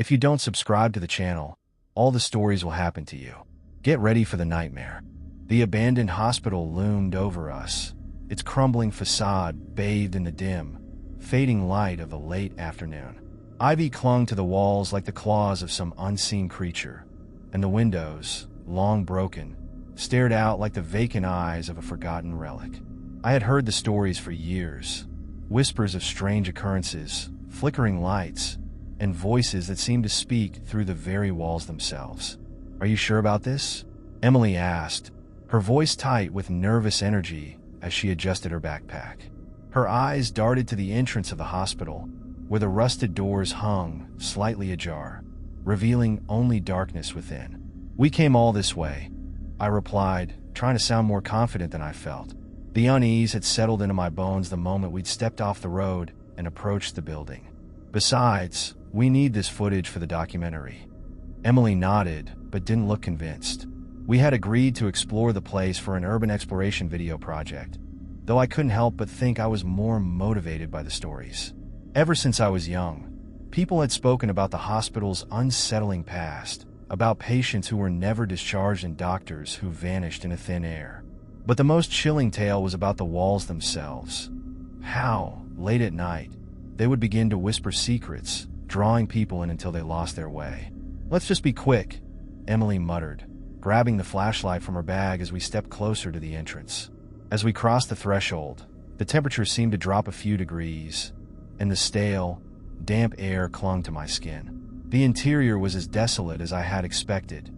If you don't subscribe to the channel, all the stories will happen to you. Get ready for the nightmare. The abandoned hospital loomed over us, its crumbling facade bathed in the dim, fading light of the late afternoon. Ivy clung to the walls like the claws of some unseen creature, and the windows, long broken, stared out like the vacant eyes of a forgotten relic. I had heard the stories for years, whispers of strange occurrences, flickering lights, and voices that seemed to speak through the very walls themselves. "Are you sure about this?" Emily asked, her voice tight with nervous energy as she adjusted her backpack. Her eyes darted to the entrance of the hospital, where the rusted doors hung slightly ajar, revealing only darkness within. "We came all this way," I replied, trying to sound more confident than I felt. The unease had settled into my bones the moment we'd stepped off the road and approached the building. "Besides, we need this footage for the documentary." Emily nodded, but didn't look convinced. We had agreed to explore the place for an urban exploration video project, though I couldn't help but think I was more motivated by the stories. Ever since I was young, people had spoken about the hospital's unsettling past, about patients who were never discharged and doctors who vanished into thin air. But the most chilling tale was about the walls themselves. How, late at night, they would begin to whisper secrets, drawing people in until they lost their way. "Let's just be quick," Emily muttered, grabbing the flashlight from her bag as we stepped closer to the entrance. As we crossed the threshold, the temperature seemed to drop a few degrees, and the stale, damp air clung to my skin. The interior was as desolate as I had expected.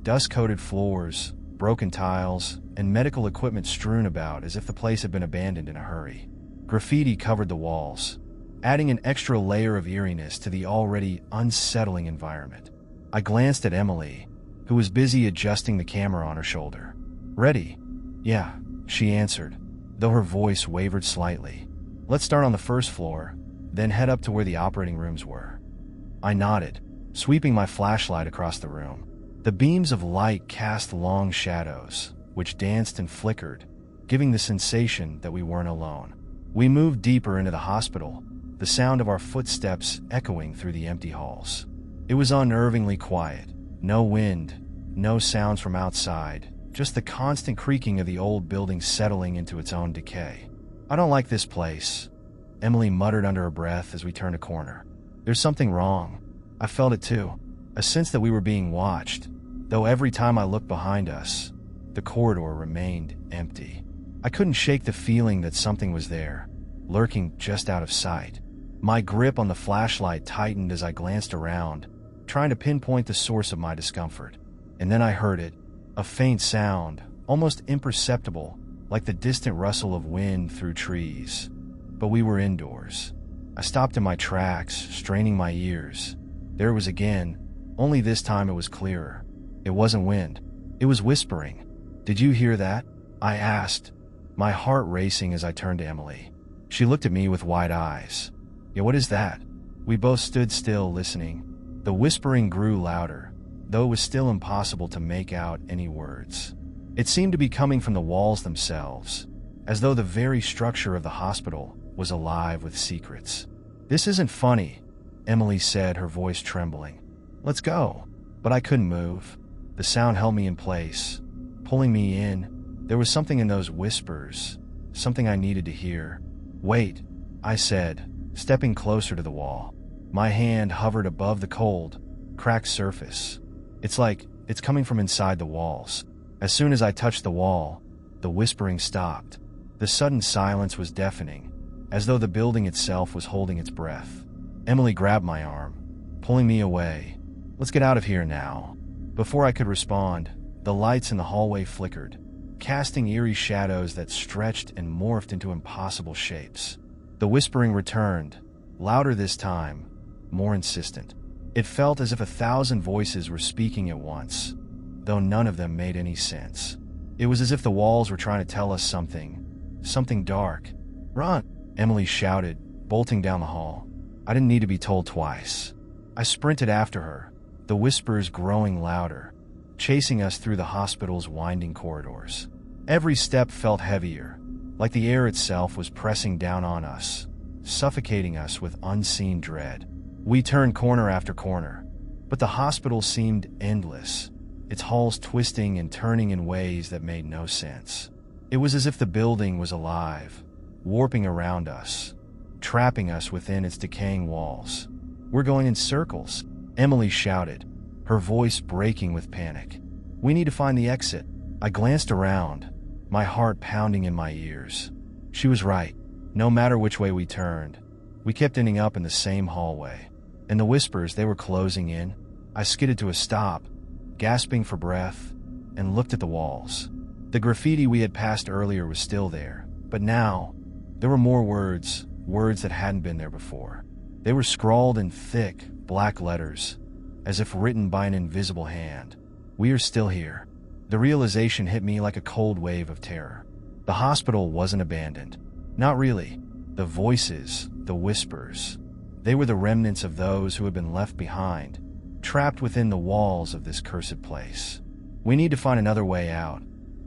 Dust-coated floors, broken tiles, and medical equipment strewn about as if the place had been abandoned in a hurry. Graffiti covered the walls, adding an extra layer of eeriness to the already unsettling environment. I glanced at Emily, who was busy adjusting the camera on her shoulder. "Ready?" "Yeah," she answered, though her voice wavered slightly. "Let's start on the first floor, then head up to where the operating rooms were." I nodded, sweeping my flashlight across the room. The beams of light cast long shadows, which danced and flickered, giving the sensation that we weren't alone. We moved deeper into the hospital, the sound of our footsteps echoing through the empty halls. It was unnervingly quiet. No wind, no sounds from outside, just the constant creaking of the old building settling into its own decay. "I don't like this place," Emily muttered under her breath as we turned a corner. "There's something wrong." I felt it too, a sense that we were being watched, though every time I looked behind us, the corridor remained empty. I couldn't shake the feeling that something was there, lurking just out of sight. My grip on the flashlight tightened as I glanced around, trying to pinpoint the source of my discomfort. And then I heard it, a faint sound, almost imperceptible, like the distant rustle of wind through trees. But we were indoors. I stopped in my tracks, straining my ears. There it was again, only this time it was clearer. It wasn't wind. It was whispering. "Did you hear that?" I asked, my heart racing as I turned to Emily. She looked at me with wide eyes. "Yeah, what is that?" We both stood still, listening. The whispering grew louder, though it was still impossible to make out any words. It seemed to be coming from the walls themselves, as though the very structure of the hospital was alive with secrets. "This isn't funny," Emily said, her voice trembling. "Let's go." But I couldn't move. The sound held me in place, pulling me in. There was something in those whispers, something I needed to hear. "Wait," I said, stepping closer to the wall. My hand hovered above the cold, cracked surface. It's like it's coming from inside the walls. As soon as I touched the wall, the whispering stopped. The sudden silence was deafening, as though the building itself was holding its breath. Emily grabbed my arm, pulling me away. "Let's get out of here now." Before I could respond, the lights in the hallway flickered, casting eerie shadows that stretched and morphed into impossible shapes. The whispering returned, louder this time, more insistent. It felt as if 1,000 voices were speaking at once, though none of them made any sense. It was as if the walls were trying to tell us something dark. "Run!" Emily shouted, bolting down the hall. I didn't need to be told twice. I sprinted after her, the whispers growing louder, chasing us through the hospital's winding corridors. Every step felt heavier, like the air itself was pressing down on us, suffocating us with unseen dread. We turned corner after corner, but the hospital seemed endless, its halls twisting and turning in ways that made no sense. It was as if the building was alive, warping around us, trapping us within its decaying walls. "We're going in circles," Emily shouted, her voice breaking with panic. "We need to find the exit." I glanced around, my heart pounding in my ears. She was right. No matter which way we turned, we kept ending up in the same hallway. And the whispers, they were closing in. I skidded to a stop, gasping for breath, and looked at the walls. The graffiti we had passed earlier was still there, but now there were more words that hadn't been there before. They were scrawled in thick, black letters, as if written by an invisible hand. "We are still here." The realization hit me like a cold wave of terror. The hospital wasn't abandoned. Not really. The voices, the whispers, they were the remnants of those who had been left behind, trapped within the walls of this cursed place. "We need to find another way out,"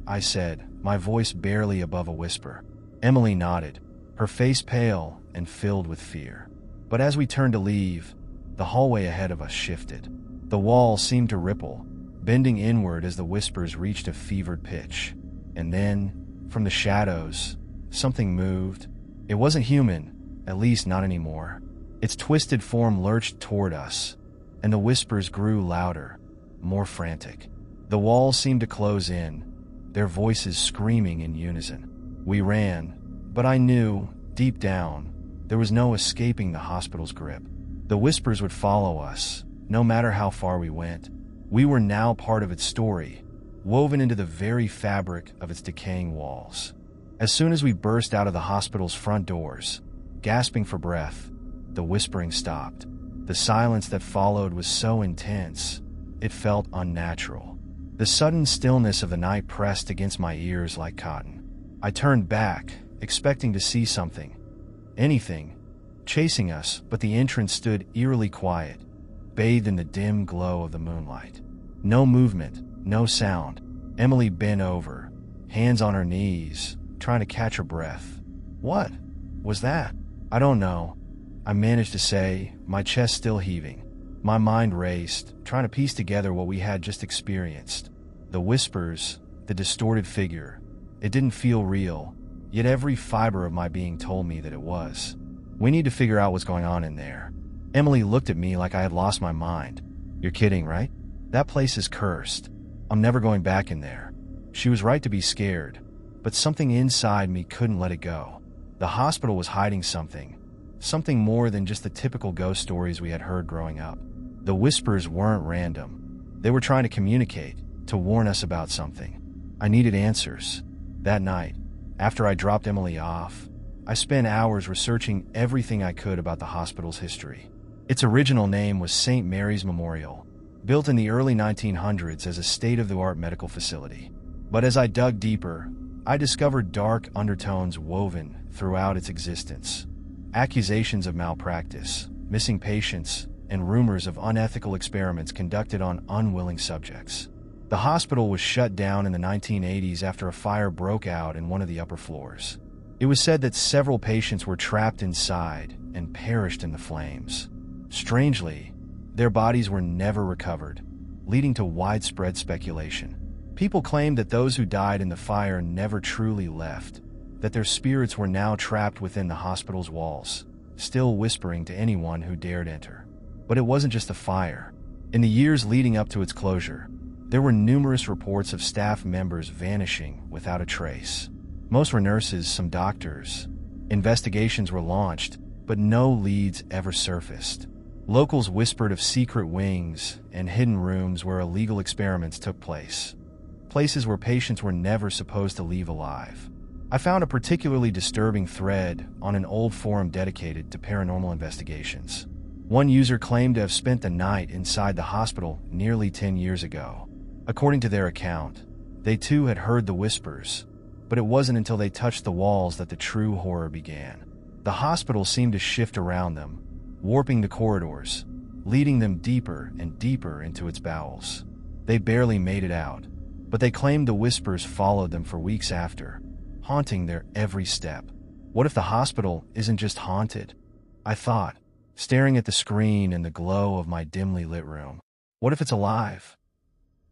I said, my voice barely above a whisper. Emily nodded, her face pale and filled with fear. But as we turned to leave, the hallway ahead of us shifted. The wall seemed to ripple, bending inward as the whispers reached a fevered pitch. And then, from the shadows, something moved. It wasn't human, at least not anymore. Its twisted form lurched toward us, and the whispers grew louder, more frantic. The walls seemed to close in, their voices screaming in unison. We ran, but I knew, deep down, there was no escaping the hospital's grip. The whispers would follow us, no matter how far we went. We were now part of its story, woven into the very fabric of its decaying walls. As soon as we burst out of the hospital's front doors, gasping for breath, the whispering stopped. The silence that followed was so intense, it felt unnatural. The sudden stillness of the night pressed against my ears like cotton. I turned back, expecting to see something, anything, chasing us, but the entrance stood eerily quiet, bathed in the dim glow of the moonlight. No movement, no sound. Emily bent over, hands on her knees, trying to catch her breath. "What was that?" "I don't know," I managed to say, my chest still heaving. My mind raced, trying to piece together what we had just experienced. The whispers, the distorted figure. It didn't feel real, yet every fiber of my being told me that it was. "We need to figure out what's going on in there." Emily looked at me like I had lost my mind. "You're kidding, right? That place is cursed. I'm never going back in there." She was right to be scared, but something inside me couldn't let it go. The hospital was hiding something more than just the typical ghost stories we had heard growing up. The whispers weren't random. They were trying to communicate, to warn us about something. I needed answers. That night, after I dropped Emily off, I spent hours researching everything I could about the hospital's history. Its original name was St. Mary's Memorial, built in the early 1900s as a state-of-the-art medical facility. But as I dug deeper, I discovered dark undertones woven throughout its existence. Accusations of malpractice, missing patients, and rumors of unethical experiments conducted on unwilling subjects. The hospital was shut down in the 1980s after a fire broke out in one of the upper floors. It was said that several patients were trapped inside and perished in the flames. Strangely, their bodies were never recovered, leading to widespread speculation. People claimed that those who died in the fire never truly left, that their spirits were now trapped within the hospital's walls, still whispering to anyone who dared enter. But it wasn't just the fire. In the years leading up to its closure, there were numerous reports of staff members vanishing without a trace. Most were nurses, some doctors. Investigations were launched, but no leads ever surfaced. Locals whispered of secret wings and hidden rooms where illegal experiments took place. Places where patients were never supposed to leave alive. I found a particularly disturbing thread on an old forum dedicated to paranormal investigations. One user claimed to have spent the night inside the hospital nearly 10 years ago. According to their account, they too had heard the whispers, but it wasn't until they touched the walls that the true horror began. The hospital seemed to shift around them, warping the corridors, leading them deeper and deeper into its bowels. They barely made it out, but they claimed the whispers followed them for weeks after, haunting their every step. What if the hospital isn't just haunted? I thought, staring at the screen in the glow of my dimly lit room. What if it's alive?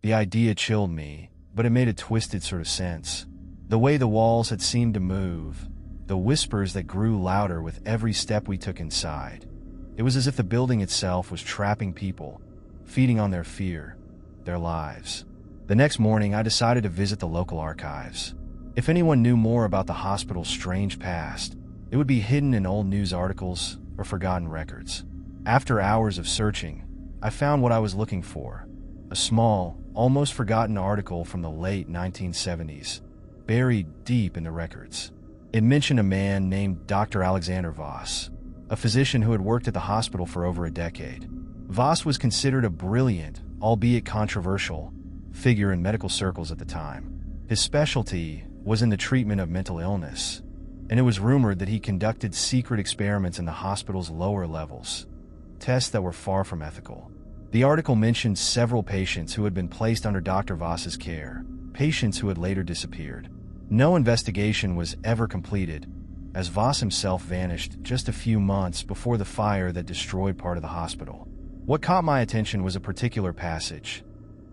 The idea chilled me, but it made a twisted sort of sense. The way the walls had seemed to move, the whispers that grew louder with every step we took inside. It was as if the building itself was trapping people, feeding on their fear, their lives. The next morning, I decided to visit the local archives. If anyone knew more about the hospital's strange past, it would be hidden in old news articles or forgotten records. After hours of searching, I found what I was looking for: a small, almost forgotten article from the late 1970s, buried deep in the records. It mentioned a man named Dr. Alexander Voss, a physician who had worked at the hospital for over a decade. Voss was considered a brilliant, albeit controversial, figure in medical circles at the time. His specialty was in the treatment of mental illness, and it was rumored that he conducted secret experiments in the hospital's lower levels, tests that were far from ethical. The article mentioned several patients who had been placed under Dr. Voss's care, patients who had later disappeared. No investigation was ever completed, as Voss himself vanished just a few months before the fire that destroyed part of the hospital. What caught my attention was a particular passage.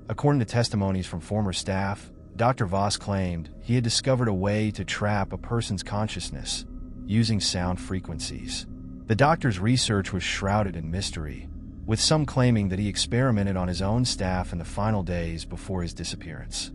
According to testimonies from former staff, Dr. Voss claimed he had discovered a way to trap a person's consciousness using sound frequencies. The doctor's research was shrouded in mystery, with some claiming that he experimented on his own staff in the final days before his disappearance.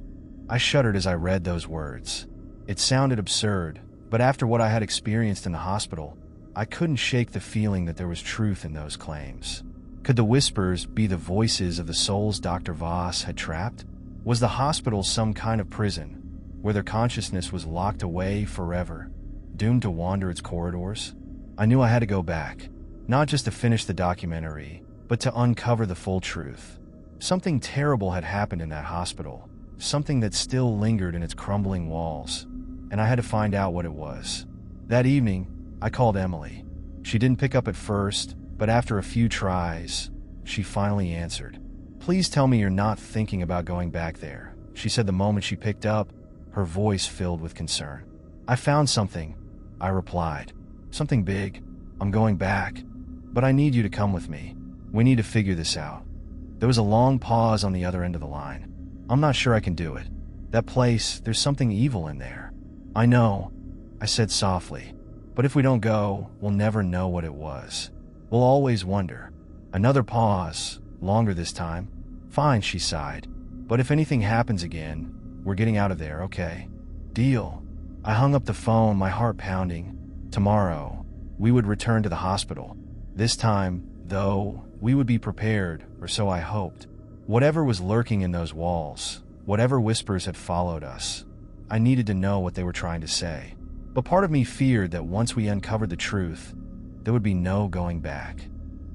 I shuddered as I read those words. It sounded absurd, but after what I had experienced in the hospital, I couldn't shake the feeling that there was truth in those claims. Could the whispers be the voices of the souls Dr. Voss had trapped? Was the hospital some kind of prison, where their consciousness was locked away forever, doomed to wander its corridors? I knew I had to go back, not just to finish the documentary, but to uncover the full truth. Something terrible had happened in that hospital, something that still lingered in its crumbling walls, and I had to find out what it was. That evening, I called Emily. She didn't pick up at first, but after a few tries, she finally answered. "Please tell me you're not thinking about going back there," she said the moment she picked up, her voice filled with concern. "I found something," I replied. "Something big. I'm going back. But I need you to come with me. We need to figure this out." There was a long pause on the other end of the line. "I'm not sure I can do it. That place, there's something evil in there." "I know," I said softly. "But if we don't go, we'll never know what it was. We'll always wonder." Another pause, longer this time. "Fine," she sighed. "But if anything happens again, we're getting out of there, okay?" "Deal." I hung up the phone, my heart pounding. Tomorrow, we would return to the hospital. This time, though, we would be prepared, or so I hoped. Whatever was lurking in those walls, whatever whispers had followed us, I needed to know what they were trying to say. But part of me feared that once we uncovered the truth, there would be no going back.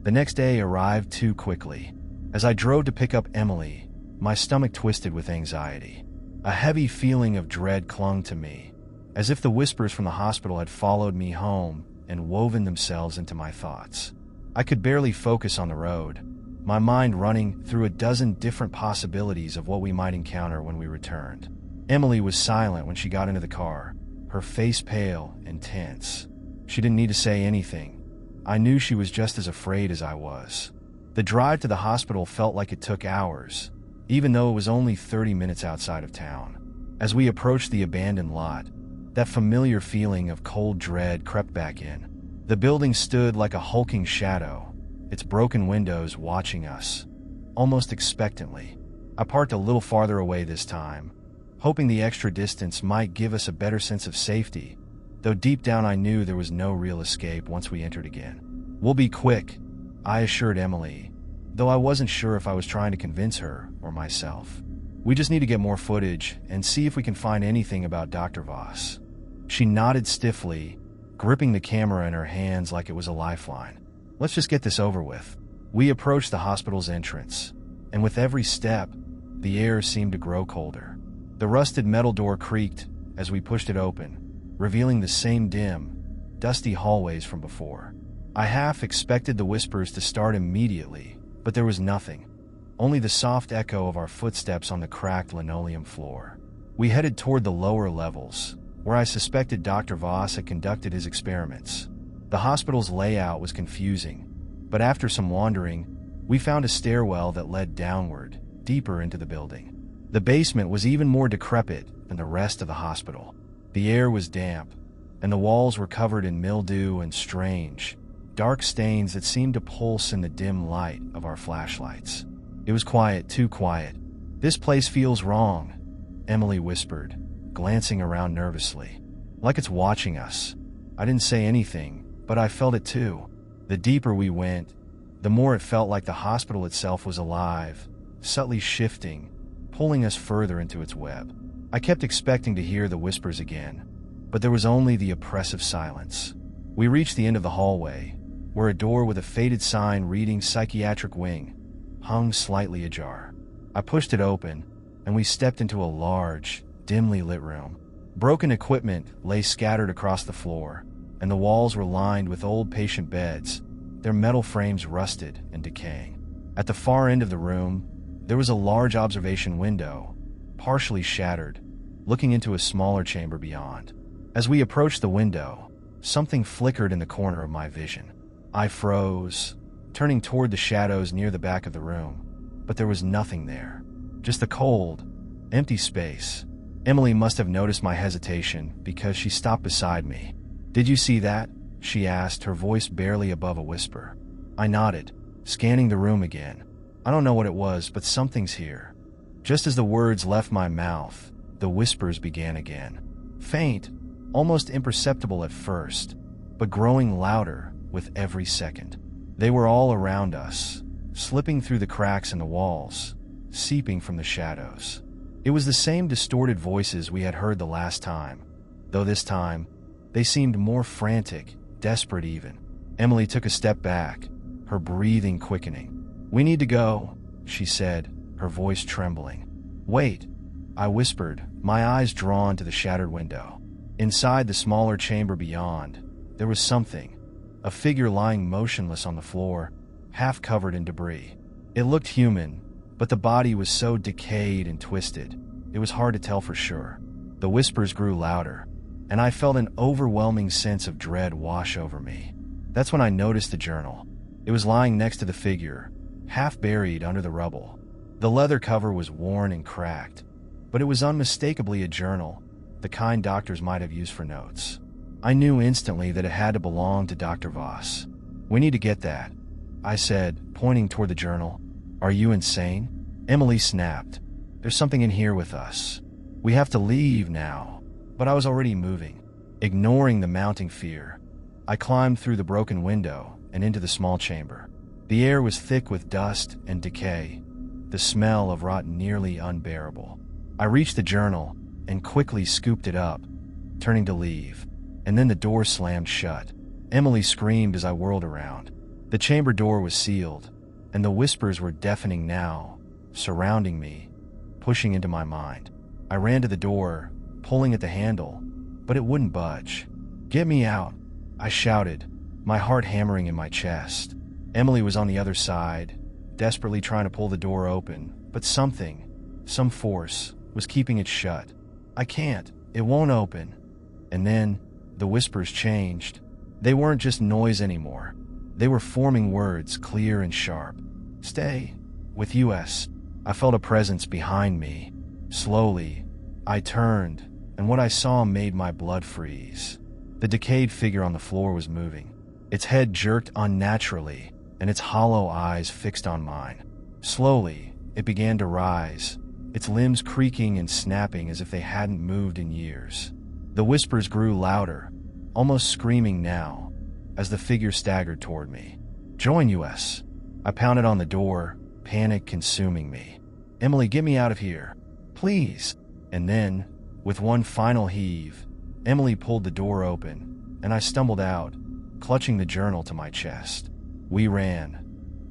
The next day arrived too quickly. As I drove to pick up Emily, my stomach twisted with anxiety. A heavy feeling of dread clung to me, as if the whispers from the hospital had followed me home and woven themselves into my thoughts. I could barely focus on the road, my mind running through a dozen different possibilities of what we might encounter when we returned. Emily was silent when she got into the car, her face pale and tense. She didn't need to say anything. I knew she was just as afraid as I was. The drive to the hospital felt like it took hours, even though it was only 30 minutes outside of town. As we approached the abandoned lot, that familiar feeling of cold dread crept back in. The building stood like a hulking shadow, its broken windows watching us, almost expectantly. I parked a little farther away this time, hoping the extra distance might give us a better sense of safety, though deep down I knew there was no real escape once we entered again. "We'll be quick," I assured Emily, though I wasn't sure if I was trying to convince her or myself. "We just need to get more footage and see if we can find anything about Dr. Voss." She nodded stiffly, gripping the camera in her hands like it was a lifeline. "Let's just get this over with." We approached the hospital's entrance, and with every step, the air seemed to grow colder. The rusted metal door creaked as we pushed it open, revealing the same dim, dusty hallways from before. I half expected the whispers to start immediately, but there was nothing, only the soft echo of our footsteps on the cracked linoleum floor. We headed toward the lower levels, where I suspected Dr. Voss had conducted his experiments. The hospital's layout was confusing. But after some wandering, we found a stairwell that led downward, deeper into the building. The basement was even more decrepit than the rest of the hospital. The air was damp, and the walls were covered in mildew and strange, dark stains that seemed to pulse in the dim light of our flashlights. It was quiet, too quiet. "This place feels wrong," Emily whispered, glancing around nervously. "Like it's watching us." I didn't say anything, but I felt it too. The deeper we went, the more it felt like the hospital itself was alive, subtly shifting, pulling us further into its web. I kept expecting to hear the whispers again, but there was only the oppressive silence. We reached the end of the hallway, where a door with a faded sign reading psychiatric wing hung slightly ajar. I pushed it open, and we stepped into a large, dimly lit room. Broken equipment lay scattered across the floor, and the walls were lined with old patient beds, their metal frames rusted and decaying. At the far end of the room, there was a large observation window, partially shattered, looking into a smaller chamber beyond. As we approached the window, something flickered in the corner of my vision. I froze, turning toward the shadows near the back of the room, but there was nothing there. Just the cold, empty space. Emily must have noticed my hesitation because she stopped beside me. "Did you see that?" she asked, her voice barely above a whisper. I nodded, scanning the room again. "I don't know what it was, but something's here." Just as the words left my mouth, the whispers began again. Faint, almost imperceptible at first, but growing louder with every second. They were all around us, slipping through the cracks in the walls, seeping from the shadows. It was the same distorted voices we had heard the last time, though this time, they seemed more frantic, desperate even. Emily took a step back, her breathing quickening. "We need to go," she said, her voice trembling. "Wait," I whispered, my eyes drawn to the shattered window. Inside the smaller chamber beyond, there was something, a figure lying motionless on the floor, half covered in debris. It looked human, but the body was so decayed and twisted, it was hard to tell for sure. The whispers grew louder, and I felt an overwhelming sense of dread wash over me. That's when I noticed the journal. It was lying next to the figure, half buried under the rubble. The leather cover was worn and cracked, but it was unmistakably a journal, the kind doctors might have used for notes. I knew instantly that it had to belong to Dr. Voss. "We need to get that," I said, pointing toward the journal. "Are you insane?" Emily snapped. "There's something in here with us. We have to leave now." But I was already moving, ignoring the mounting fear. I climbed through the broken window and into the small chamber. The air was thick with dust and decay, the smell of rot nearly unbearable. I reached the journal and quickly scooped it up, turning to leave, and then the door slammed shut. Emily screamed as I whirled around. The chamber door was sealed, and the whispers were deafening now, surrounding me, pushing into my mind. I ran to the door, pulling at the handle, but it wouldn't budge. "Get me out," I shouted, my heart hammering in my chest. Emily was on the other side, desperately trying to pull the door open, but something, some force, was keeping it shut. "I can't, it won't open." And then, the whispers changed. They weren't just noise anymore. They were forming words, clear and sharp. "Stay with US." I felt a presence behind me. Slowly, I turned, and what I saw made my blood freeze. The decayed figure on the floor was moving. Its head jerked unnaturally, and its hollow eyes fixed on mine. Slowly, it began to rise, its limbs creaking and snapping as if they hadn't moved in years. The whispers grew louder, almost screaming now, as the figure staggered toward me. "Join US." I pounded on the door, panic consuming me. "Emily, get me out of here, please." And then, with one final heave, Emily pulled the door open, and I stumbled out, clutching the journal to my chest. We ran,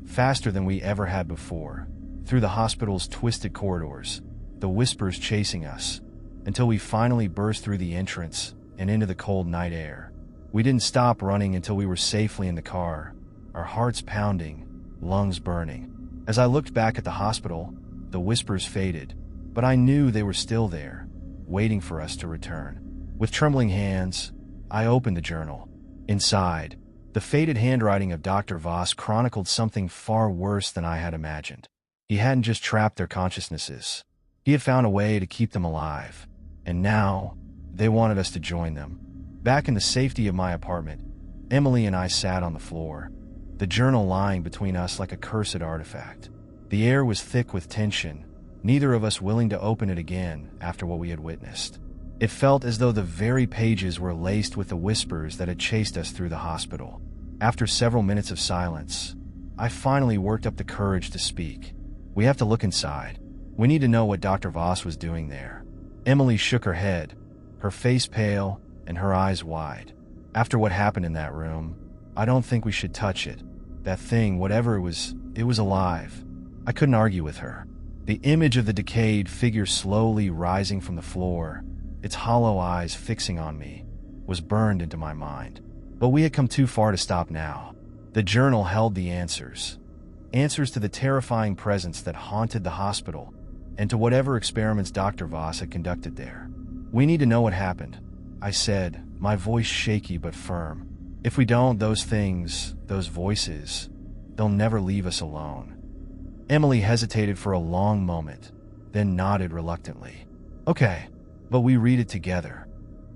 faster than we ever had before, through the hospital's twisted corridors, the whispers chasing us, until we finally burst through the entrance and into the cold night air. We didn't stop running until we were safely in the car, our hearts pounding, lungs burning. As I looked back at the hospital, the whispers faded, but I knew they were still there, waiting for us to return. With trembling hands, I opened the journal. Inside, The faded handwriting of Dr. Voss chronicled something far worse than I had imagined. He hadn't just trapped their consciousnesses. He had found a way to keep them alive. And now, they wanted us to join them. Back in the safety of my apartment, Emily and I sat on the floor, the journal lying between us like a cursed artifact. The air was thick with tension, neither of us willing to open it again after what we had witnessed. It felt as though the very pages were laced with the whispers that had chased us through the hospital. After several minutes of silence, I finally worked up the courage to speak. "We have to look inside. We need to know what Dr. Voss was doing there." Emily shook her head, her face pale and her eyes wide. "After what happened in that room, I don't think we should touch it. That thing, whatever it was alive." I couldn't argue with her. The image of the decayed figure slowly rising from the floor, its hollow eyes fixing on me, was burned into my mind. But we had come too far to stop now. The journal held the answers. Answers to the terrifying presence that haunted the hospital, and to whatever experiments Dr. Voss had conducted there. "We need to know what happened," I said, my voice shaky but firm. "If we don't, those things, those voices, they'll never leave us alone." Emily hesitated for a long moment, then nodded reluctantly. "Okay, but we read it together."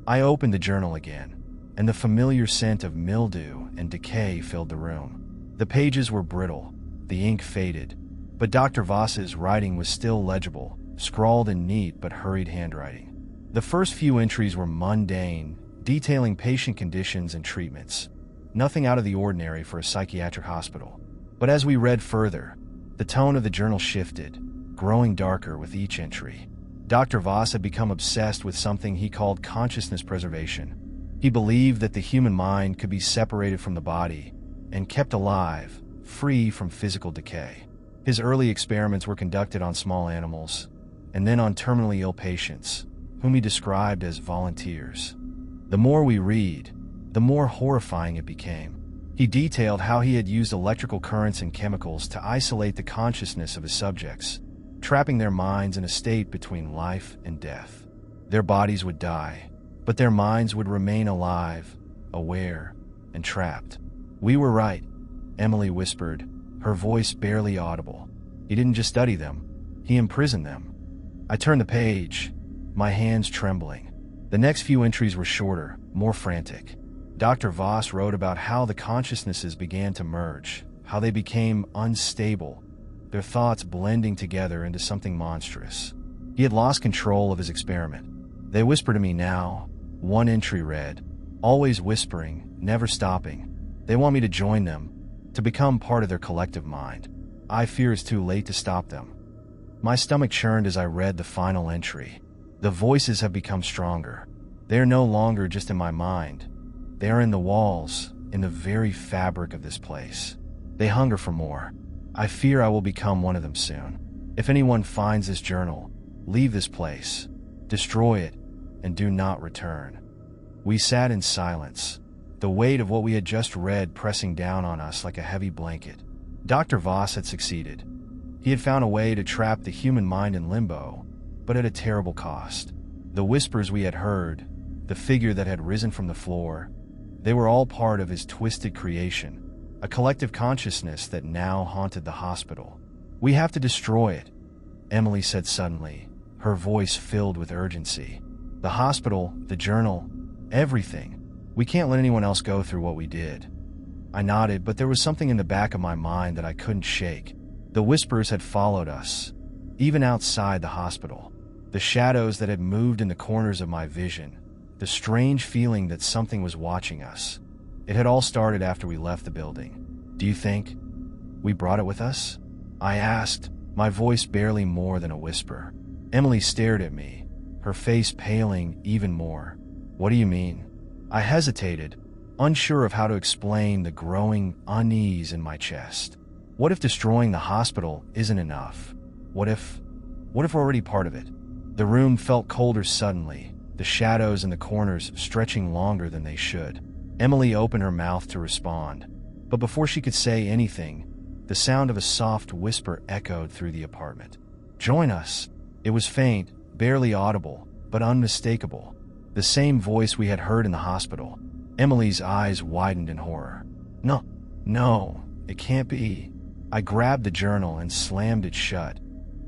I opened the journal again, and the familiar scent of mildew and decay filled the room. The pages were brittle, the ink faded, but Dr. Voss's writing was still legible, scrawled in neat but hurried handwriting. The first few entries were mundane, detailing patient conditions and treatments. Nothing out of the ordinary for a psychiatric hospital. But as we read further, the tone of the journal shifted, growing darker with each entry. Dr. Voss had become obsessed with something he called consciousness preservation. He believed that the human mind could be separated from the body and kept alive, free from physical decay. His early experiments were conducted on small animals, and then on terminally ill patients, whom he described as volunteers. The more we read, the more horrifying it became. He detailed how he had used electrical currents and chemicals to isolate the consciousness of his subjects, trapping their minds in a state between life and death. Their bodies would die, but their minds would remain alive, aware, and trapped. "We were right," Emily whispered, her voice barely audible. "He didn't just study them, he imprisoned them." I turned the page, my hands trembling. The next few entries were shorter, more frantic. Dr. Voss wrote about how the consciousnesses began to merge, how they became unstable, their thoughts blending together into something monstrous. He had lost control of his experiment. "They whisper to me now," one entry read, "always whispering, never stopping. They want me to join them, to become part of their collective mind. I fear it's too late to stop them." My stomach churned as I read the final entry. The voices have become stronger. They are no longer just in my mind. They are in the walls, in the very fabric of this place. They hunger for more. I fear I will become one of them soon. If anyone finds this journal, leave this place, destroy it, and do not return. We sat in silence, the weight of what we had just read pressing down on us like a heavy blanket. Dr. Voss had succeeded. He had found a way to trap the human mind in limbo, but at a terrible cost. The whispers we had heard, the figure that had risen from the floor, they were all part of his twisted creation, a collective consciousness that now haunted the hospital. "We have to destroy it," Emily said suddenly, her voice filled with urgency. "The hospital, the journal, everything. We can't let anyone else go through what we did." I nodded, but there was something in the back of my mind that I couldn't shake. The whispers had followed us, even outside the hospital. The shadows that had moved in the corners of my vision, the strange feeling that something was watching us. It had all started after we left the building. "Do you think we brought it with us?" I asked, my voice barely more than a whisper. Emily stared at me, her face paling even more. "What do you mean?" I hesitated, unsure of how to explain the growing unease in my chest. What if destroying the hospital isn't enough? What if we're already part of it? The room felt colder suddenly, the shadows in the corners stretching longer than they should. Emily opened her mouth to respond, but before she could say anything, the sound of a soft whisper echoed through the apartment. "Join us." It was faint, barely audible, but unmistakable. The same voice we had heard in the hospital. Emily's eyes widened in horror. No, no, it can't be. I grabbed the journal and slammed it shut,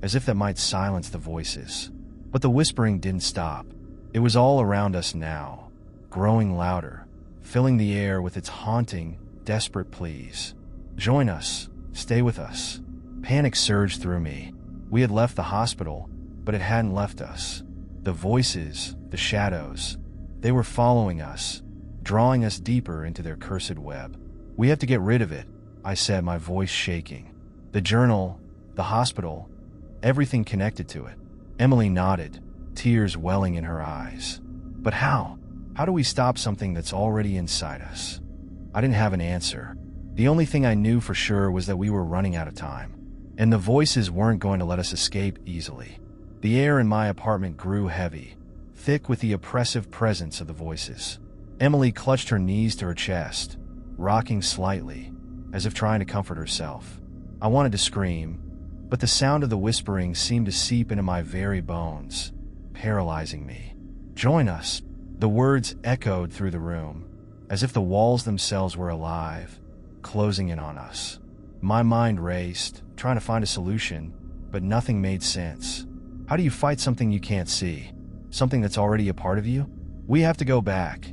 as if that might silence the voices. But the whispering didn't stop. It was all around us now, growing louder, filling the air with its haunting, desperate pleas. Join us. Stay with us. Panic surged through me. We had left the hospital, but it hadn't left us. The voices, the shadows, they were following us, drawing us deeper into their cursed web. We have to get rid of it, I said, my voice shaking. The journal, the hospital, everything connected to it. Emily nodded, tears welling in her eyes. But how? How do we stop something that's already inside us? I didn't have an answer. The only thing I knew for sure was that we were running out of time, and the voices weren't going to let us escape easily. The air in my apartment grew heavy, thick with the oppressive presence of the voices. Emily clutched her knees to her chest, rocking slightly, as if trying to comfort herself. I wanted to scream, but the sound of the whispering seemed to seep into my very bones, paralyzing me. Join us. The words echoed through the room, as if the walls themselves were alive, closing in on us. My mind raced, trying to find a solution, but nothing made sense. How do you fight something you can't see? Something that's already a part of you? We have to go back,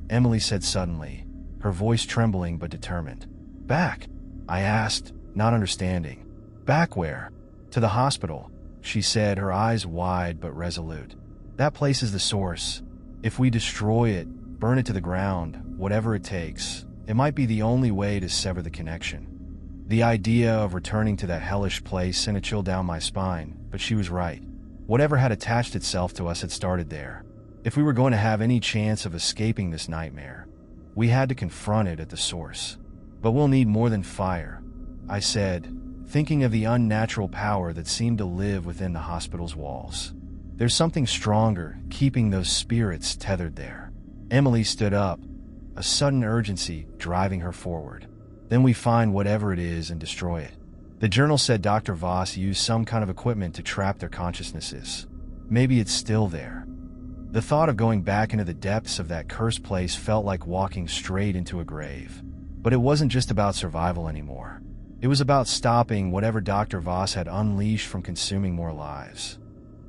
Emily said suddenly, her voice trembling but determined. Back? I asked, not understanding. Back where? To the hospital, she said, her eyes wide but resolute. That place is the source. If we destroy it, burn it to the ground, whatever it takes, it might be the only way to sever the connection. The idea of returning to that hellish place sent a chill down my spine, but she was right. Whatever had attached itself to us had started there. If we were going to have any chance of escaping this nightmare, we had to confront it at the source. But we'll need more than fire, I said, thinking of the unnatural power that seemed to live within the hospital's walls. There's something stronger, keeping those spirits tethered there. Emily stood up, a sudden urgency driving her forward. Then we find whatever it is and destroy it. The journal said Dr. Voss used some kind of equipment to trap their consciousnesses. Maybe it's still there. The thought of going back into the depths of that cursed place felt like walking straight into a grave. But it wasn't just about survival anymore. It was about stopping whatever Dr. Voss had unleashed from consuming more lives.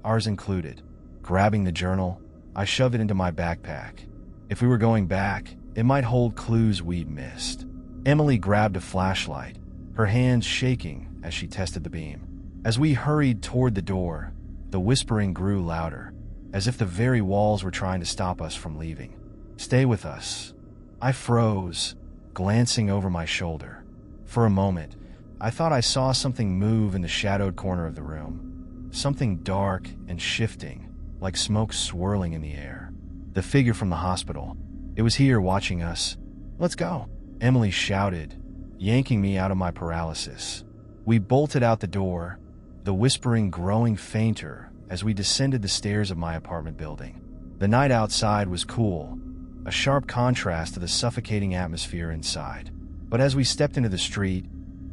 Ours included. Grabbing the journal, I shoved it into my backpack. If we were going back, it might hold clues we'd missed. Emily grabbed a flashlight, her hands shaking as she tested the beam. As we hurried toward the door, the whispering grew louder, as if the very walls were trying to stop us from leaving. Stay with us. I froze, glancing over my shoulder. For a moment, I thought I saw something move in the shadowed corner of the room. Something dark and shifting, like smoke swirling in the air. The figure from the hospital. It was here watching us. Let's go, Emily shouted, yanking me out of my paralysis. We bolted out the door, the whispering growing fainter as we descended the stairs of my apartment building. The night outside was cool, a sharp contrast to the suffocating atmosphere inside. But as we stepped into the street,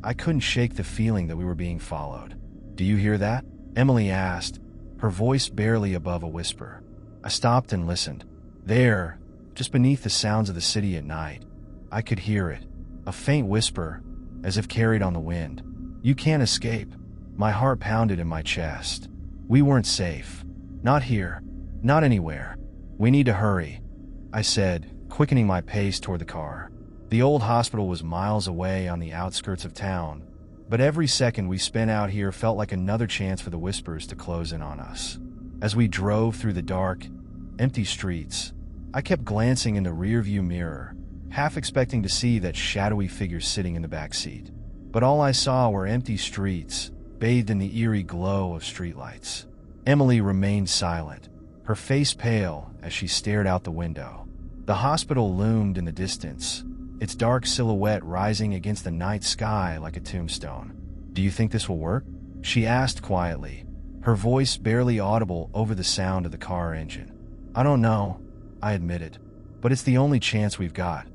I couldn't shake the feeling that we were being followed. Do you hear that? Emily asked, her voice barely above a whisper. I stopped and listened. There, just beneath the sounds of the city at night, I could hear it, a faint whisper, as if carried on the wind. You can't escape. My heart pounded in my chest. We weren't safe. Not here. Not anywhere. We need to hurry, I said, quickening my pace toward the car. The old hospital was miles away on the outskirts of town, but every second we spent out here felt like another chance for the whispers to close in on us. As we drove through the dark, empty streets, I kept glancing in the rearview mirror, half expecting to see that shadowy figure sitting in the back seat. But all I saw were empty streets, bathed in the eerie glow of streetlights. Emily remained silent, her face pale as she stared out the window. The hospital loomed in the distance, its dark silhouette rising against the night sky like a tombstone. Do you think this will work? She asked quietly, her voice barely audible over the sound of the car engine. I don't know, I admitted, but it's the only chance we've got.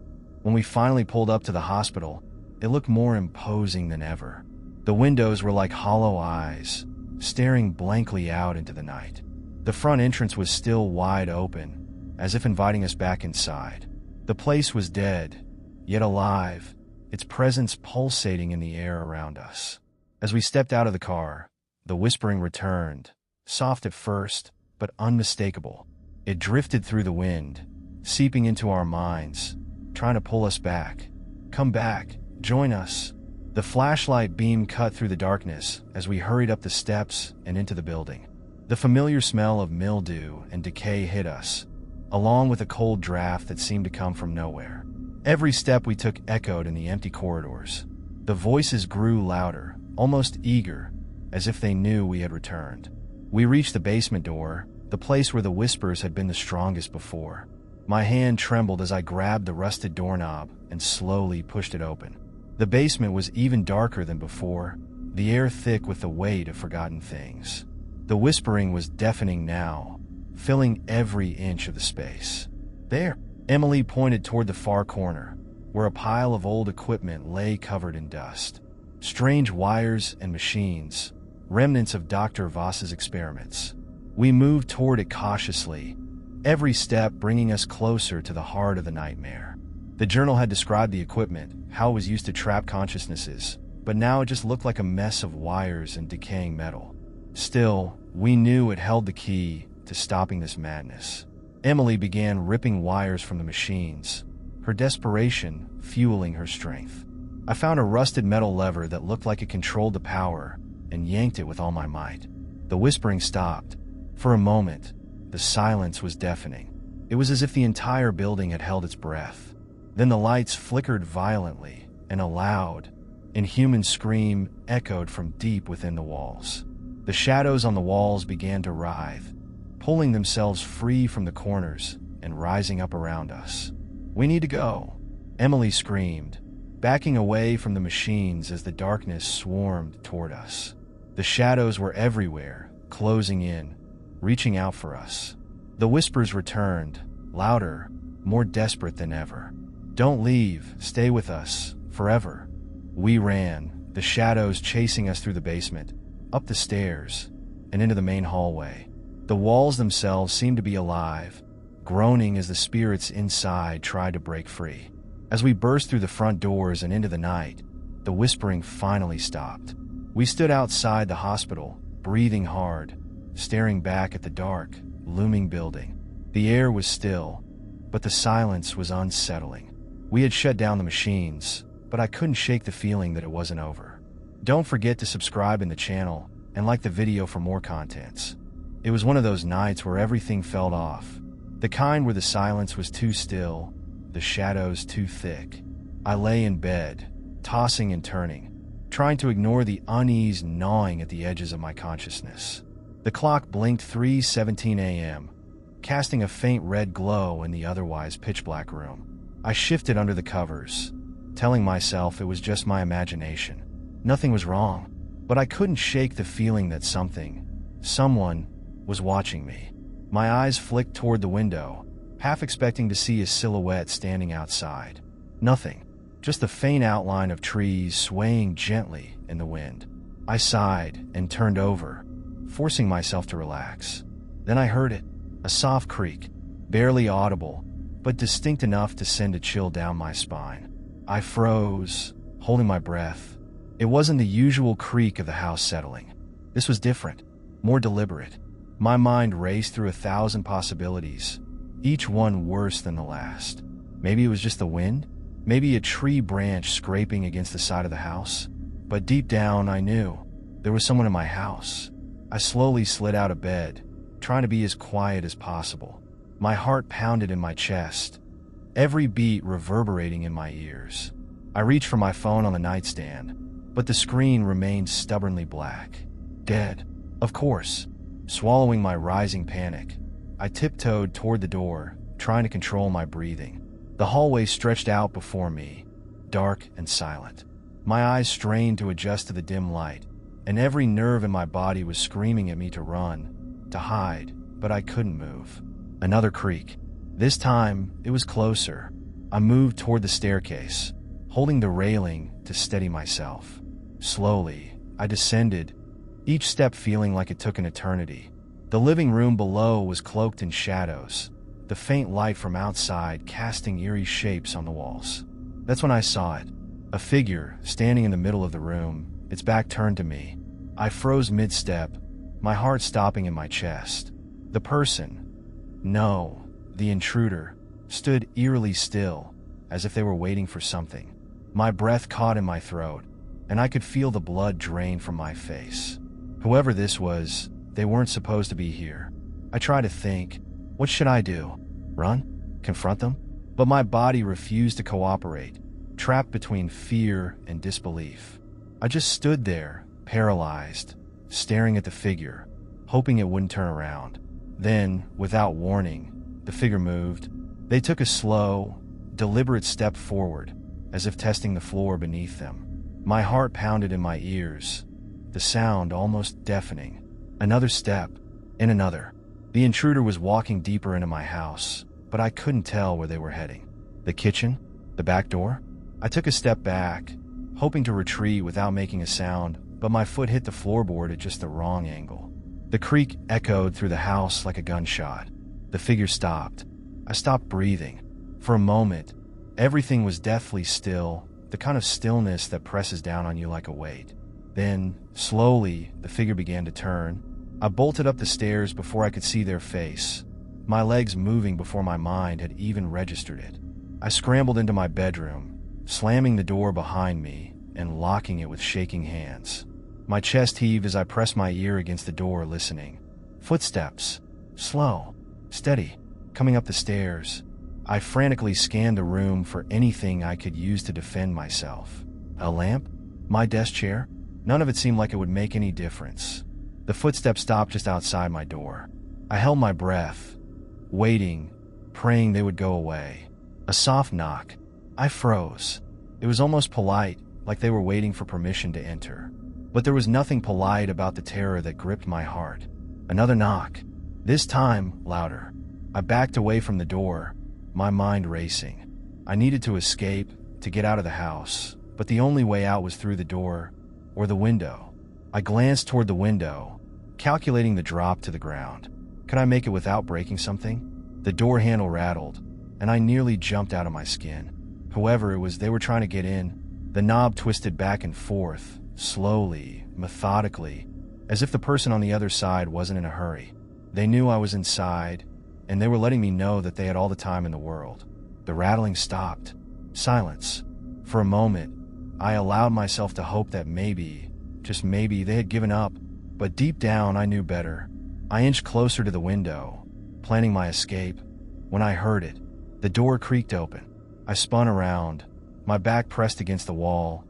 When we finally pulled up to the hospital, it looked more imposing than ever. The windows were like hollow eyes, staring blankly out into the night. The front entrance was still wide open, as if inviting us back inside. The place was dead, yet alive, its presence pulsating in the air around us. As we stepped out of the car, the whispering returned, soft at first, but unmistakable. It drifted through the wind, seeping into our minds, trying to pull us back. Come back, join us. The flashlight beam cut through the darkness as we hurried up the steps and into the building. The familiar smell of mildew and decay hit us, along with a cold draft that seemed to come from nowhere. Every step we took echoed in the empty corridors. The voices grew louder, almost eager, as if they knew we had returned. We reached the basement door, the place where the whispers had been the strongest before. My hand trembled as I grabbed the rusted doorknob and slowly pushed it open. The basement was even darker than before, the air thick with the weight of forgotten things. The whispering was deafening now, filling every inch of the space. There, Emily pointed toward the far corner, where a pile of old equipment lay covered in dust. Strange wires and machines, remnants of Dr. Voss's experiments. We moved toward it cautiously, every step bringing us closer to the heart of the nightmare. The journal had described the equipment, how it was used to trap consciousnesses, but now it just looked like a mess of wires and decaying metal. Still, we knew it held the key to stopping this madness. Emily began ripping wires from the machines, her desperation fueling her strength. I found a rusted metal lever that looked like it controlled the power and yanked it with all my might. The whispering stopped. For a moment, the silence was deafening. It was as if the entire building had held its breath. Then the lights flickered violently, and a loud, inhuman scream echoed from deep within the walls. The shadows on the walls began to writhe, pulling themselves free from the corners and rising up around us. "We need to go," Emily screamed, backing away from the machines as the darkness swarmed toward us. The shadows were everywhere, closing in, reaching out for us. The whispers returned, louder, more desperate than ever. "Don't leave, stay with us, forever." We ran, the shadows chasing us through the basement, up the stairs, and into the main hallway. The walls themselves seemed to be alive, groaning as the spirits inside tried to break free. As we burst through the front doors and into the night, the whispering finally stopped. We stood outside the hospital, breathing hard, staring back at the dark, looming building. The air was still, but the silence was unsettling. We had shut down the machines, but I couldn't shake the feeling that it wasn't over. Don't forget to subscribe in the channel and like the video for more contents. It was one of those nights where everything felt off. The kind where the silence was too still, the shadows too thick. I lay in bed, tossing and turning, trying to ignore the unease gnawing at the edges of my consciousness. The clock blinked 3:17 a.m., casting a faint red glow in the otherwise pitch-black room. I shifted under the covers, telling myself it was just my imagination. Nothing was wrong, but I couldn't shake the feeling that someone, was watching me. My eyes flicked toward the window, half expecting to see a silhouette standing outside. Nothing, just the faint outline of trees swaying gently in the wind. I sighed and turned over, forcing myself to relax. Then I heard it, a soft creak, barely audible, but distinct enough to send a chill down my spine. I froze, holding my breath. It wasn't the usual creak of the house settling. This was different, more deliberate. My mind raced through 1,000 possibilities, each one worse than the last. Maybe it was just the wind? Maybe a tree branch scraping against the side of the house? But deep down, I knew there was someone in my house. I slowly slid out of bed, trying to be as quiet as possible. My heart pounded in my chest, every beat reverberating in my ears. I reached for my phone on the nightstand, but the screen remained stubbornly black. Dead, of course. Swallowing my rising panic, I tiptoed toward the door, trying to control my breathing. The hallway stretched out before me, dark and silent. My eyes strained to adjust to the dim light, and every nerve in my body was screaming at me to run, to hide, but I couldn't move. Another creak. This time, it was closer. I moved toward the staircase, holding the railing to steady myself. Slowly, I descended, each step feeling like it took an eternity. The living room below was cloaked in shadows, the faint light from outside casting eerie shapes on the walls. That's when I saw it. A figure standing in the middle of the room, its back turned to me. I froze mid-step, my heart stopping in my chest. The person, no, the intruder, stood eerily still, as if they were waiting for something. My breath caught in my throat, and I could feel the blood drain from my face. Whoever this was, they weren't supposed to be here. I tried to think, what should I do? Run? Confront them? But my body refused to cooperate, trapped between fear and disbelief. I just stood there, paralyzed, staring at the figure, hoping it wouldn't turn around. Then, without warning, the figure moved. They took a slow, deliberate step forward, as if testing the floor beneath them. My heart pounded in my ears, the sound almost deafening. Another step, and another. The intruder was walking deeper into my house, but I couldn't tell where they were heading. The kitchen? The back door? I took a step back, hoping to retreat without making a sound, but my foot hit the floorboard at just the wrong angle. The creak echoed through the house like a gunshot. The figure stopped. I stopped breathing. For a moment, everything was deathly still, the kind of stillness that presses down on you like a weight. Then, slowly, the figure began to turn. I bolted up the stairs before I could see their face, my legs moving before my mind had even registered it. I scrambled into my bedroom, slamming the door behind me and locking it with shaking hands. My chest heaved as I pressed my ear against the door, listening. Footsteps. Slow. Steady. Coming up the stairs. I frantically scanned the room for anything I could use to defend myself. A lamp? My desk chair? None of it seemed like it would make any difference. The footsteps stopped just outside my door. I held my breath, waiting, praying they would go away. A soft knock. I froze. It was almost polite, like they were waiting for permission to enter. But there was nothing polite about the terror that gripped my heart. Another knock. This time, louder. I backed away from the door, my mind racing. I needed to escape, to get out of the house, but the only way out was through the door, or the window. I glanced toward the window, calculating the drop to the ground. Could I make it without breaking something? The door handle rattled, and I nearly jumped out of my skin. Whoever it was, they were trying to get in. The knob twisted back and forth, slowly, methodically, as if the person on the other side wasn't in a hurry. They knew I was inside, and they were letting me know that they had all the time in the world. The rattling stopped. Silence. For a moment, I allowed myself to hope that maybe, just maybe, they had given up, but deep down I knew better. I inched closer to the window, planning my escape, when I heard it. The door creaked open. I spun around, my back pressed against the wall,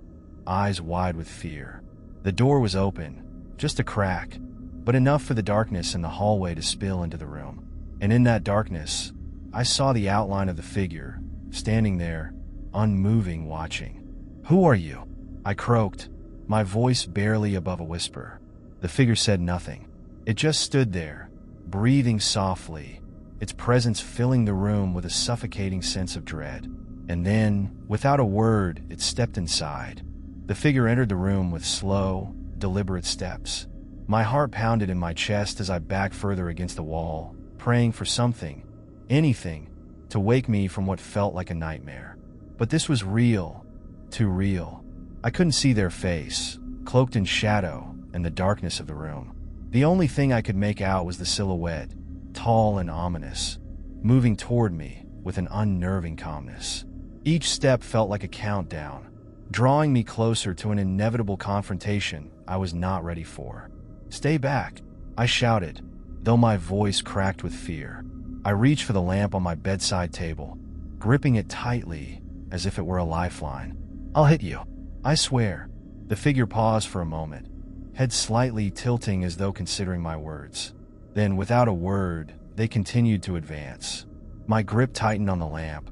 eyes wide with fear. The door was open, just a crack, but enough for the darkness in the hallway to spill into the room. And in that darkness, I saw the outline of the figure, standing there, unmoving, watching. "Who are you?" I croaked, my voice barely above a whisper. The figure said nothing. It just stood there, breathing softly, its presence filling the room with a suffocating sense of dread. And then, without a word, it stepped inside. The figure entered the room with slow, deliberate steps. My heart pounded in my chest as I backed further against the wall, praying for something, anything, to wake me from what felt like a nightmare. But this was real, too real. I couldn't see their face, cloaked in shadow and the darkness of the room. The only thing I could make out was the silhouette, tall and ominous, moving toward me with an unnerving calmness. Each step felt like a countdown, drawing me closer to an inevitable confrontation I was not ready for. "Stay back," I shouted, though my voice cracked with fear. I reached for the lamp on my bedside table, gripping it tightly as if it were a lifeline. "I'll hit you, I swear." The figure paused for a moment, head slightly tilting as though considering my words. Then, without a word, they continued to advance. My grip tightened on the lamp,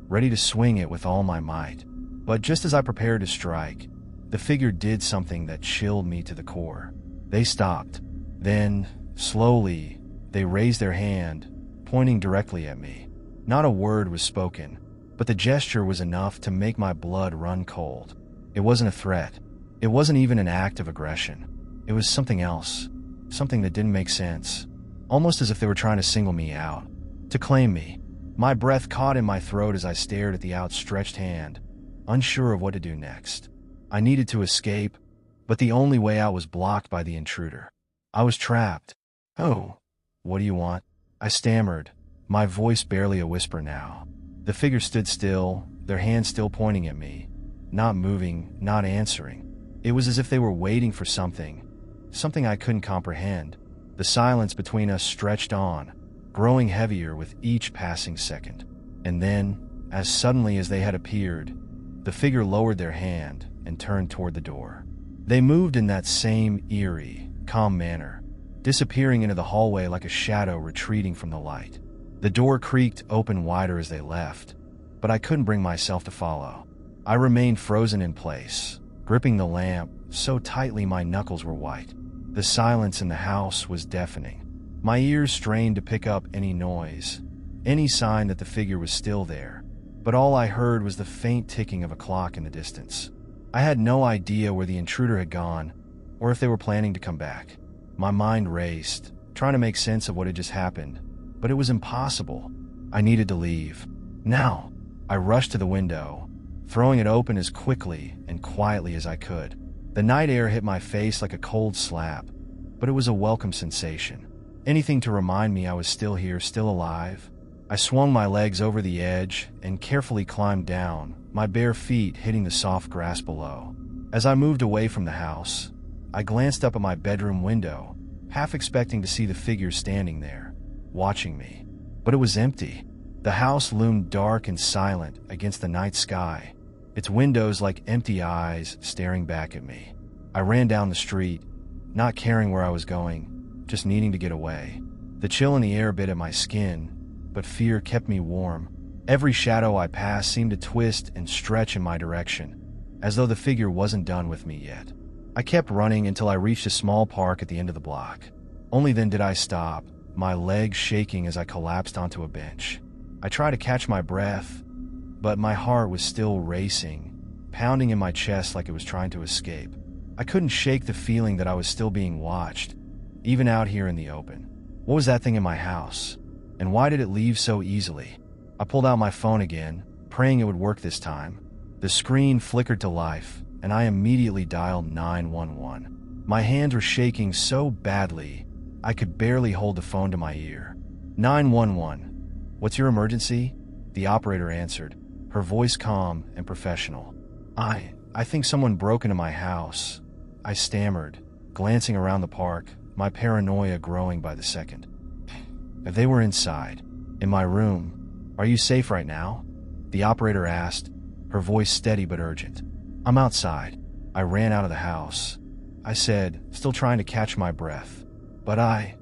ready to swing it with all my might. But just as I prepared to strike, the figure did something that chilled me to the core. They stopped. Then, slowly, they raised their hand, pointing directly at me. Not a word was spoken, but the gesture was enough to make my blood run cold. It wasn't a threat. It wasn't even an act of aggression. It was something else, something that didn't make sense, almost as if they were trying to single me out, to claim me. My breath caught in my throat as I stared at the outstretched hand, unsure of what to do next. I needed to escape, but the only way out was blocked by the intruder. I was trapped. "Oh, what do you want?" I stammered, my voice barely a whisper now. The figure stood still, their hands still pointing at me, not moving, not answering. It was as if they were waiting for something I couldn't comprehend. The silence between us stretched on, growing heavier with each passing second. And then, as suddenly as they had appeared, the figure lowered their hand and turned toward the door. They moved in that same eerie, calm manner, disappearing into the hallway like a shadow retreating from the light. The door creaked open wider as they left, but I couldn't bring myself to follow. I remained frozen in place, gripping the lamp so tightly my knuckles were white. The silence in the house was deafening. My ears strained to pick up any noise, any sign that the figure was still there, but all I heard was the faint ticking of a clock in the distance. I had no idea where the intruder had gone, or if they were planning to come back. My mind raced, trying to make sense of what had just happened, but it was impossible. I needed to leave. Now, I rushed to the window, throwing it open as quickly and quietly as I could. The night air hit my face like a cold slap, but it was a welcome sensation. Anything to remind me I was still here, still alive. I swung my legs over the edge and carefully climbed down, my bare feet hitting the soft grass below. As I moved away from the house, I glanced up at my bedroom window, half expecting to see the figure standing there, watching me. But it was empty. The house loomed dark and silent against the night sky, its windows like empty eyes staring back at me. I ran down the street, not caring where I was going, just needing to get away. The chill in the air bit at my skin, but fear kept me warm. Every shadow I passed seemed to twist and stretch in my direction, as though the figure wasn't done with me yet. I kept running until I reached a small park at the end of the block. Only then did I stop, my legs shaking as I collapsed onto a bench. I tried to catch my breath, but my heart was still racing, pounding in my chest like it was trying to escape. I couldn't shake the feeling that I was still being watched, even out here in the open. What was that thing in my house? And why did it leave so easily? I pulled out my phone again, praying it would work this time. The screen flickered to life, and I immediately dialed 911. My hands were shaking so badly, I could barely hold the phone to my ear. 911. "What's your emergency?" The operator answered, her voice calm and professional. I think someone broke into my house," I stammered, glancing around the park, my paranoia growing by the second. They were inside, in my room. "Are you safe right now?" the operator asked, her voice steady but urgent. "I'm outside. I ran out of the house," I said, still trying to catch my breath. "But I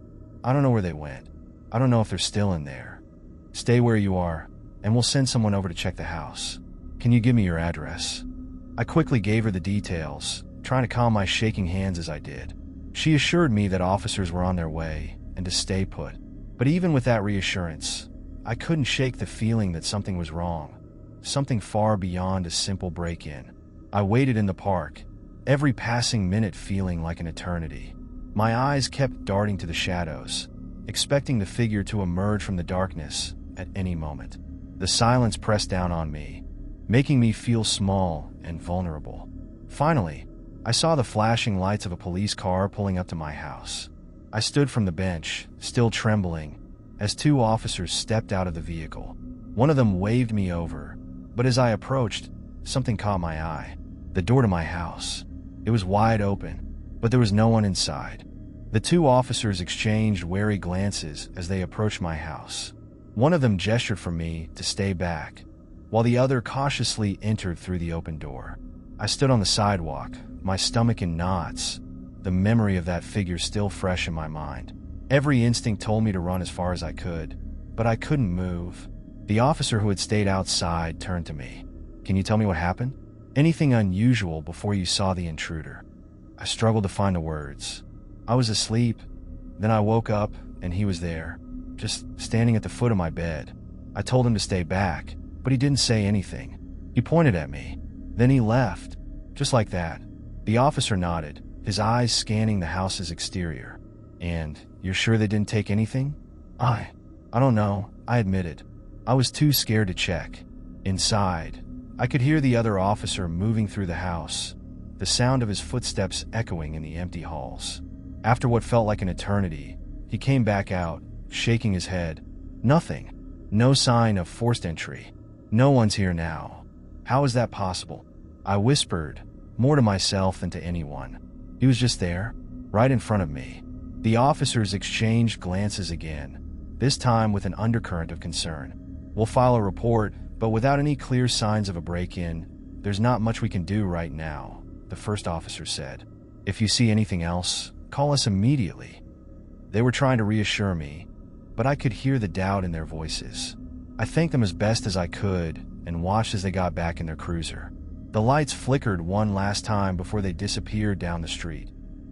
don't know where they went. I don't know if they're still in there." "Stay where you are, and we'll send someone over to check the house. Can you give me your address?" I quickly gave her the details, trying to calm my shaking hands as I did. She assured me that officers were on their way and to stay put. But even with that reassurance, I couldn't shake the feeling that something was wrong, something far beyond a simple break-in. I waited in the park, every passing minute feeling like an eternity. My eyes kept darting to the shadows, expecting the figure to emerge from the darkness at any moment. The silence pressed down on me, making me feel small and vulnerable. Finally, I saw the flashing lights of a police car pulling up to my house. I stood from the bench, still trembling, as two officers stepped out of the vehicle. One of them waved me over, but as I approached, something caught my eye. The door to my house. It was wide open, but there was no one inside. The two officers exchanged wary glances as they approached my house. One of them gestured for me to stay back, while the other cautiously entered through the open door. I stood on the sidewalk, my stomach in knots, the memory of that figure still fresh in my mind. Every instinct told me to run as far as I could, but I couldn't move. The officer who had stayed outside turned to me. "Can you tell me what happened? Anything unusual before you saw the intruder?" I struggled to find the words. I was asleep, then I woke up and he was there, just standing at the foot of my bed. I told him to stay back, but he didn't say anything. He pointed at me. Then he left, just like that. The officer nodded, his eyes scanning the house's exterior. "And you're sure they didn't take anything?" I don't know," I admitted. I was too scared to check. Inside, I could hear the other officer moving through the house, the sound of his footsteps echoing in the empty halls. After what felt like an eternity, he came back out, shaking his head. Nothing. No sign of forced entry. No one's here now. How is that possible? I whispered, more to myself than to anyone. He was just there, right in front of me. The officers exchanged glances again, this time with an undercurrent of concern. We'll file a report, but without any clear signs of a break-in, there's not much we can do right now, the first officer said. If you see anything else, call us immediately. They were trying to reassure me, but I could hear the doubt in their voices. I thanked them as best as I could and watched as they got back in their cruiser. The lights flickered one last time before they disappeared down the street,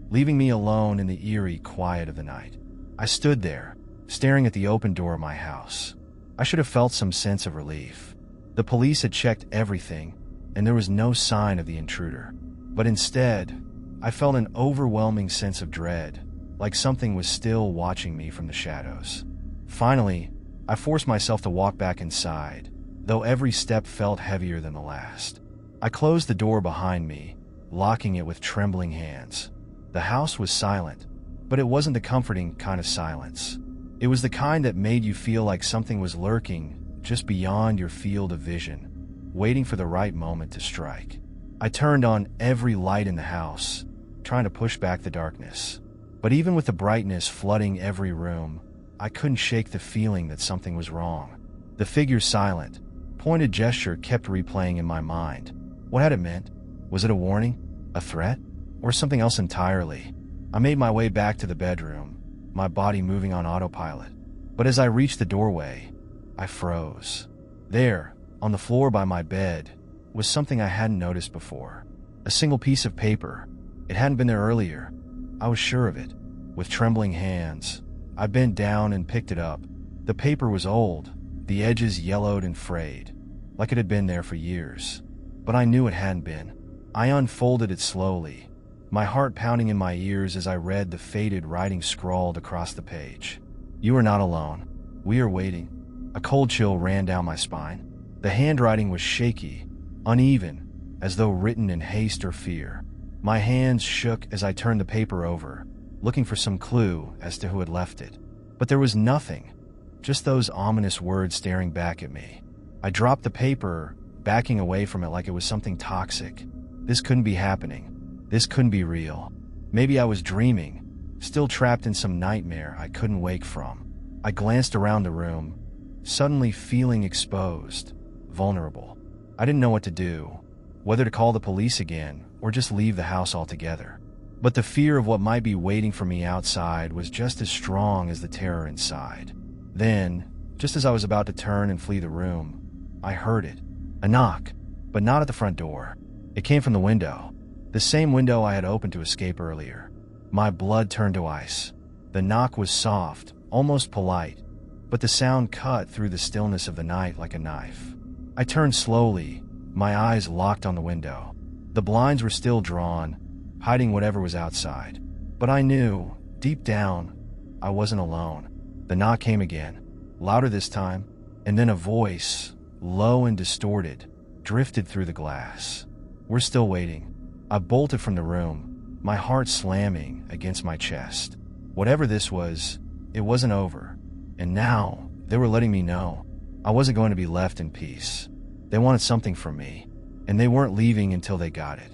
leaving me alone in the eerie quiet of the night. I stood there, staring at the open door of my house. I should have felt some sense of relief. The police had checked everything, and there was no sign of the intruder. But instead, I felt an overwhelming sense of dread, like something was still watching me from the shadows. Finally, I forced myself to walk back inside, though every step felt heavier than the last. I closed the door behind me, locking it with trembling hands. The house was silent, but it wasn't the comforting kind of silence. It was the kind that made you feel like something was lurking just beyond your field of vision, waiting for the right moment to strike. I turned on every light in the house, trying to push back the darkness. But even with the brightness flooding every room, I couldn't shake the feeling that something was wrong. The figure's silent, pointed gesture kept replaying in my mind. What had it meant? Was it a warning? A threat? Or something else entirely? I made my way back to the bedroom, my body moving on autopilot. But as I reached the doorway, I froze. There, on the floor by my bed, was something I hadn't noticed before. A single piece of paper. It hadn't been there earlier. I was sure of it. With trembling hands, I bent down and picked it up. The paper was old, the edges yellowed and frayed, like it had been there for years. But I knew it hadn't been. I unfolded it slowly, my heart pounding in my ears as I read the faded writing scrawled across the page. You are not alone. We are waiting. A cold chill ran down my spine. The handwriting was shaky, uneven, as though written in haste or fear. My hands shook as I turned the paper over, looking for some clue as to who had left it. But there was nothing, just those ominous words staring back at me. I dropped the paper, backing away from it like it was something toxic. This couldn't be happening. This couldn't be real. Maybe I was dreaming, still trapped in some nightmare I couldn't wake from. I glanced around the room, suddenly feeling exposed, vulnerable. I didn't know what to do, whether to call the police again or just leave the house altogether. But the fear of what might be waiting for me outside was just as strong as the terror inside. Then, just as I was about to turn and flee the room, I heard it. A knock, but not at the front door. It came from the window, the same window I had opened to escape earlier. My blood turned to ice. The knock was soft, almost polite, but the sound cut through the stillness of the night like a knife. I turned slowly, my eyes locked on the window. The blinds were still drawn, hiding whatever was outside. But I knew, deep down, I wasn't alone. The knock came again, louder this time, and then a voice, low and distorted, drifted through the glass. We're still waiting. I bolted from the room, my heart slamming against my chest. Whatever this was, it wasn't over. And now, they were letting me know I wasn't going to be left in peace. They wanted something from me, and they weren't leaving until they got it.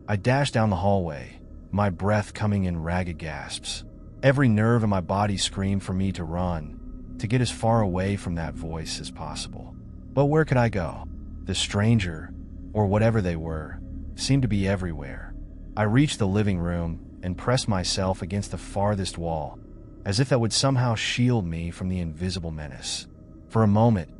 I dashed down the hallway, my breath coming in ragged gasps. Every nerve in my body screamed for me to run, to get as far away from that voice as possible. But where could I go? The stranger, or whatever they were, seemed to be everywhere. I reached the living room and pressed myself against the farthest wall, as if that would somehow shield me from the invisible menace. For a moment,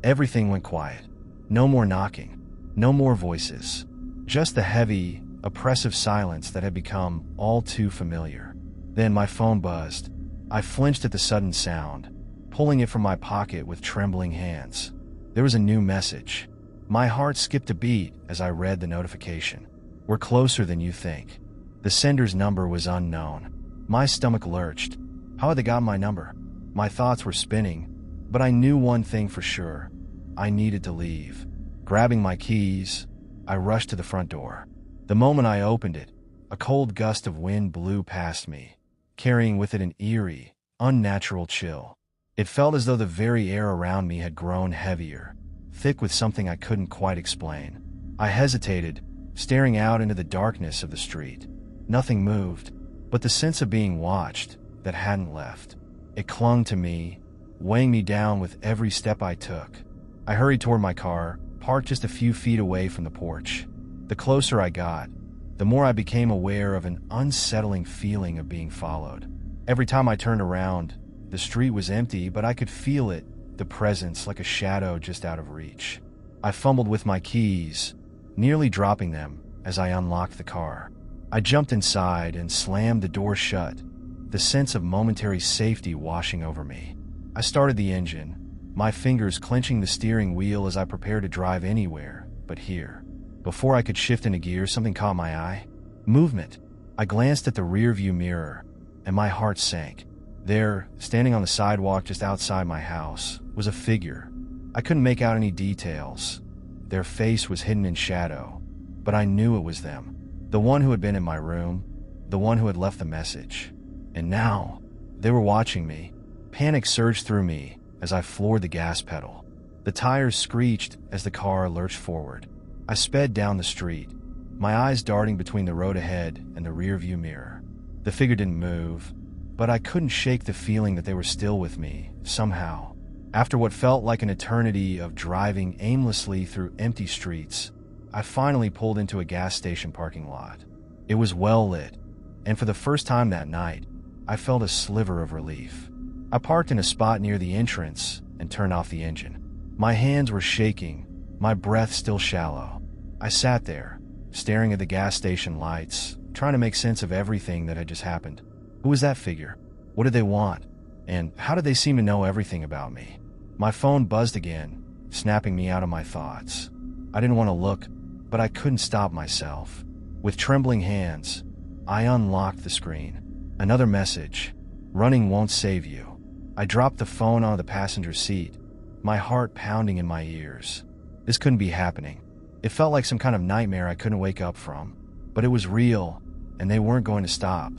everything went quiet. No more knocking, no more voices, just the heavy, oppressive silence that had become all too familiar. Then my phone buzzed. I flinched at the sudden sound, pulling it from my pocket with trembling hands. There was a new message. My heart skipped a beat as I read the notification. We're closer than you think. The sender's number was unknown. My stomach lurched. How had they gotten my number? My thoughts were spinning, but I knew one thing for sure. I needed to leave. Grabbing my keys, I rushed to the front door. The moment I opened it, a cold gust of wind blew past me, carrying with it an eerie, unnatural chill. It felt as though the very air around me had grown heavier, thick with something I couldn't quite explain. I hesitated, staring out into the darkness of the street. Nothing moved, but the sense of being watched that hadn't left. It clung to me, weighing me down with every step I took. I hurried toward my car, parked just a few feet away from the porch. The closer I got, the more I became aware of an unsettling feeling of being followed. Every time I turned around, the street was empty, but I could feel it, the presence like a shadow just out of reach. I fumbled with my keys, nearly dropping them as I unlocked the car. I jumped inside and slammed the door shut, the sense of momentary safety washing over me. I started the engine, my fingers clenching the steering wheel as I prepared to drive anywhere but here. Before I could shift into gear, something caught my eye. Movement. I glanced at the rearview mirror, and my heart sank. There, standing on the sidewalk just outside my house, was a figure. I couldn't make out any details. Their face was hidden in shadow, but I knew it was them. The one who had been in my room, the one who had left the message. And now, they were watching me. Panic surged through me as I floored the gas pedal. The tires screeched as the car lurched forward. I sped down the street, my eyes darting between the road ahead and the rearview mirror. The figure didn't move, but I couldn't shake the feeling that they were still with me, somehow. After what felt like an eternity of driving aimlessly through empty streets, I finally pulled into a gas station parking lot. It was well lit, and for the first time that night, I felt a sliver of relief. I parked in a spot near the entrance and turned off the engine. My hands were shaking, my breath still shallow. I sat there, staring at the gas station lights, trying to make sense of everything that had just happened. Who was that figure? What did they want? And how did they seem to know everything about me? My phone buzzed again, snapping me out of my thoughts. I didn't want to look, but I couldn't stop myself. With trembling hands, I unlocked the screen. Another message. Running won't save you. I dropped the phone onto the passenger seat, my heart pounding in my ears. This couldn't be happening. It felt like some kind of nightmare I couldn't wake up from. But it was real, and they weren't going to stop.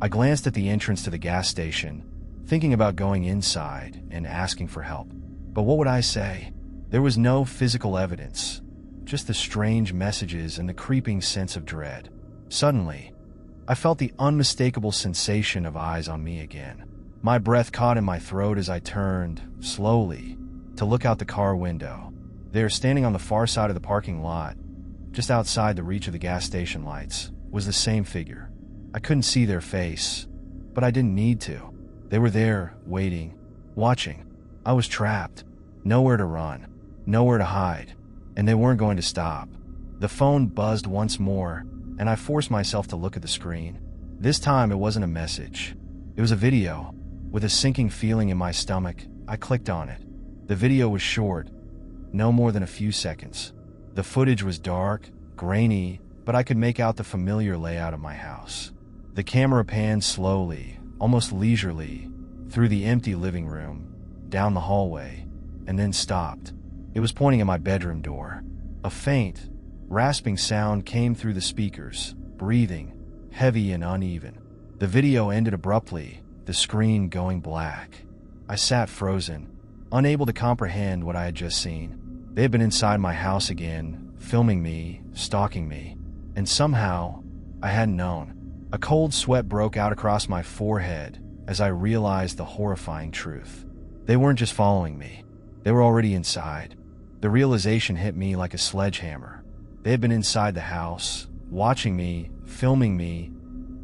I glanced at the entrance to the gas station, thinking about going inside and asking for help. But what would I say? There was no physical evidence, just the strange messages and the creeping sense of dread. Suddenly, I felt the unmistakable sensation of eyes on me again. My breath caught in my throat as I turned, slowly, to look out the car window. There, standing on the far side of the parking lot, just outside the reach of the gas station lights, was the same figure. I couldn't see their face, but I didn't need to. They were there, waiting, watching. I was trapped. Nowhere to run, nowhere to hide, and they weren't going to stop. The phone buzzed once more, and I forced myself to look at the screen. This time it wasn't a message. It was a video. With a sinking feeling in my stomach, I clicked on it. The video was short, no more than a few seconds. The footage was dark, grainy, but I could make out the familiar layout of my house. The camera panned slowly, almost leisurely, through the empty living room, down the hallway, and then stopped. It was pointing at my bedroom door. A faint, rasping sound came through the speakers, breathing, heavy and uneven. The video ended abruptly, the screen going black. I sat frozen, unable to comprehend what I had just seen. They had been inside my house again, filming me, stalking me, and somehow, I hadn't known. A cold sweat broke out across my forehead as I realized the horrifying truth. They weren't just following me. They were already inside. The realization hit me like a sledgehammer. They had been inside the house, watching me, filming me,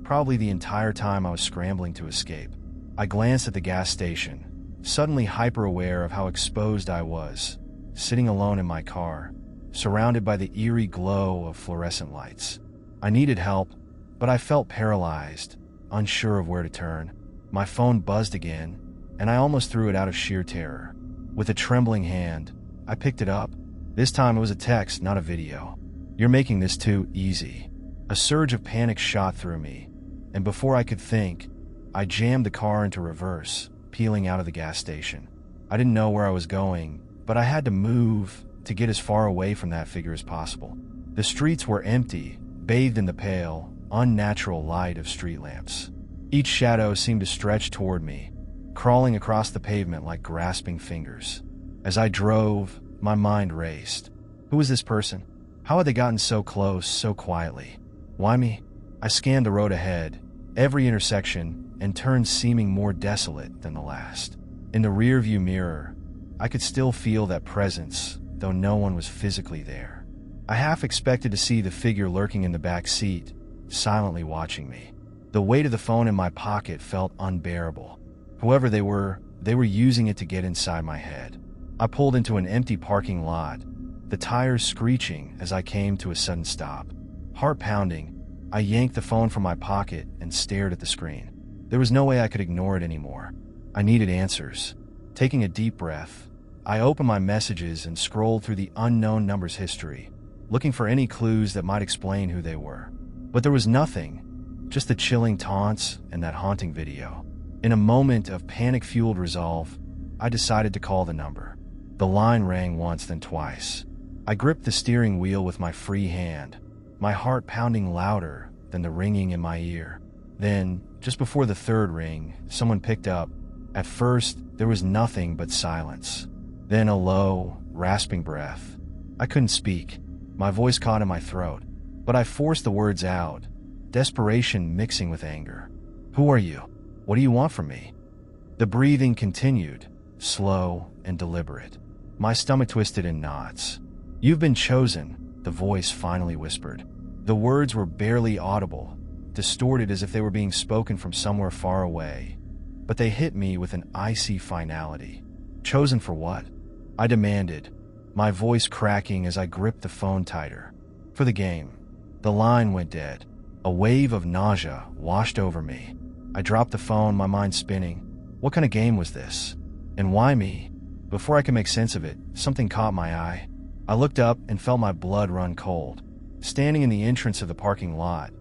probably the entire time I was scrambling to escape. I glanced at the gas station, suddenly hyper-aware of how exposed I was, sitting alone in my car, surrounded by the eerie glow of fluorescent lights. I needed help, but I felt paralyzed, unsure of where to turn. My phone buzzed again, and I almost threw it out of sheer terror. With a trembling hand, I picked it up. This time it was a text, not a video. "You're making this too easy." A surge of panic shot through me, and before I could think, I jammed the car into reverse, peeling out of the gas station. I didn't know where I was going, but I had to move, to get as far away from that figure as possible. The streets were empty, bathed in the pale, unnatural light of street lamps. Each shadow seemed to stretch toward me, crawling across the pavement like grasping fingers. As I drove, my mind raced. Who was this person? How had they gotten so close, so quietly? Why me? I scanned the road ahead, every intersection, and turned seeming more desolate than the last. In the rearview mirror, I could still feel that presence, though no one was physically there. I half expected to see the figure lurking in the back seat, silently watching me. The weight of the phone in my pocket felt unbearable. Whoever they were using it to get inside my head. I pulled into an empty parking lot, the tires screeching as I came to a sudden stop. Heart pounding, I yanked the phone from my pocket and stared at the screen. There was no way I could ignore it anymore. I needed answers. Taking a deep breath, I opened my messages and scrolled through the unknown number's history, looking for any clues that might explain who they were. But there was nothing, just the chilling taunts and that haunting video. In a moment of panic-fueled resolve, I decided to call the number. The line rang once, then twice. I gripped the steering wheel with my free hand, my heart pounding louder than the ringing in my ear. Then, just before the third ring, someone picked up. At first, there was nothing but silence. Then a low, rasping breath. I couldn't speak. My voice caught in my throat, but I forced the words out, desperation mixing with anger. Who are you? What do you want from me? The breathing continued, slow and deliberate. My stomach twisted in knots. You've been chosen, the voice finally whispered. The words were barely audible, distorted as if they were being spoken from somewhere far away, but they hit me with an icy finality. Chosen for what? I demanded, my voice cracking as I gripped the phone tighter. For the game. The line went dead. A wave of nausea washed over me. I dropped the phone, my mind spinning. What kind of game was this? And why me? Before I could make sense of it, something caught my eye. I looked up and felt my blood run cold. Standing in the entrance of the parking lot,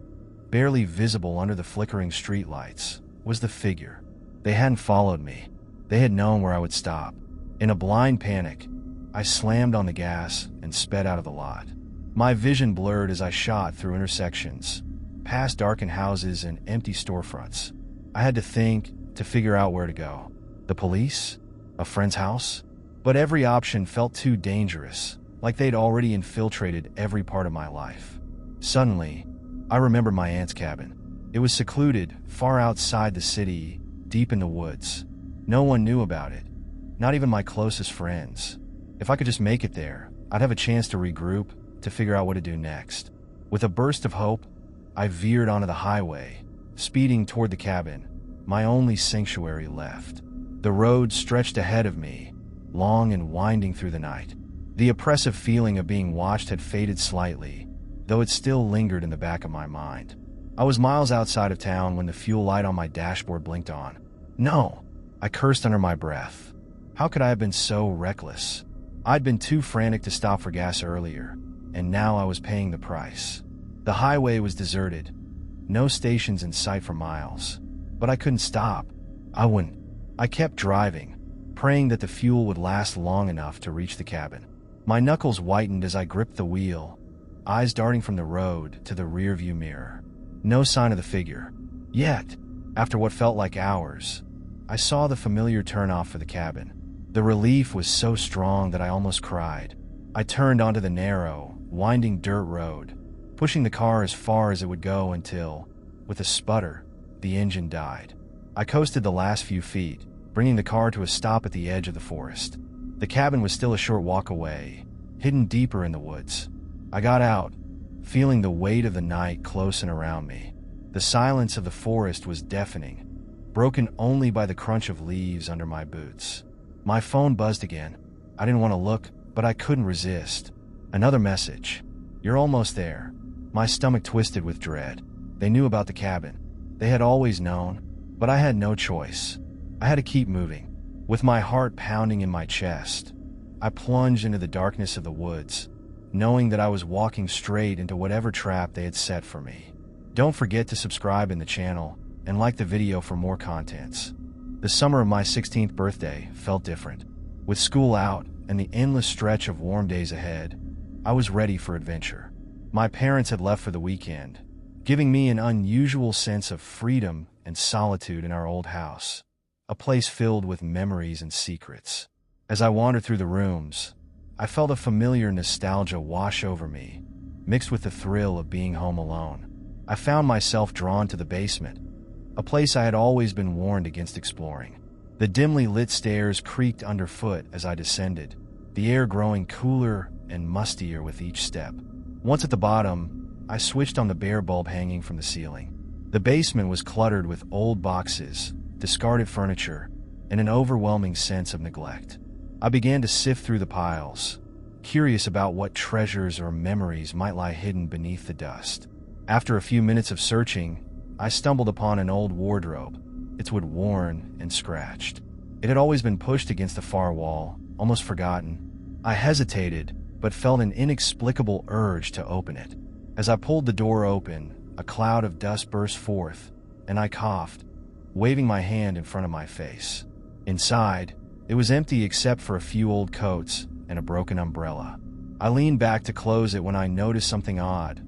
barely visible under the flickering streetlights, was the figure. They hadn't followed me. They had known where I would stop. In a blind panic, I slammed on the gas and sped out of the lot. My vision blurred as I shot through intersections, past darkened houses and empty storefronts. I had to think, to figure out where to go. The police? A friend's house? But every option felt too dangerous, like they'd already infiltrated every part of my life. Suddenly, I remembered my aunt's cabin. It was secluded, far outside the city, deep in the woods. No one knew about it, not even my closest friends. If I could just make it there, I'd have a chance to regroup, to figure out what to do next. With a burst of hope, I veered onto the highway, speeding toward the cabin, my only sanctuary left. The road stretched ahead of me, long and winding through the night. The oppressive feeling of being watched had faded slightly, though it still lingered in the back of my mind. I was miles outside of town when the fuel light on my dashboard blinked on. No! I cursed under my breath. How could I have been so reckless? I'd been too frantic to stop for gas earlier, and now I was paying the price. The highway was deserted, no stations in sight for miles. But I couldn't stop. I wouldn't. I kept driving, praying that the fuel would last long enough to reach the cabin. My knuckles whitened as I gripped the wheel, eyes darting from the road to the rearview mirror. No sign of the figure. Yet, after what felt like hours, I saw the familiar turnoff for the cabin. The relief was so strong that I almost cried. I turned onto the narrow, winding dirt road, pushing the car as far as it would go until, with a sputter, the engine died. I coasted the last few feet, bringing the car to a stop at the edge of the forest. The cabin was still a short walk away, hidden deeper in the woods. I got out, feeling the weight of the night close and around me. The silence of the forest was deafening, broken only by the crunch of leaves under my boots. My phone buzzed again. I didn't want to look, but I couldn't resist. Another message. You're almost there. My stomach twisted with dread. They knew about the cabin. They had always known, but I had no choice. I had to keep moving. With my heart pounding in my chest, I plunged into the darkness of the woods, knowing that I was walking straight into whatever trap they had set for me. Don't forget to subscribe in the channel and like the video for more contents. The summer of my 16th birthday felt different. With school out and the endless stretch of warm days ahead, I was ready for adventure. My parents had left for the weekend, giving me an unusual sense of freedom and solitude in our old house, a place filled with memories and secrets. As I wandered through the rooms, I felt a familiar nostalgia wash over me, mixed with the thrill of being home alone. I found myself drawn to the basement, a place I had always been warned against exploring. The dimly lit stairs creaked underfoot as I descended, the air growing cooler and mustier with each step. Once at the bottom, I switched on the bare bulb hanging from the ceiling. The basement was cluttered with old boxes, discarded furniture, and an overwhelming sense of neglect. I began to sift through the piles, curious about what treasures or memories might lie hidden beneath the dust. After a few minutes of searching, I stumbled upon an old wardrobe, its wood worn and scratched. It had always been pushed against the far wall, almost forgotten. I hesitated, but felt an inexplicable urge to open it. As I pulled the door open, a cloud of dust burst forth, and I coughed, waving my hand in front of my face. Inside, it was empty except for a few old coats and a broken umbrella. I leaned back to close it when I noticed something odd,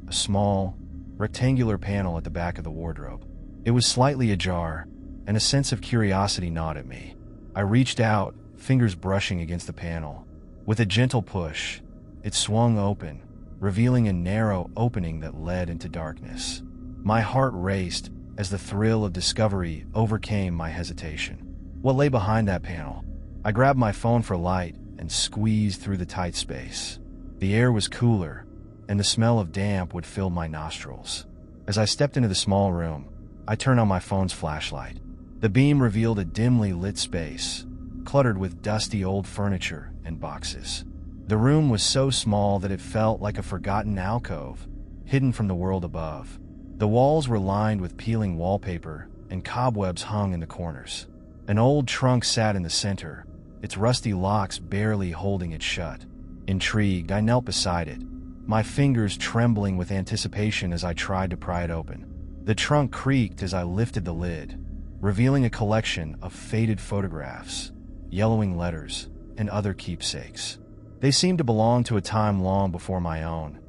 a small, rectangular panel at the back of the wardrobe. It was slightly ajar, and a sense of curiosity gnawed at me. I reached out, fingers brushing against the panel. With a gentle push, it swung open, revealing a narrow opening that led into darkness. My heart raced as the thrill of discovery overcame my hesitation. What lay behind that panel? I grabbed my phone for light and squeezed through the tight space. The air was cooler, and the smell of damp would fill my nostrils. As I stepped into the small room, I turned on my phone's flashlight. The beam revealed a dimly lit space, cluttered with dusty old furniture and boxes. The room was so small that it felt like a forgotten alcove, hidden from the world above. The walls were lined with peeling wallpaper, and cobwebs hung in the corners. An old trunk sat in the center, its rusty locks barely holding it shut. Intrigued, I knelt beside it, my fingers trembling with anticipation as I tried to pry it open. The trunk creaked as I lifted the lid, revealing a collection of faded photographs, yellowing letters, and other keepsakes. They seemed to belong to a time long before my own.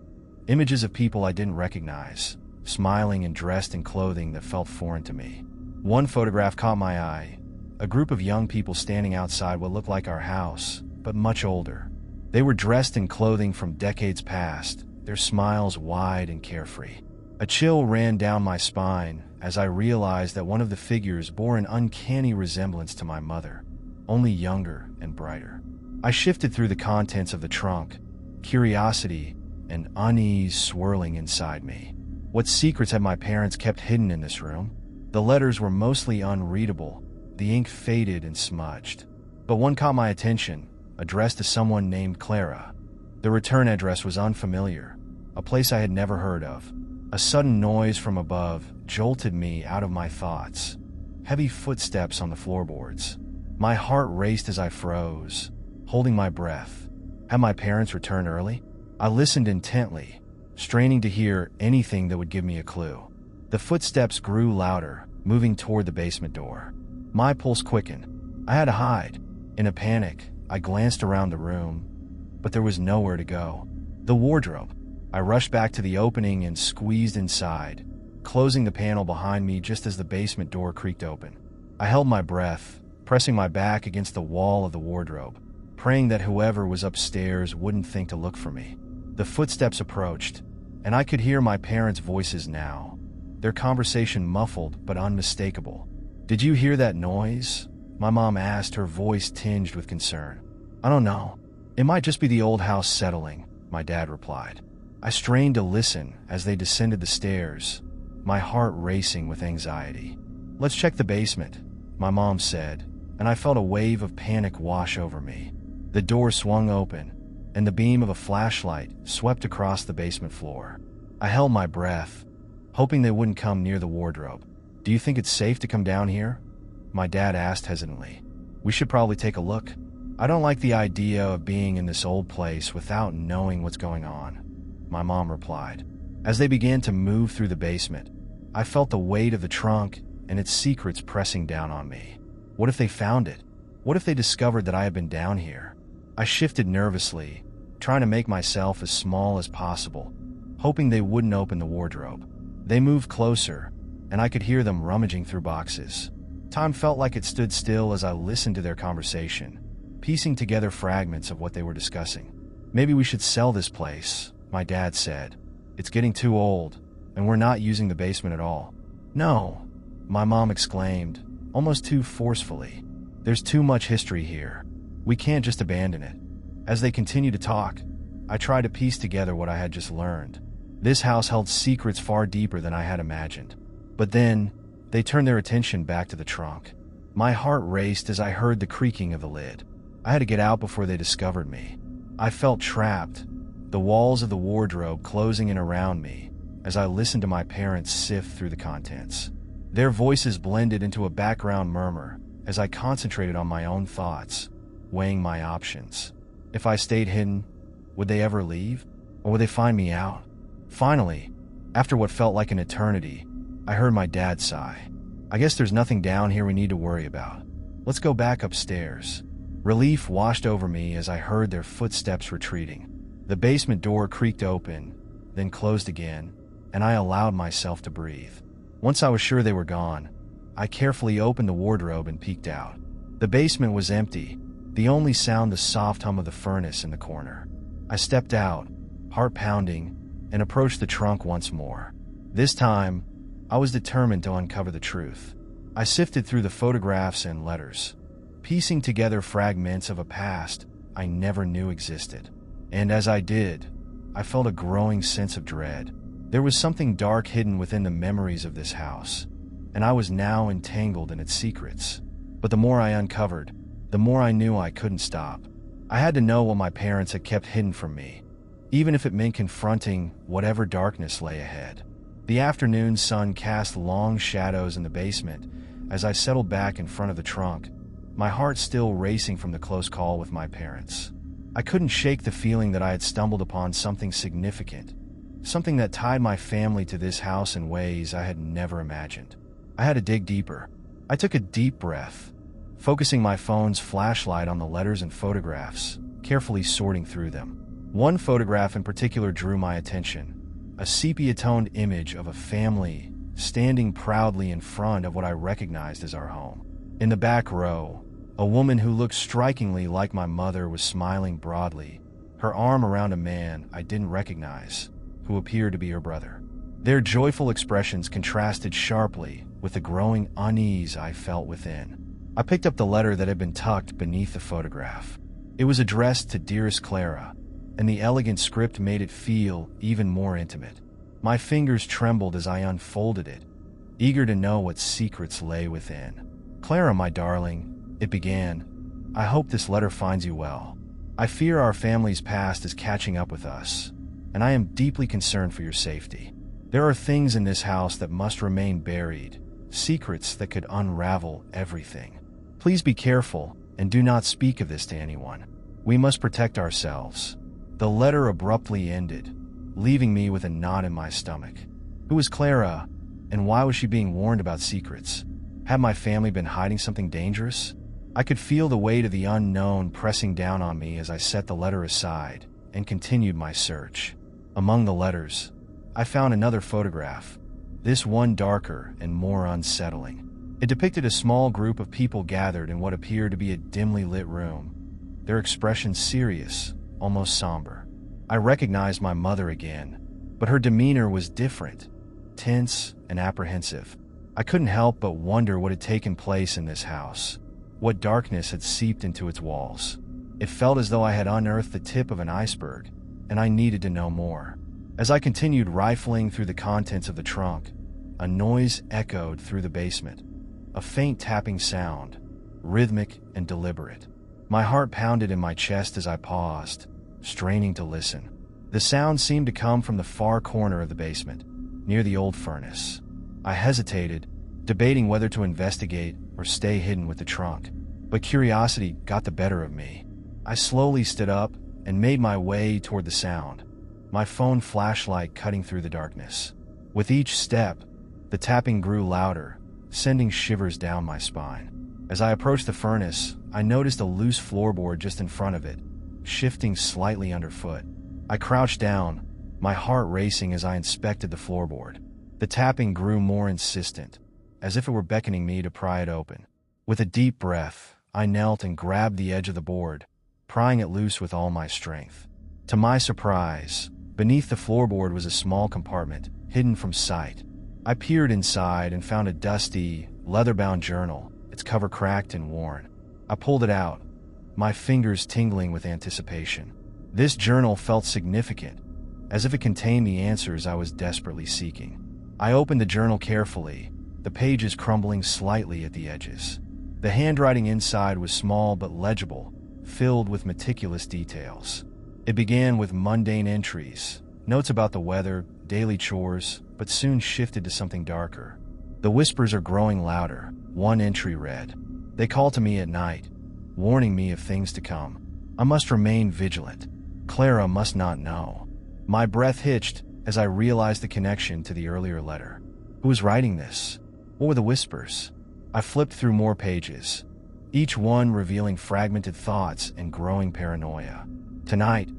Images of people I didn't recognize, smiling and dressed in clothing that felt foreign to me. One photograph caught my eye, a group of young people standing outside what looked like our house, but much older. They were dressed in clothing from decades past, their smiles wide and carefree. A chill ran down my spine as I realized that one of the figures bore an uncanny resemblance to my mother, only younger and brighter. I shifted through the contents of the trunk, curiosity and unease swirling inside me. What secrets had my parents kept hidden in this room? The letters were mostly unreadable, the ink faded and smudged. But one caught my attention, addressed to someone named Clara. The return address was unfamiliar, a place I had never heard of. A sudden noise from above jolted me out of my thoughts. Heavy footsteps on the floorboards. My heart raced as I froze, holding my breath. Had my parents returned early? I listened intently, straining to hear anything that would give me a clue. The footsteps grew louder, moving toward the basement door. My pulse quickened. I had to hide. In a panic, I glanced around the room, but there was nowhere to go. The wardrobe. I rushed back to the opening and squeezed inside, closing the panel behind me just as the basement door creaked open. I held my breath, pressing my back against the wall of the wardrobe, praying that whoever was upstairs wouldn't think to look for me. The footsteps approached, and I could hear my parents' voices now, their conversation muffled but unmistakable. "Did you hear that noise?" my mom asked, her voice tinged with concern. "I don't know. It might just be the old house settling," my dad replied. I strained to listen as they descended the stairs, my heart racing with anxiety. "Let's check the basement," my mom said, and I felt a wave of panic wash over me. The door swung open, and the beam of a flashlight swept across the basement floor. I held my breath, hoping they wouldn't come near the wardrobe. "Do you think it's safe to come down here?" my dad asked hesitantly. "We should probably take a look. I don't like the idea of being in this old place without knowing what's going on," my mom replied. As they began to move through the basement, I felt the weight of the trunk and its secrets pressing down on me. What if they found it? What if they discovered that I had been down here? I shifted nervously, trying to make myself as small as possible, hoping they wouldn't open the wardrobe. They moved closer, and I could hear them rummaging through boxes. Time felt like it stood still as I listened to their conversation, piecing together fragments of what they were discussing. "Maybe we should sell this place," my dad said. "It's getting too old, and we're not using the basement at all." "No," my mom exclaimed, almost too forcefully. "There's too much history here. We can't just abandon it." As they continued to talk, I tried to piece together what I had just learned. This house held secrets far deeper than I had imagined. But then, they turned their attention back to the trunk. My heart raced as I heard the creaking of the lid. I had to get out before they discovered me. I felt trapped, the walls of the wardrobe closing in around me as I listened to my parents sift through the contents. Their voices blended into a background murmur as I concentrated on my own thoughts, weighing my options. If I stayed hidden, would they ever leave? Or would they find me out? Finally, after what felt like an eternity, I heard my dad sigh. "I guess there's nothing down here we need to worry about. Let's go back upstairs." Relief washed over me as I heard their footsteps retreating. The basement door creaked open, then closed again, and I allowed myself to breathe. Once I was sure they were gone, I carefully opened the wardrobe and peeked out. The basement was empty, the only sound the soft hum of the furnace in the corner. I stepped out, heart pounding, and approached the trunk once more. This time, I was determined to uncover the truth. I sifted through the photographs and letters, piecing together fragments of a past I never knew existed. And as I did, I felt a growing sense of dread. There was something dark hidden within the memories of this house, and I was now entangled in its secrets. But the more I uncovered, the more I knew I couldn't stop. I had to know what my parents had kept hidden from me, even if it meant confronting whatever darkness lay ahead. The afternoon sun cast long shadows in the basement as I settled back in front of the trunk, my heart still racing from the close call with my parents. I couldn't shake the feeling that I had stumbled upon something significant, something that tied my family to this house in ways I had never imagined. I had to dig deeper. I took a deep breath, focusing my phone's flashlight on the letters and photographs, carefully sorting through them. One photograph in particular drew my attention, a sepia-toned image of a family standing proudly in front of what I recognized as our home. In the back row, a woman who looked strikingly like my mother was smiling broadly, her arm around a man I didn't recognize, who appeared to be her brother. Their joyful expressions contrasted sharply with the growing unease I felt within. I picked up the letter that had been tucked beneath the photograph. It was addressed to Dearest Clara, and the elegant script made it feel even more intimate. My fingers trembled as I unfolded it, eager to know what secrets lay within. "Clara, my darling," it began, "I hope this letter finds you well. I fear our family's past is catching up with us, and I am deeply concerned for your safety. There are things in this house that must remain buried, secrets that could unravel everything. Please be careful and do not speak of this to anyone. We must protect ourselves." The letter abruptly ended, leaving me with a knot in my stomach. Who was Clara, and why was she being warned about secrets? Had my family been hiding something dangerous? I could feel the weight of the unknown pressing down on me as I set the letter aside and continued my search. Among the letters, I found another photograph, this one darker and more unsettling. It depicted a small group of people gathered in what appeared to be a dimly lit room, their expressions serious, almost somber. I recognized my mother again, but her demeanor was different, tense and apprehensive. I couldn't help but wonder what had taken place in this house, what darkness had seeped into its walls. It felt as though I had unearthed the tip of an iceberg, and I needed to know more. As I continued rifling through the contents of the trunk, a noise echoed through the basement, a faint tapping sound, rhythmic and deliberate. My heart pounded in my chest as I paused, straining to listen. The sound seemed to come from the far corner of the basement, near the old furnace. I hesitated, debating whether to investigate or stay hidden with the trunk, but curiosity got the better of me. I slowly stood up and made my way toward the sound, my phone flashlight cutting through the darkness. With each step, the tapping grew louder, sending shivers down my spine. As I approached the furnace, I noticed a loose floorboard just in front of it, shifting slightly underfoot. I crouched down, my heart racing as I inspected the floorboard. The tapping grew more insistent, as if it were beckoning me to pry it open. With a deep breath, I knelt and grabbed the edge of the board, prying it loose with all my strength. To my surprise, beneath the floorboard was a small compartment, hidden from sight. I peered inside and found a dusty, leather-bound journal, its cover cracked and worn. I pulled it out, my fingers tingling with anticipation. This journal felt significant, as if it contained the answers I was desperately seeking. I opened the journal carefully, the pages crumbling slightly at the edges. The handwriting inside was small but legible, filled with meticulous details. It began with mundane entries, notes about the weather, daily chores, but soon shifted to something darker. The whispers are growing louder, one entry read. They call to me at night, warning me of things to come. I must remain vigilant. Clara must not know. My breath hitched as I realized the connection to the earlier letter. Who was writing this? What were the whispers? I flipped through more pages, each one revealing fragmented thoughts and growing paranoia. Tonight,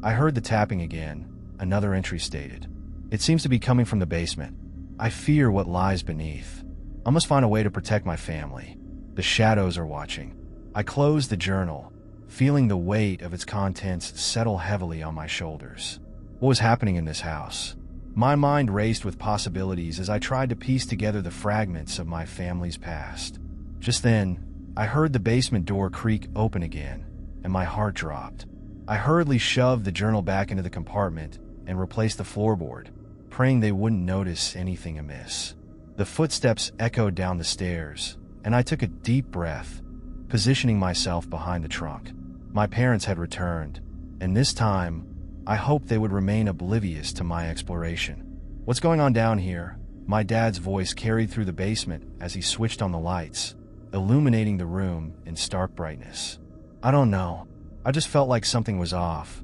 I heard the tapping again, another entry stated. It seems to be coming from the basement. I fear what lies beneath. I must find a way to protect my family. The shadows are watching. I closed the journal, feeling the weight of its contents settle heavily on my shoulders. What was happening in this house? My mind raced with possibilities as I tried to piece together the fragments of my family's past. Just then, I heard the basement door creak open again, and my heart dropped. I hurriedly shoved the journal back into the compartment and replaced the floorboard, praying they wouldn't notice anything amiss. The footsteps echoed down the stairs, and I took a deep breath, positioning myself behind the trunk. My parents had returned, and this time, I hoped they would remain oblivious to my exploration. "What's going on down here?" My dad's voice carried through the basement as he switched on the lights, illuminating the room in stark brightness. "I don't know. I just felt like something was off,"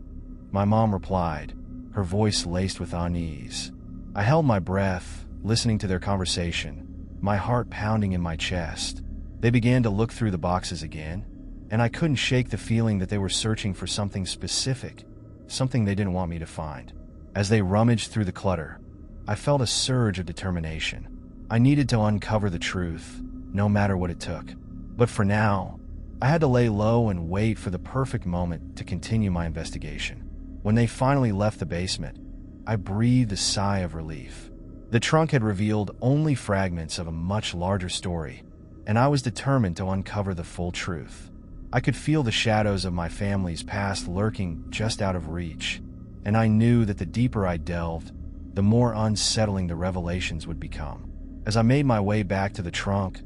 my mom replied, her voice laced with unease. I held my breath, listening to their conversation, my heart pounding in my chest. They began to look through the boxes again, and I couldn't shake the feeling that they were searching for something specific, something they didn't want me to find. As they rummaged through the clutter, I felt a surge of determination. I needed to uncover the truth, no matter what it took. But for now, I had to lay low and wait for the perfect moment to continue my investigation. When they finally left the basement, I breathed a sigh of relief. The trunk had revealed only fragments of a much larger story, and I was determined to uncover the full truth. I could feel the shadows of my family's past lurking just out of reach, and I knew that the deeper I delved, the more unsettling the revelations would become. As I made my way back to the trunk,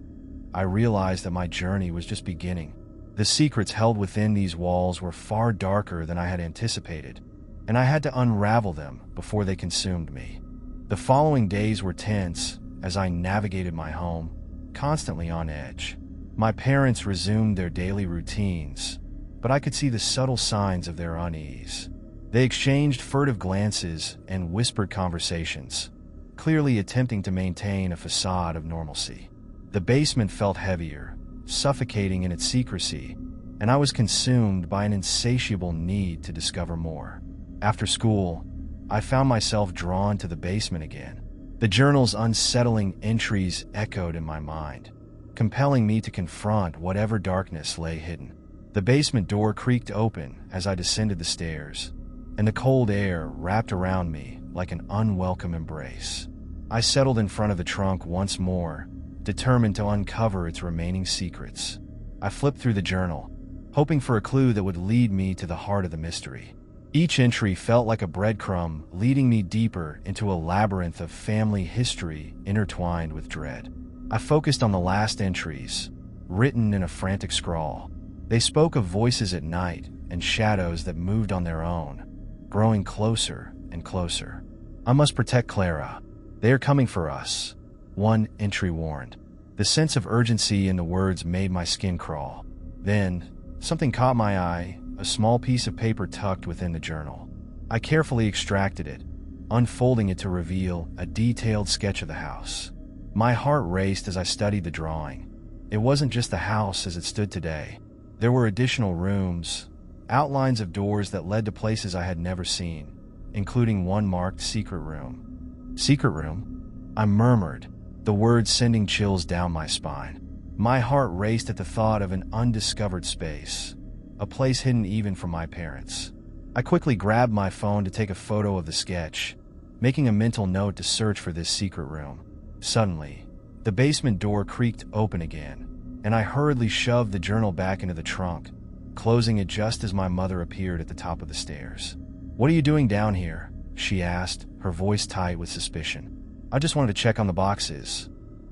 I realized that my journey was just beginning. The secrets held within these walls were far darker than I had anticipated, and I had to unravel them before they consumed me. The following days were tense as I navigated my home, constantly on edge. My parents resumed their daily routines, but I could see the subtle signs of their unease. They exchanged furtive glances and whispered conversations, clearly attempting to maintain a facade of normalcy. The basement felt heavier, suffocating in its secrecy, and I was consumed by an insatiable need to discover more. After school, I found myself drawn to the basement again. The journal's unsettling entries echoed in my mind, compelling me to confront whatever darkness lay hidden. The basement door creaked open as I descended the stairs, and the cold air wrapped around me like an unwelcome embrace. I settled in front of the trunk once more, determined to uncover its remaining secrets. I flipped through the journal, hoping for a clue that would lead me to the heart of the mystery. Each entry felt like a breadcrumb leading me deeper into a labyrinth of family history intertwined with dread. I focused on the last entries, written in a frantic scrawl. They spoke of voices at night and shadows that moved on their own, growing closer and closer. "I must protect Clara. They are coming for us," one entry warned. The sense of urgency in the words made my skin crawl. Then, something caught my eye, a small piece of paper tucked within the journal. I carefully extracted it, unfolding it to reveal a detailed sketch of the house. My heart raced as I studied the drawing. It wasn't just the house as it stood today. There were additional rooms, outlines of doors that led to places I had never seen, including one marked secret room. Secret room? I murmured, the words sending chills down my spine. My heart raced at the thought of an undiscovered space, a place hidden even from my parents. I quickly grabbed my phone to take a photo of the sketch, making a mental note to search for this secret room. Suddenly, the basement door creaked open again, and I hurriedly shoved the journal back into the trunk, closing it just as my mother appeared at the top of the stairs. "What are you doing down here?" she asked, her voice tight with suspicion. "I just wanted to check on the boxes,"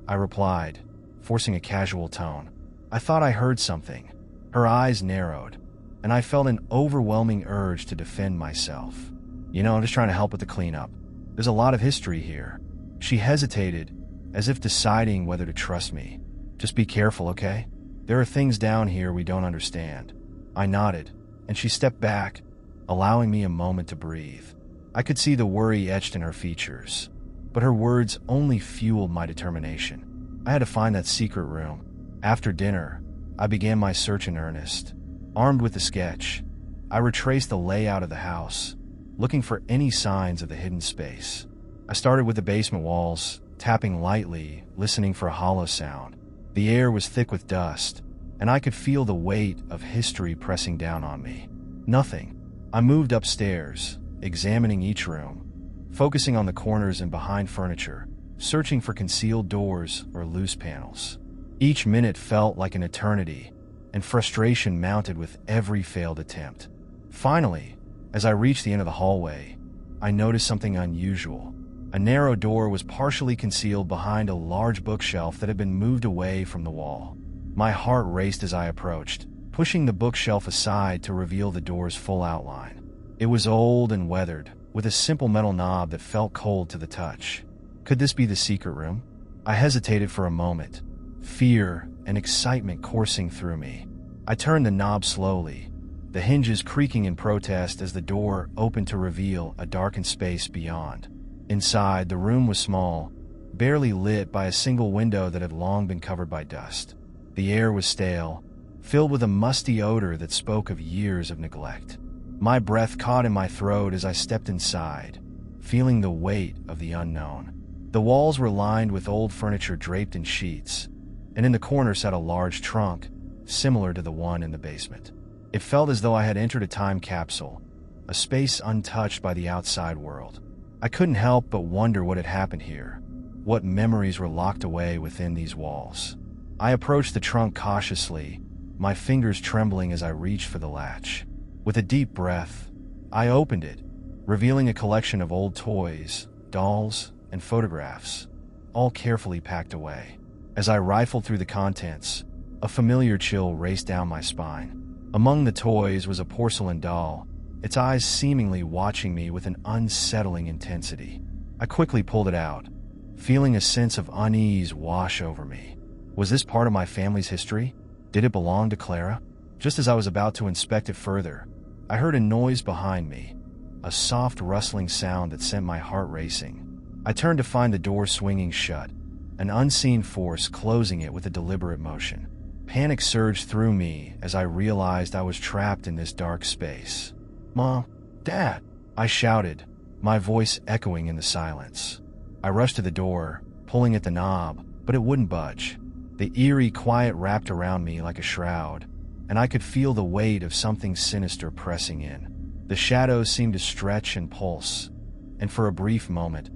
I replied, forcing a casual tone. I thought I heard something. Her eyes narrowed, and I felt an overwhelming urge to defend myself. I'm just trying to help with the cleanup. There's a lot of history here." She hesitated, as if deciding whether to trust me. "Just be careful, okay? There are things down here we don't understand." I nodded, and she stepped back, allowing me a moment to breathe. I could see the worry etched in her features, but her words only fueled my determination. I had to find that secret room. After dinner, I began my search in earnest. Armed with the sketch, I retraced the layout of the house, looking for any signs of the hidden space. I started with the basement walls, tapping lightly, listening for a hollow sound. The air was thick with dust, and I could feel the weight of history pressing down on me. Nothing. I moved upstairs, examining each room, focusing on the corners and behind furniture, searching for concealed doors or loose panels. Each minute felt like an eternity, and frustration mounted with every failed attempt. Finally, as I reached the end of the hallway, I noticed something unusual. A narrow door was partially concealed behind a large bookshelf that had been moved away from the wall. My heart raced as I approached, pushing the bookshelf aside to reveal the door's full outline. It was old and weathered, with a simple metal knob that felt cold to the touch. Could this be the secret room? I hesitated for a moment, fear and excitement coursing through me. I turned the knob slowly, the hinges creaking in protest as the door opened to reveal a darkened space beyond. Inside, the room was small, barely lit by a single window that had long been covered by dust. The air was stale, filled with a musty odor that spoke of years of neglect. My breath caught in my throat as I stepped inside, feeling the weight of the unknown. The walls were lined with old furniture draped in sheets, and in the corner sat a large trunk, similar to the one in the basement. It felt as though I had entered a time capsule, a space untouched by the outside world. I couldn't help but wonder what had happened here, what memories were locked away within these walls. I approached the trunk cautiously, my fingers trembling as I reached for the latch. With a deep breath, I opened it, revealing a collection of old toys, dolls, and photographs, all carefully packed away. As I rifled through the contents, a familiar chill raced down my spine. Among the toys was a porcelain doll, its eyes seemingly watching me with an unsettling intensity. I quickly pulled it out, feeling a sense of unease wash over me. Was this part of my family's history? Did it belong to Clara? Just as I was about to inspect it further, I heard a noise behind me, a soft rustling sound that sent my heart racing. I turned to find the door swinging shut, an unseen force closing it with a deliberate motion. Panic surged through me as I realized I was trapped in this dark space. "Mom, Dad," I shouted, my voice echoing in the silence. I rushed to the door, pulling at the knob, but it wouldn't budge. The eerie quiet wrapped around me like a shroud, and I could feel the weight of something sinister pressing in. The shadows seemed to stretch and pulse, and for a brief moment,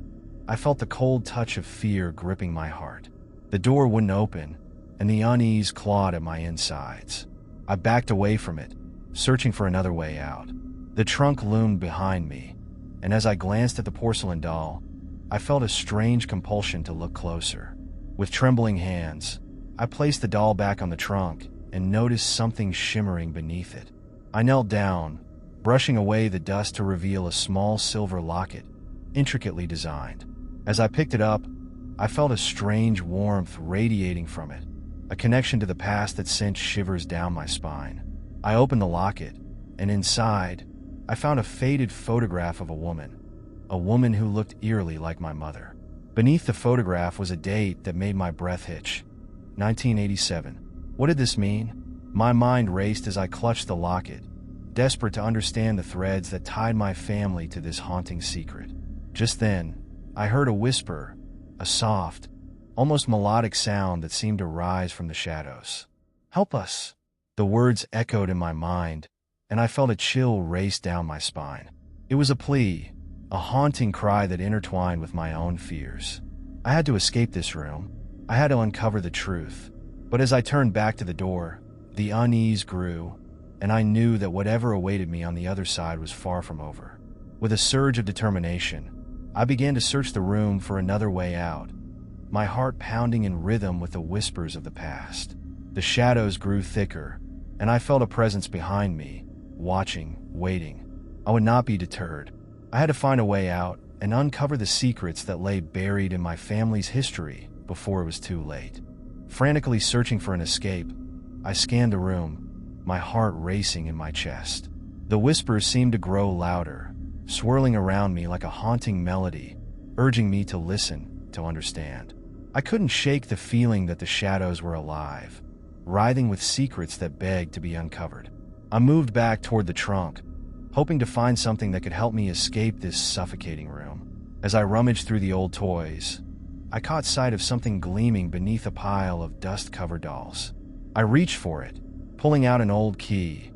I felt the cold touch of fear gripping my heart. The door wouldn't open, and the unease clawed at my insides. I backed away from it, searching for another way out. The trunk loomed behind me, and as I glanced at the porcelain doll, I felt a strange compulsion to look closer. With trembling hands, I placed the doll back on the trunk and noticed something shimmering beneath it. I knelt down, brushing away the dust to reveal a small silver locket, intricately designed. As I picked it up, I felt a strange warmth radiating from it, a connection to the past that sent shivers down my spine. I opened the locket, and inside, I found a faded photograph of a woman who looked eerily like my mother. Beneath the photograph was a date that made my breath hitch. 1987. What did this mean? My mind raced as I clutched the locket, desperate to understand the threads that tied my family to this haunting secret. Just then, I heard a whisper, a soft, almost melodic sound that seemed to rise from the shadows. "Help us!" The words echoed in my mind, and I felt a chill race down my spine. It was a plea, a haunting cry that intertwined with my own fears. I had to escape this room. I had to uncover the truth. But as I turned back to the door, the unease grew, and I knew that whatever awaited me on the other side was far from over. With a surge of determination, I began to search the room for another way out, my heart pounding in rhythm with the whispers of the past. The shadows grew thicker, and I felt a presence behind me, watching, waiting. I would not be deterred. I had to find a way out and uncover the secrets that lay buried in my family's history before it was too late. Frantically searching for an escape, I scanned the room, my heart racing in my chest. The whispers seemed to grow louder, swirling around me like a haunting melody, urging me to listen, to understand. I couldn't shake the feeling that the shadows were alive, writhing with secrets that begged to be uncovered. I moved back toward the trunk, hoping to find something that could help me escape this suffocating room. As I rummaged through the old toys, I caught sight of something gleaming beneath a pile of dust-covered dolls. I reached for it, pulling out an old key,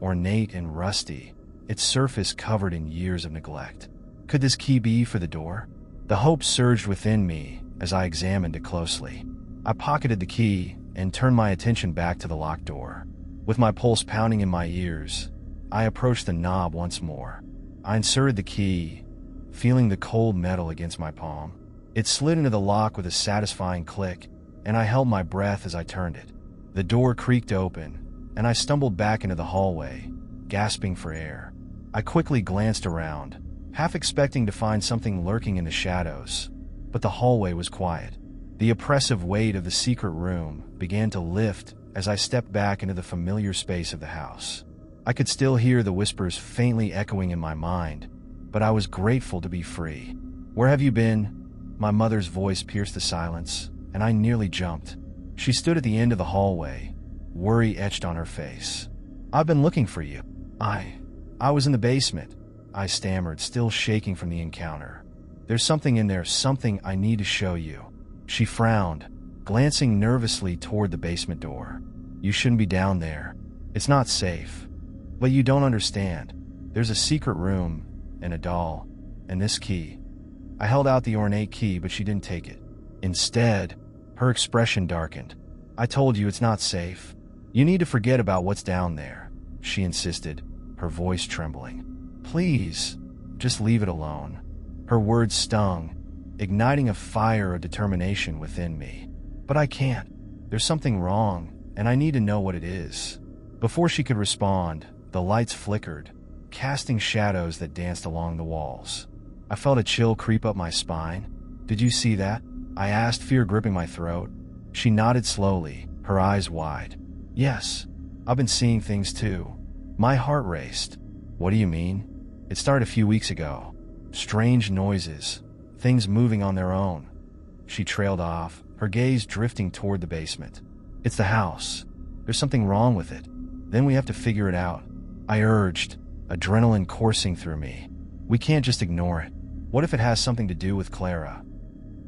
ornate and rusty, its surface covered in years of neglect. Could this key be for the door? The hope surged within me as I examined it closely. I pocketed the key and turned my attention back to the locked door. With my pulse pounding in my ears, I approached the knob once more. I inserted the key, feeling the cold metal against my palm. It slid into the lock with a satisfying click, and I held my breath as I turned it. The door creaked open, and I stumbled back into the hallway, gasping for air. I quickly glanced around, half expecting to find something lurking in the shadows, but the hallway was quiet. The oppressive weight of the secret room began to lift as I stepped back into the familiar space of the house. I could still hear the whispers faintly echoing in my mind, but I was grateful to be free. "Where have you been?" My mother's voice pierced the silence, and I nearly jumped. She stood at the end of the hallway, worry etched on her face. "I've been looking for you. I was in the basement," I stammered, still shaking from the encounter. "There's something in there, something I need to show you." She frowned, glancing nervously toward the basement door. "You shouldn't be down there. It's not safe. But you don't understand. There's a secret room, and a doll, and this key." I held out the ornate key, but she didn't take it. Instead, her expression darkened. "I told you it's not safe. You need to forget about what's down there," she insisted, her voice trembling. "Please, just leave it alone." Her words stung, igniting a fire of determination within me. "But I can't. There's something wrong, and I need to know what it is." Before she could respond, the lights flickered, casting shadows that danced along the walls. I felt a chill creep up my spine. "Did you see that?" I asked, fear gripping my throat. She nodded slowly, her eyes wide. "Yes, I've been seeing things too." My heart raced. "What do you mean?" "It started a few weeks ago. Strange noises, things moving on their own." She trailed off, her gaze drifting toward the basement. "It's the house. There's something wrong with it. Then we have to figure it out," I urged, adrenaline coursing through me. "We can't just ignore it. What if it has something to do with Clara?"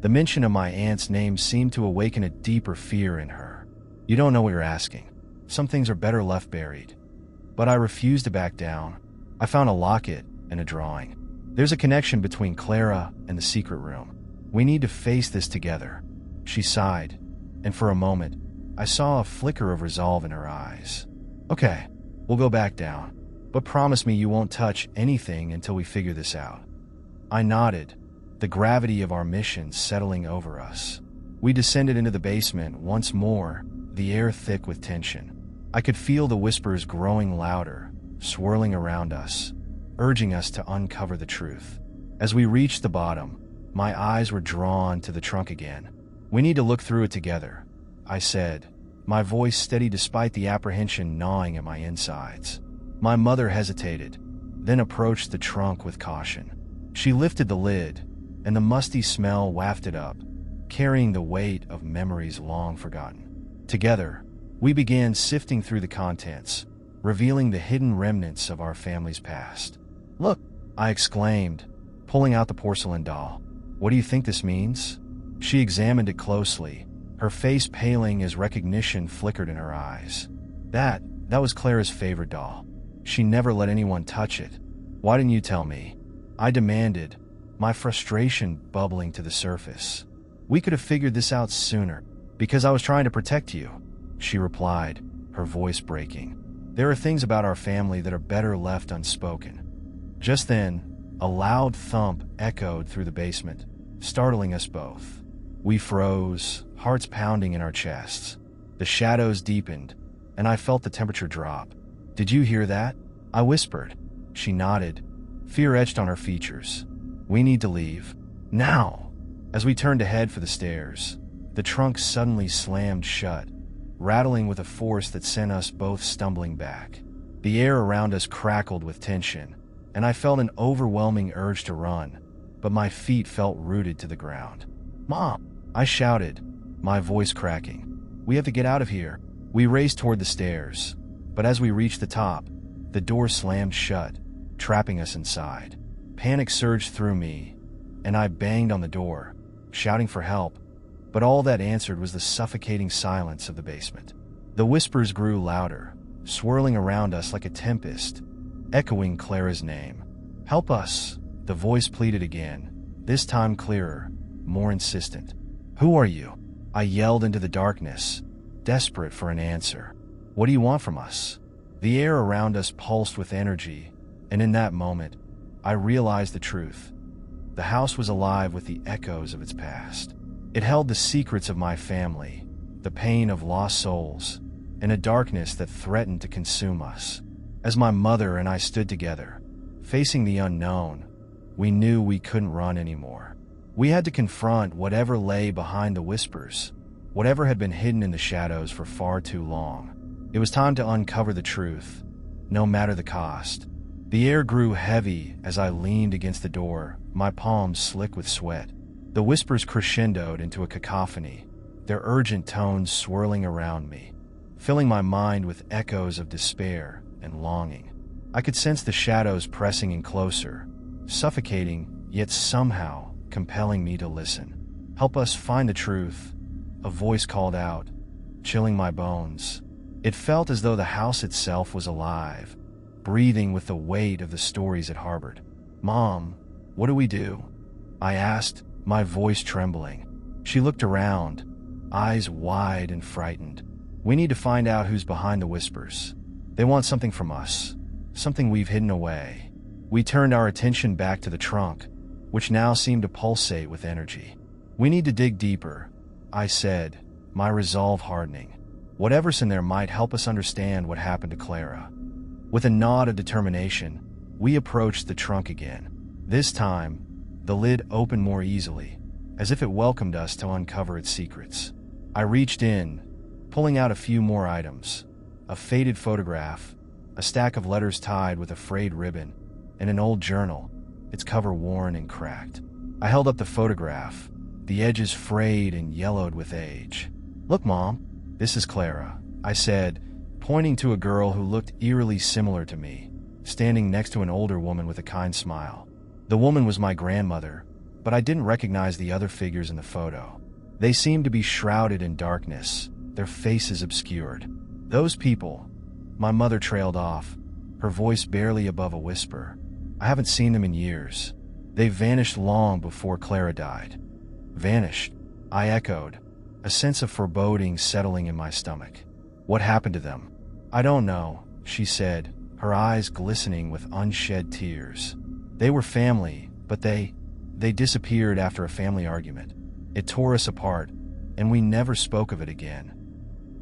The mention of my aunt's name seemed to awaken a deeper fear in her. "You don't know what you're asking. Some things are better left buried." But I refused to back down. I found a locket and a drawing. "There's a connection between Clara and the secret room. We need to face this together." She sighed, and for a moment, I saw a flicker of resolve in her eyes. "Okay, we'll go back down, but promise me you won't touch anything until we figure this out." I nodded, the gravity of our mission settling over us. We descended into the basement once more, the air thick with tension. I could feel the whispers growing louder, swirling around us, urging us to uncover the truth. As we reached the bottom, my eyes were drawn to the trunk again. "We need to look through it together," I said, my voice steady despite the apprehension gnawing at my insides. My mother hesitated, then approached the trunk with caution. She lifted the lid, and the musty smell wafted up, carrying the weight of memories long forgotten. Together, we began sifting through the contents, revealing the hidden remnants of our family's past. "Look," I exclaimed, pulling out the porcelain doll. "What do you think this means?" She examined it closely, her face paling as recognition flickered in her eyes. That was Clara's favorite doll. She never let anyone touch it. "Why didn't you tell me?" I demanded, my frustration bubbling to the surface. "We could have figured this out sooner, because I was trying to protect you," she replied, her voice breaking. "There are things about our family that are better left unspoken." Just then, a loud thump echoed through the basement, startling us both. We froze, hearts pounding in our chests. The shadows deepened, and I felt the temperature drop. "Did you hear that?" I whispered. She nodded, fear etched on her features. "We need to leave. Now!" As we turned to head for the stairs, the trunk suddenly slammed shut, rattling with a force that sent us both stumbling back. The air around us crackled with tension, and I felt an overwhelming urge to run, but my feet felt rooted to the ground. "Mom!" I shouted, my voice cracking. "We have to get out of here." We raced toward the stairs, but as we reached the top, the door slammed shut, trapping us inside. Panic surged through me, and I banged on the door, shouting for help, but all that answered was the suffocating silence of the basement. The whispers grew louder, swirling around us like a tempest, echoing Clara's name. "Help us!" The voice pleaded again, this time clearer, more insistent. "Who are you?" I yelled into the darkness, desperate for an answer. "What do you want from us?" The air around us pulsed with energy, and in that moment, I realized the truth. The house was alive with the echoes of its past. It held the secrets of my family, the pain of lost souls, and a darkness that threatened to consume us. As my mother and I stood together, facing the unknown, we knew we couldn't run anymore. We had to confront whatever lay behind the whispers, whatever had been hidden in the shadows for far too long. It was time to uncover the truth, no matter the cost. The air grew heavy as I leaned against the door, my palms slick with sweat. The whispers crescendoed into a cacophony, their urgent tones swirling around me, filling my mind with echoes of despair and longing. I could sense the shadows pressing in closer, suffocating, yet somehow compelling me to listen. "Help us find the truth," a voice called out, chilling my bones. It felt as though the house itself was alive, breathing with the weight of the stories it harbored. "Mom, what do we do?" I asked, my voice trembling. She looked around, eyes wide and frightened. "We need to find out who's behind the whispers. They want something from us, something we've hidden away." We turned our attention back to the trunk, which now seemed to pulsate with energy. "We need to dig deeper," I said, my resolve hardening. "Whatever's in there might help us understand what happened to Clara." With a nod of determination, we approached the trunk again. This time, the lid opened more easily, as if it welcomed us to uncover its secrets. I reached in, pulling out a few more items: a faded photograph, a stack of letters tied with a frayed ribbon, and an old journal, its cover worn and cracked. I held up the photograph, the edges frayed and yellowed with age. "Look, Mom, this is Clara," I said, pointing to a girl who looked eerily similar to me, standing next to an older woman with a kind smile. The woman was my grandmother, but I didn't recognize the other figures in the photo. They seemed to be shrouded in darkness, their faces obscured. "Those people," my mother trailed off, her voice barely above a whisper. "I haven't seen them in years. They vanished long before Clara died." "Vanished?" I echoed, a sense of foreboding settling in my stomach. "What happened to them?" "I don't know," she said, her eyes glistening with unshed tears. "They were family, but they disappeared after a family argument. It tore us apart, and we never spoke of it again."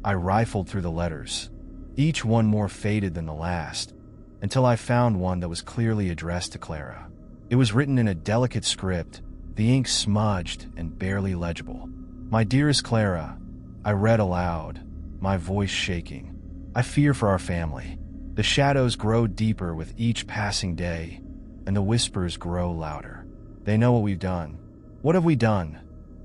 I rifled through the letters, each one more faded than the last, until I found one that was clearly addressed to Clara. It was written in a delicate script, the ink smudged and barely legible. "My dearest Clara," I read aloud, my voice shaking. "I fear for our family. The shadows grow deeper with each passing day, and the whispers grow louder. They know what we've done." "What have we done?"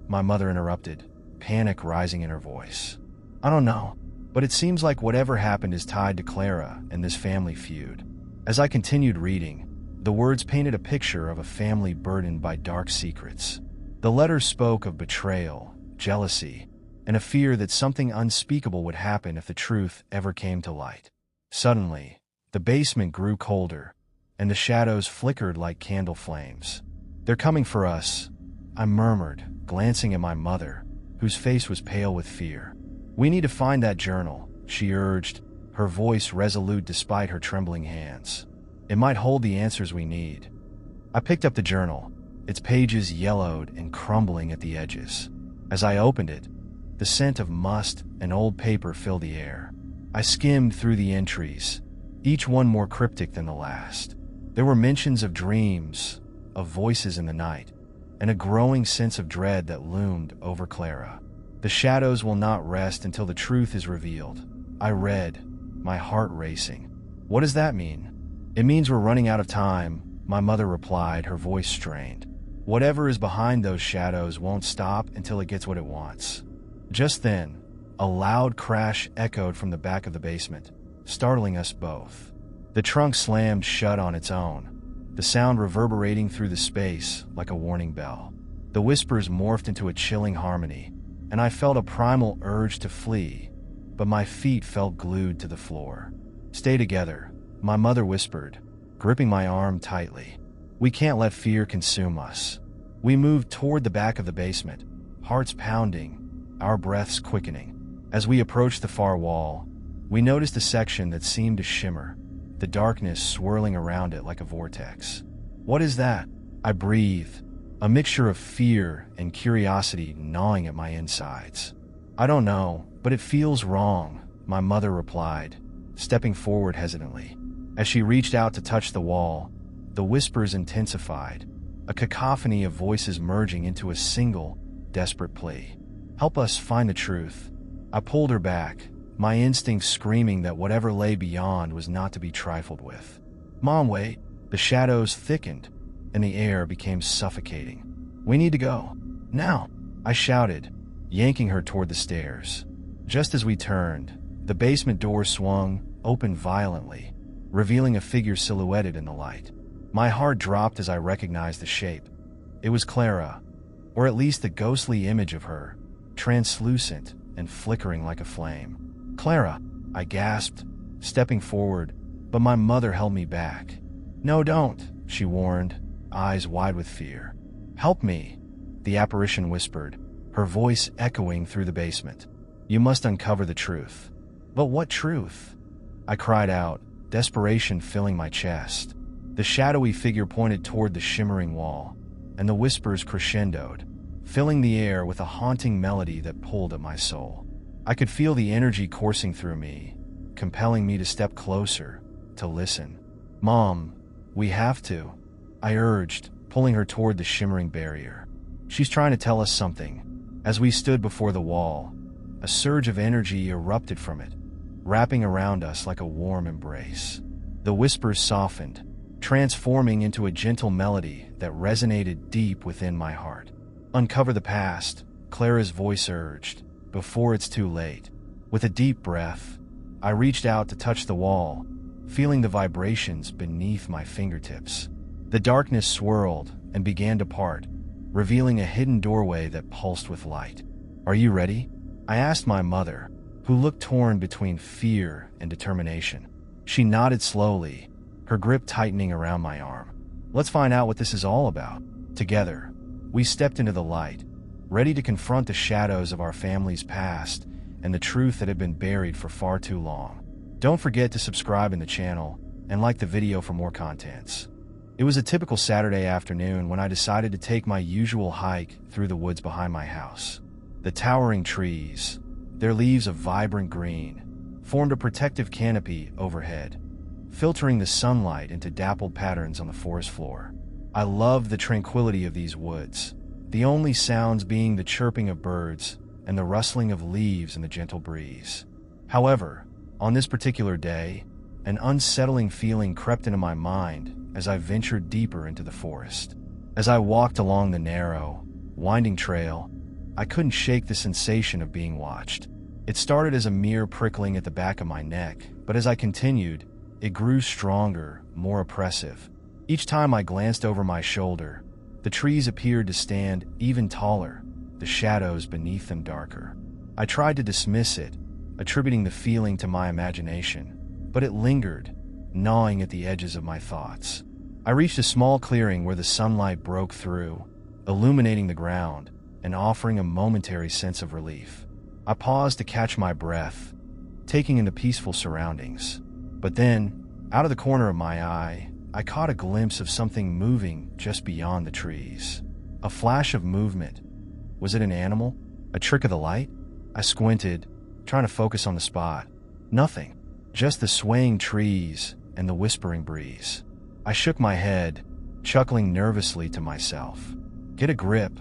my mother interrupted, panic rising in her voice. "I don't know," But it seems like whatever happened is tied to Clara and this family feud. As I continued reading, the words painted a picture of a family burdened by dark secrets. The letters spoke of betrayal, jealousy, and a fear that something unspeakable would happen if the truth ever came to light. Suddenly, the basement grew colder, and the shadows flickered like candle flames. "They're coming for us," I murmured, glancing at my mother, whose face was pale with fear. "We need to find that journal," she urged, her voice resolute despite her trembling hands. "It might hold the answers we need." I picked up the journal, its pages yellowed and crumbling at the edges. As I opened it, the scent of must and old paper filled the air. I skimmed through the entries, each one more cryptic than the last. There were mentions of dreams, of voices in the night, and a growing sense of dread that loomed over Clara. "The shadows will not rest until the truth is revealed," I read, my heart racing. "What does that mean?" "It means we're running out of time," my mother replied, her voice strained. "Whatever is behind those shadows won't stop until it gets what it wants." Just then, a loud crash echoed from the back of the basement, startling us both. The trunk slammed shut on its own, the sound reverberating through the space like a warning bell. The whispers morphed into a chilling harmony, and I felt a primal urge to flee, but my feet felt glued to the floor. "Stay together," my mother whispered, gripping my arm tightly. "We can't let fear consume us." We moved toward the back of the basement, hearts pounding, our breaths quickening. As we approached the far wall, we noticed a section that seemed to shimmer, the darkness swirling around it like a vortex. "What is that?" I breathed, a mixture of fear and curiosity gnawing at my insides. "I don't know, but it feels wrong," my mother replied, stepping forward hesitantly. As she reached out to touch the wall, the whispers intensified, a cacophony of voices merging into a single, desperate plea. "Help us find the truth." I pulled her back, my instincts screaming that whatever lay beyond was not to be trifled with. "Mom, wait." The shadows thickened, and the air became suffocating. "We need to go. Now," I shouted, yanking her toward the stairs. Just as we turned, the basement door swung open violently, revealing a figure silhouetted in the light. My heart dropped as I recognized the shape. It was Clara, or at least the ghostly image of her, translucent and flickering like a flame. "Clara," I gasped, stepping forward, but my mother held me back. "No, don't," she warned, eyes wide with fear. "Help me," the apparition whispered, her voice echoing through the basement. "You must uncover the truth." "But what truth?" I cried out, desperation filling my chest. The shadowy figure pointed toward the shimmering wall, and the whispers crescendoed, filling the air with a haunting melody that pulled at my soul. I could feel the energy coursing through me, compelling me to step closer, to listen. "Mom, we have to," I urged, pulling her toward the shimmering barrier. "She's trying to tell us something." As we stood before the wall, a surge of energy erupted from it, wrapping around us like a warm embrace. The whispers softened, transforming into a gentle melody that resonated deep within my heart. "Uncover the past," Clara's voice urged, "before it's too late." With a deep breath, I reached out to touch the wall, feeling the vibrations beneath my fingertips. The darkness swirled and began to part, revealing a hidden doorway that pulsed with light. "Are you ready?" I asked my mother, who looked torn between fear and determination. She nodded slowly, her grip tightening around my arm. "Let's find out what this is all about." Together, we stepped into the light, ready to confront the shadows of our family's past and the truth that had been buried for far too long. Don't forget to subscribe in the channel and like the video for more contents. It was a typical Saturday afternoon when I decided to take my usual hike through the woods behind my house. The towering trees, their leaves of vibrant green, formed a protective canopy overhead, filtering the sunlight into dappled patterns on the forest floor. I loved the tranquility of these woods, the only sounds being the chirping of birds and the rustling of leaves in the gentle breeze. However, on this particular day, an unsettling feeling crept into my mind as I ventured deeper into the forest. As I walked along the narrow, winding trail, I couldn't shake the sensation of being watched. It started as a mere prickling at the back of my neck, but as I continued, it grew stronger, more oppressive. Each time I glanced over my shoulder, the trees appeared to stand even taller, the shadows beneath them darker. I tried to dismiss it, attributing the feeling to my imagination, but it lingered, gnawing at the edges of my thoughts. I reached a small clearing where the sunlight broke through, illuminating the ground and offering a momentary sense of relief. I paused to catch my breath, taking in the peaceful surroundings. But then, out of the corner of my eye, I caught a glimpse of something moving just beyond the trees. A flash of movement. Was it an animal? A trick of the light? I squinted, trying to focus on the spot. Nothing. Just the swaying trees and the whispering breeze. I shook my head, chuckling nervously to myself. Get a grip,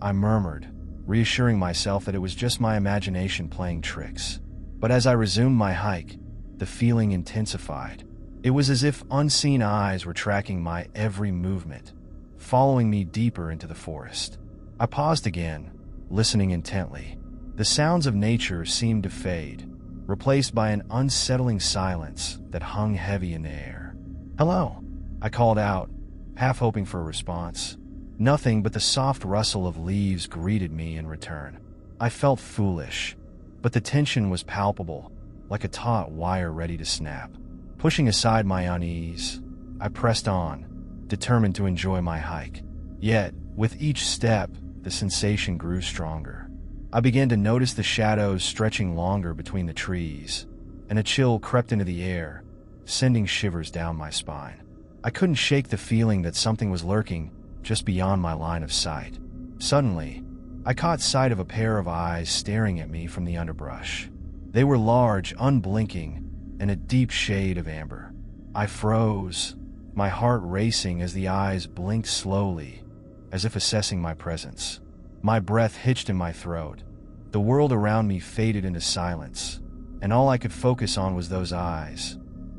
I murmured, reassuring myself that it was just my imagination playing tricks. But as I resumed my hike, the feeling intensified. It was as if unseen eyes were tracking my every movement, following me deeper into the forest. I paused again, listening intently. The sounds of nature seemed to fade, replaced by an unsettling silence that hung heavy in the air. "Hello," I called out, half hoping for a response. Nothing but the soft rustle of leaves greeted me in return. I felt foolish, but the tension was palpable, like a taut wire ready to snap. Pushing aside my unease, I pressed on, determined to enjoy my hike. Yet, with each step, the sensation grew stronger. I began to notice the shadows stretching longer between the trees, and a chill crept into the air, sending shivers down my spine. I couldn't shake the feeling that something was lurking just beyond my line of sight. Suddenly, I caught sight of a pair of eyes staring at me from the underbrush. They were large, unblinking, and a deep shade of amber. I froze, my heart racing as the eyes blinked slowly, as if assessing my presence. My breath hitched in my throat. The world around me faded into silence, and all I could focus on was those eyes,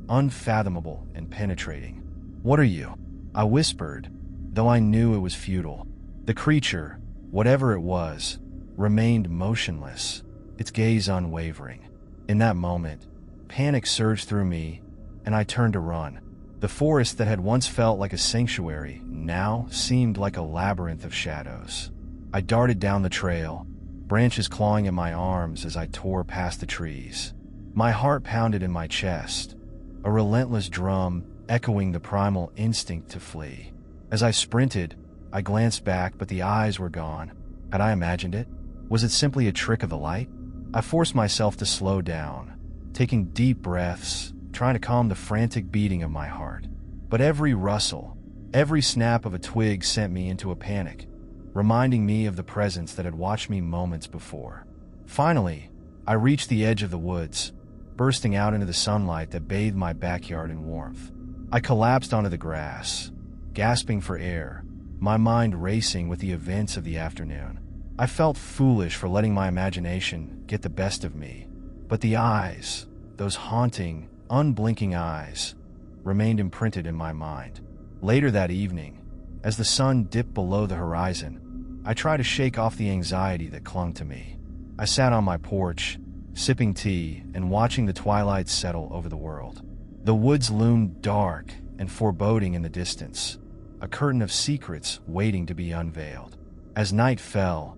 unfathomable and penetrating. "What are you?" I whispered, though I knew it was futile. The creature, whatever it was, remained motionless, its gaze unwavering. In that moment, panic surged through me, and I turned to run. The forest that had once felt like a sanctuary now seemed like a labyrinth of shadows. I darted down the trail, branches clawing at my arms as I tore past the trees. My heart pounded in my chest, a relentless drum echoing the primal instinct to flee. As I sprinted, I glanced back, but the eyes were gone. Had I imagined it? Was it simply a trick of the light? I forced myself to slow down, taking deep breaths, trying to calm the frantic beating of my heart. But every rustle, every snap of a twig sent me into a panic, reminding me of the presence that had watched me moments before. Finally, I reached the edge of the woods, bursting out into the sunlight that bathed my backyard in warmth. I collapsed onto the grass, gasping for air, my mind racing with the events of the afternoon. I felt foolish for letting my imagination get the best of me, but the eyes, those haunting, unblinking eyes, remained imprinted in my mind. Later that evening, as the sun dipped below the horizon, I tried to shake off the anxiety that clung to me. I sat on my porch, sipping tea and watching the twilight settle over the world. The woods loomed dark and foreboding in the distance, a curtain of secrets waiting to be unveiled. As night fell,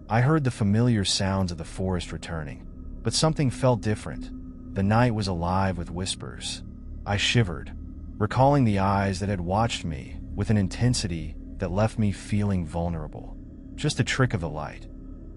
I heard the familiar sounds of the forest returning, but something felt different. The night was alive with whispers. I shivered, recalling the eyes that had watched me with an intensity that left me feeling vulnerable. Just a trick of the light,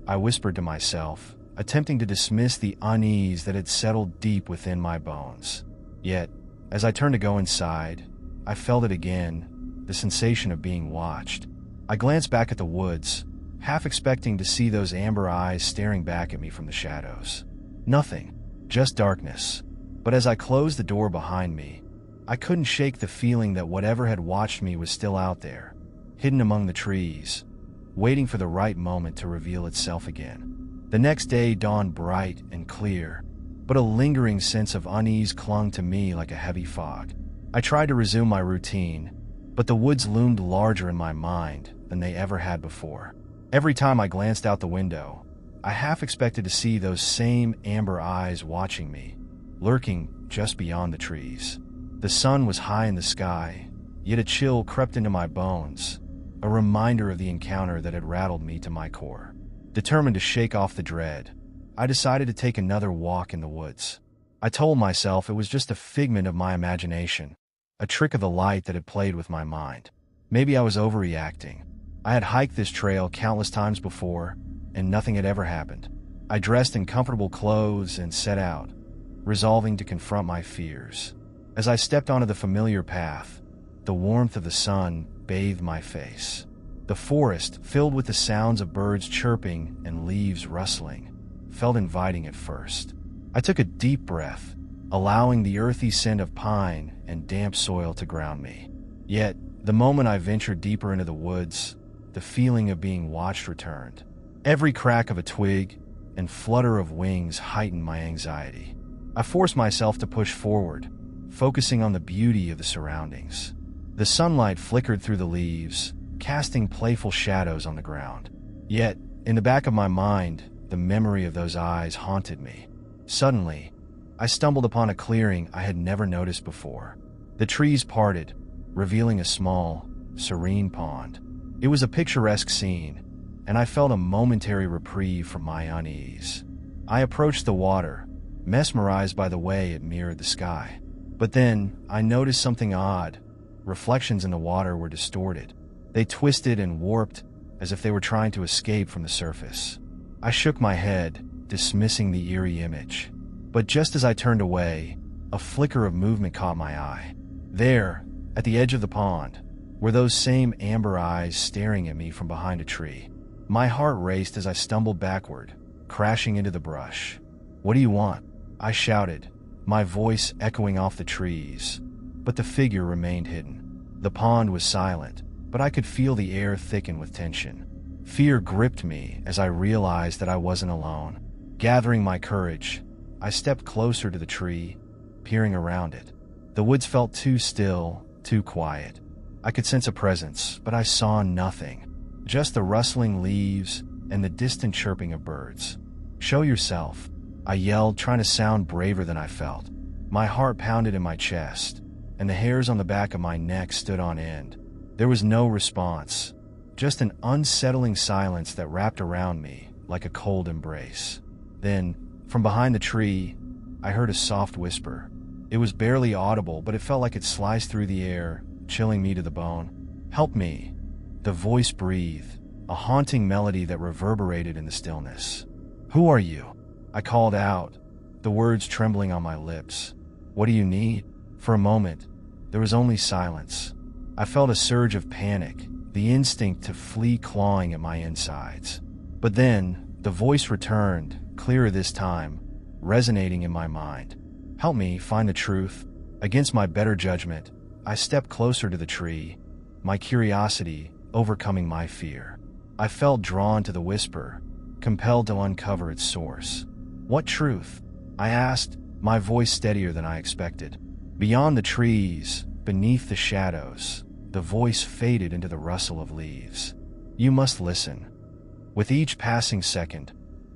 I whispered to myself, attempting to dismiss the unease that had settled deep within my bones. Yet, as I turned to go inside, I felt it again, the sensation of being watched. I glanced back at the woods, half expecting to see those amber eyes staring back at me from the shadows. Nothing, just darkness. But as I closed the door behind me, I couldn't shake the feeling that whatever had watched me was still out there, hidden among the trees, waiting for the right moment to reveal itself again. The next day dawned bright and clear, but a lingering sense of unease clung to me like a heavy fog. I tried to resume my routine, but the woods loomed larger in my mind than they ever had before. Every time I glanced out the window, I half expected to see those same amber eyes watching me, lurking just beyond the trees. The sun was high in the sky, yet a chill crept into my bones, a reminder of the encounter that had rattled me to my core. Determined to shake off the dread, I decided to take another walk in the woods. I told myself it was just a figment of my imagination, a trick of the light that had played with my mind. Maybe I was overreacting. I had hiked this trail countless times before, and nothing had ever happened. I dressed in comfortable clothes and set out, resolving to confront my fears. As I stepped onto the familiar path, the warmth of the sun bathed my face. The forest, filled with the sounds of birds chirping and leaves rustling, felt inviting at first. I took a deep breath, allowing the earthy scent of pine and damp soil to ground me. Yet, the moment I ventured deeper into the woods, the feeling of being watched returned. Every crack of a twig and flutter of wings heightened my anxiety. I forced myself to push forward, focusing on the beauty of the surroundings. The sunlight flickered through the leaves, casting playful shadows on the ground. Yet, in the back of my mind, the memory of those eyes haunted me. Suddenly, I stumbled upon a clearing I had never noticed before. The trees parted, revealing a small, serene pond. It was a picturesque scene, and I felt a momentary reprieve from my unease. I approached the water, mesmerized by the way it mirrored the sky. But then, I noticed something odd. Reflections in the water were distorted. They twisted and warped, as if they were trying to escape from the surface. I shook my head, dismissing the eerie image. But just as I turned away, a flicker of movement caught my eye. There, at the edge of the pond, were those same amber eyes staring at me from behind a tree. My heart raced as I stumbled backward, crashing into the brush. "What do you want?" I shouted, my voice echoing off the trees. But the figure remained hidden. The pond was silent, but I could feel the air thicken with tension. Fear gripped me as I realized that I wasn't alone. Gathering my courage, I stepped closer to the tree, peering around it. The woods felt too still, too quiet. I could sense a presence, but I saw nothing. Just the rustling leaves and the distant chirping of birds. "Show yourself," I yelled, trying to sound braver than I felt. My heart pounded in my chest, and the hairs on the back of my neck stood on end. There was no response, just an unsettling silence that wrapped around me like a cold embrace. Then, from behind the tree, I heard a soft whisper. It was barely audible, but it felt like it sliced through the air, chilling me to the bone. "Help me," the voice breathed, a haunting melody that reverberated in the stillness. "Who are you?" I called out, the words trembling on my lips. "What do you need?" For a moment, there was only silence. I felt a surge of panic, the instinct to flee clawing at my insides. But then, the voice returned, clearer this time, resonating in my mind. "Help me find the truth." Against my better judgment, I stepped closer to the tree, my curiosity overcoming my fear. I felt drawn to the whisper, compelled to uncover its source. "What truth?" I asked, my voice steadier than I expected. Beyond the trees, beneath the shadows, the voice faded into the rustle of leaves. "You must listen." With each passing second,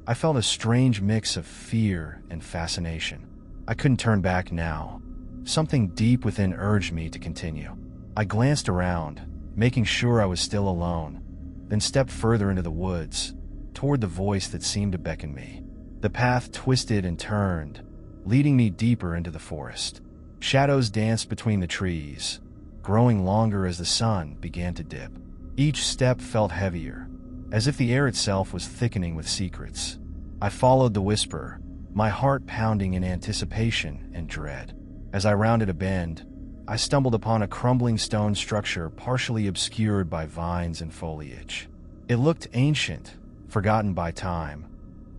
I felt a strange mix of fear and fascination. I couldn't turn back now. Something deep within urged me to continue. I glanced around, making sure I was still alone, then stepped further into the woods, toward the voice that seemed to beckon me. The path twisted and turned, leading me deeper into the forest. Shadows danced between the trees, growing longer as the sun began to dip. Each step felt heavier, as if the air itself was thickening with secrets. I followed the whisper, my heart pounding in anticipation and dread. As I rounded a bend, I stumbled upon a crumbling stone structure partially obscured by vines and foliage. It looked ancient, forgotten by time,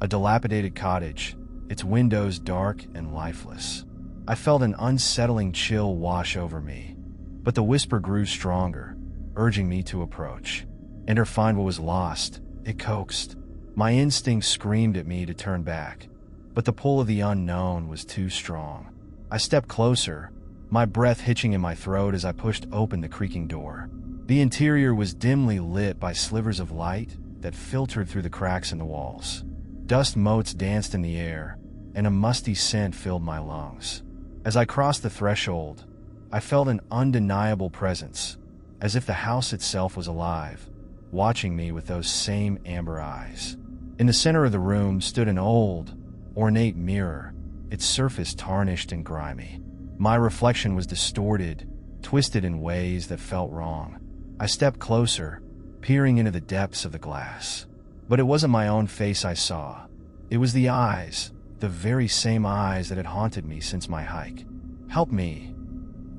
a dilapidated cottage, its windows dark and lifeless. I felt an unsettling chill wash over me, but the whisper grew stronger, urging me to approach. "Enter, find what was lost," it coaxed. My instincts screamed at me to turn back, but the pull of the unknown was too strong. I stepped closer, my breath hitching in my throat as I pushed open the creaking door. The interior was dimly lit by slivers of light that filtered through the cracks in the walls. Dust motes danced in the air, and a musty scent filled my lungs. As I crossed the threshold, I felt an undeniable presence, as if the house itself was alive, watching me with those same amber eyes. In the center of the room stood an old, ornate mirror, its surface tarnished and grimy. My reflection was distorted, twisted in ways that felt wrong. I stepped closer, peering into the depths of the glass. But it wasn't my own face I saw. It was the eyes, the very same eyes that had haunted me since my hike. "Help me,"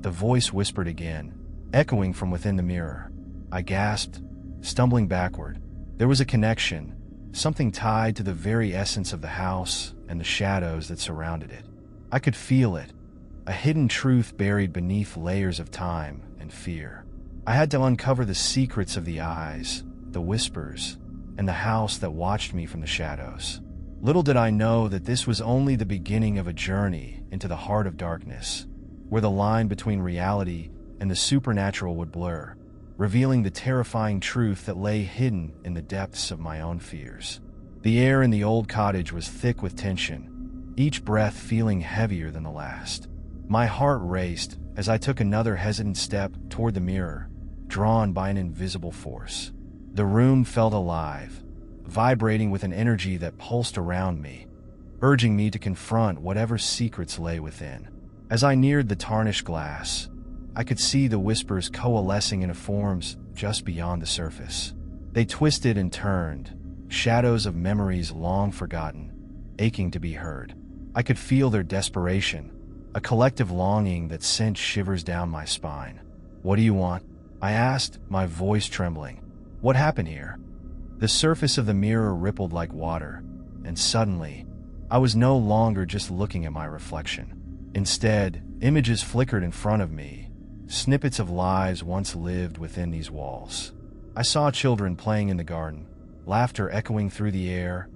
the voice whispered again, echoing from within the mirror. I gasped, stumbling backward. There was a connection, something tied to the very essence of the house and the shadows that surrounded it. I could feel it, a hidden truth buried beneath layers of time and fear. I had to uncover the secrets of the eyes, the whispers, and the house that watched me from the shadows. Little did I know that this was only the beginning of a journey into the heart of darkness, where the line between reality and the supernatural would blur, revealing the terrifying truth that lay hidden in the depths of my own fears. The air in the old cottage was thick with tension, each breath feeling heavier than the last. My heart raced as I took another hesitant step toward the mirror, drawn by an invisible force. The room felt alive, vibrating with an energy that pulsed around me, urging me to confront whatever secrets lay within. As I neared the tarnished glass, I could see the whispers coalescing into forms just beyond the surface. They twisted and turned, shadows of memories long forgotten, aching to be heard. I could feel their desperation, a collective longing that sent shivers down my spine. "What do you want?" I asked, my voice trembling. "What happened here?" The surface of the mirror rippled like water, and suddenly, I was no longer just looking at my reflection. Instead, images flickered in front of me, snippets of lives once lived within these walls. I saw children playing in the garden, laughter echoing through the air,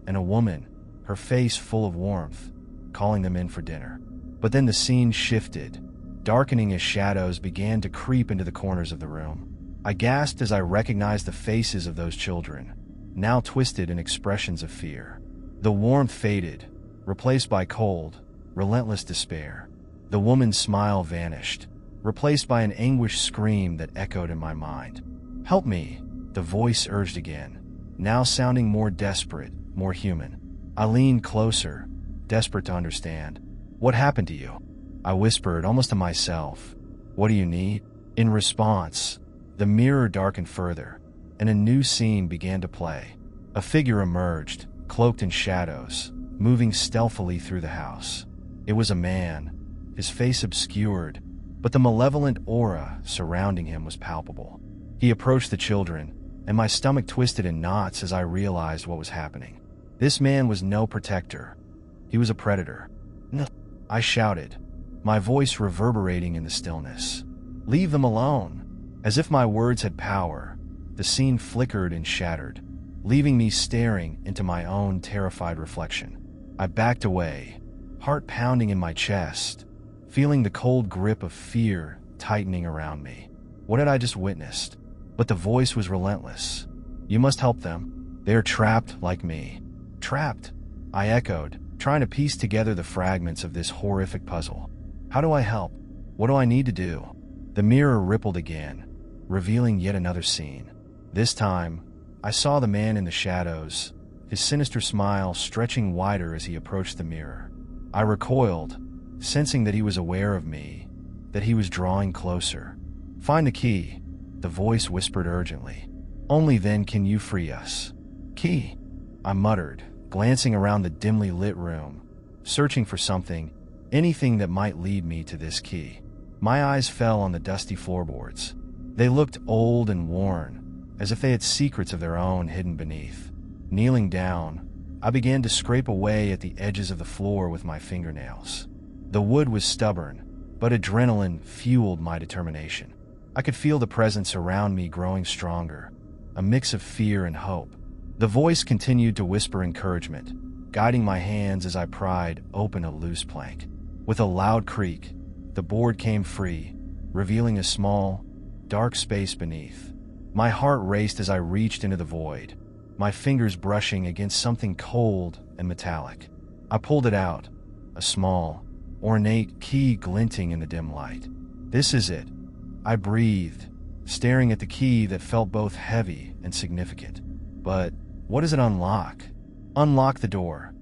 and a woman, her face full of warmth, calling them in for dinner. But then the scene shifted, darkening as shadows began to creep into the corners of the room. I gasped as I recognized the faces of those children, now twisted in expressions of fear. The warmth faded, replaced by cold, relentless despair. The woman's smile vanished, replaced by an anguished scream that echoed in my mind. "Help me," the voice urged again, now sounding more desperate, more human. I leaned closer, desperate to understand. "What happened to you?" I whispered, almost to myself. "What do you need?" In response, the mirror darkened further, and a new scene began to play. A figure emerged, cloaked in shadows, moving stealthily through the house. It was a man, his face obscured, but the malevolent aura surrounding him was palpable. He approached the children, and my stomach twisted in knots as I realized what was happening. This man was no protector. He was a predator. "No," I shouted, my voice reverberating in the stillness. "Leave them alone." As if my words had power, the scene flickered and shattered, leaving me staring into my own terrified reflection. I backed away, heart pounding in my chest, feeling the cold grip of fear tightening around me. What had I just witnessed? But the voice was relentless. "You must help them. They are trapped like me." "Trapped?" I echoed, trying to piece together the fragments of this horrific puzzle. "How do I help? What do I need to do?" The mirror rippled again, revealing yet another scene. This time, I saw the man in the shadows, his sinister smile stretching wider as he approached the mirror. I recoiled, sensing that he was aware of me, that he was drawing closer. "Find the key," the voice whispered urgently. "Only then can you free us." "Key?" I muttered, glancing around the dimly lit room, searching for something, anything that might lead me to this key. My eyes fell on the dusty floorboards. They looked old and worn, as if they had secrets of their own hidden beneath. Kneeling down, I began to scrape away at the edges of the floor with my fingernails. The wood was stubborn, but adrenaline fueled my determination. I could feel the presence around me growing stronger, a mix of fear and hope. The voice continued to whisper encouragement, guiding my hands as I pried open a loose plank. With a loud creak, the board came free, revealing a small, dark space beneath. My heart raced as I reached into the void, my fingers brushing against something cold and metallic. I pulled it out, a small, ornate key glinting in the dim light. This is it, I breathed, staring at the key that felt both heavy and significant. But what does it unlock? Unlock the door,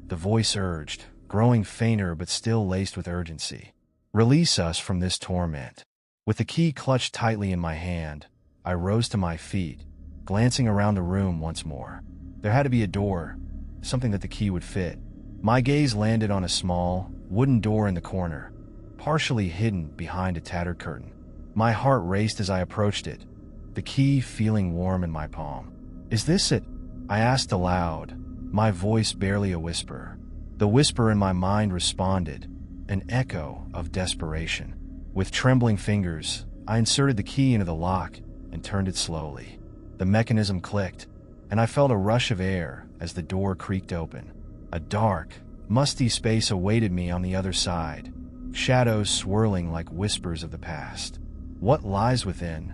the voice urged, growing fainter but still laced with urgency. Release us from this torment. With the key clutched tightly in my hand, I rose to my feet, glancing around the room once more. There had to be a door, something that the key would fit. My gaze landed on a small, wooden door in the corner, partially hidden behind a tattered curtain. My heart raced as I approached it, the key feeling warm in my palm. Is this it? I asked aloud, my voice barely a whisper. The whisper in my mind responded, an echo of desperation. With trembling fingers, I inserted the key into the lock and turned it slowly. The mechanism clicked, and I felt a rush of air as the door creaked open. A dark, musty space awaited me on the other side, shadows swirling like whispers of the past. What lies within?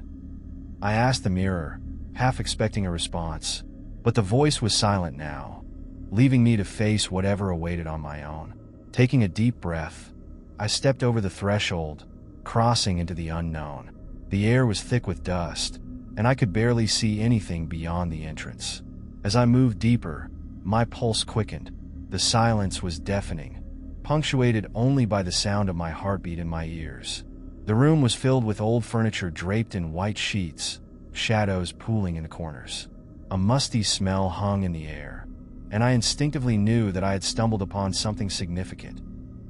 I asked the mirror, half expecting a response, but the voice was silent now, leaving me to face whatever awaited on my own. Taking a deep breath, I stepped over the threshold, crossing into the unknown. The air was thick with dust, and I could barely see anything beyond the entrance. As I moved deeper, my pulse quickened. The silence was deafening, punctuated only by the sound of my heartbeat in my ears. The room was filled with old furniture draped in white sheets, shadows pooling in the corners. A musty smell hung in the air, and I instinctively knew that I had stumbled upon something significant,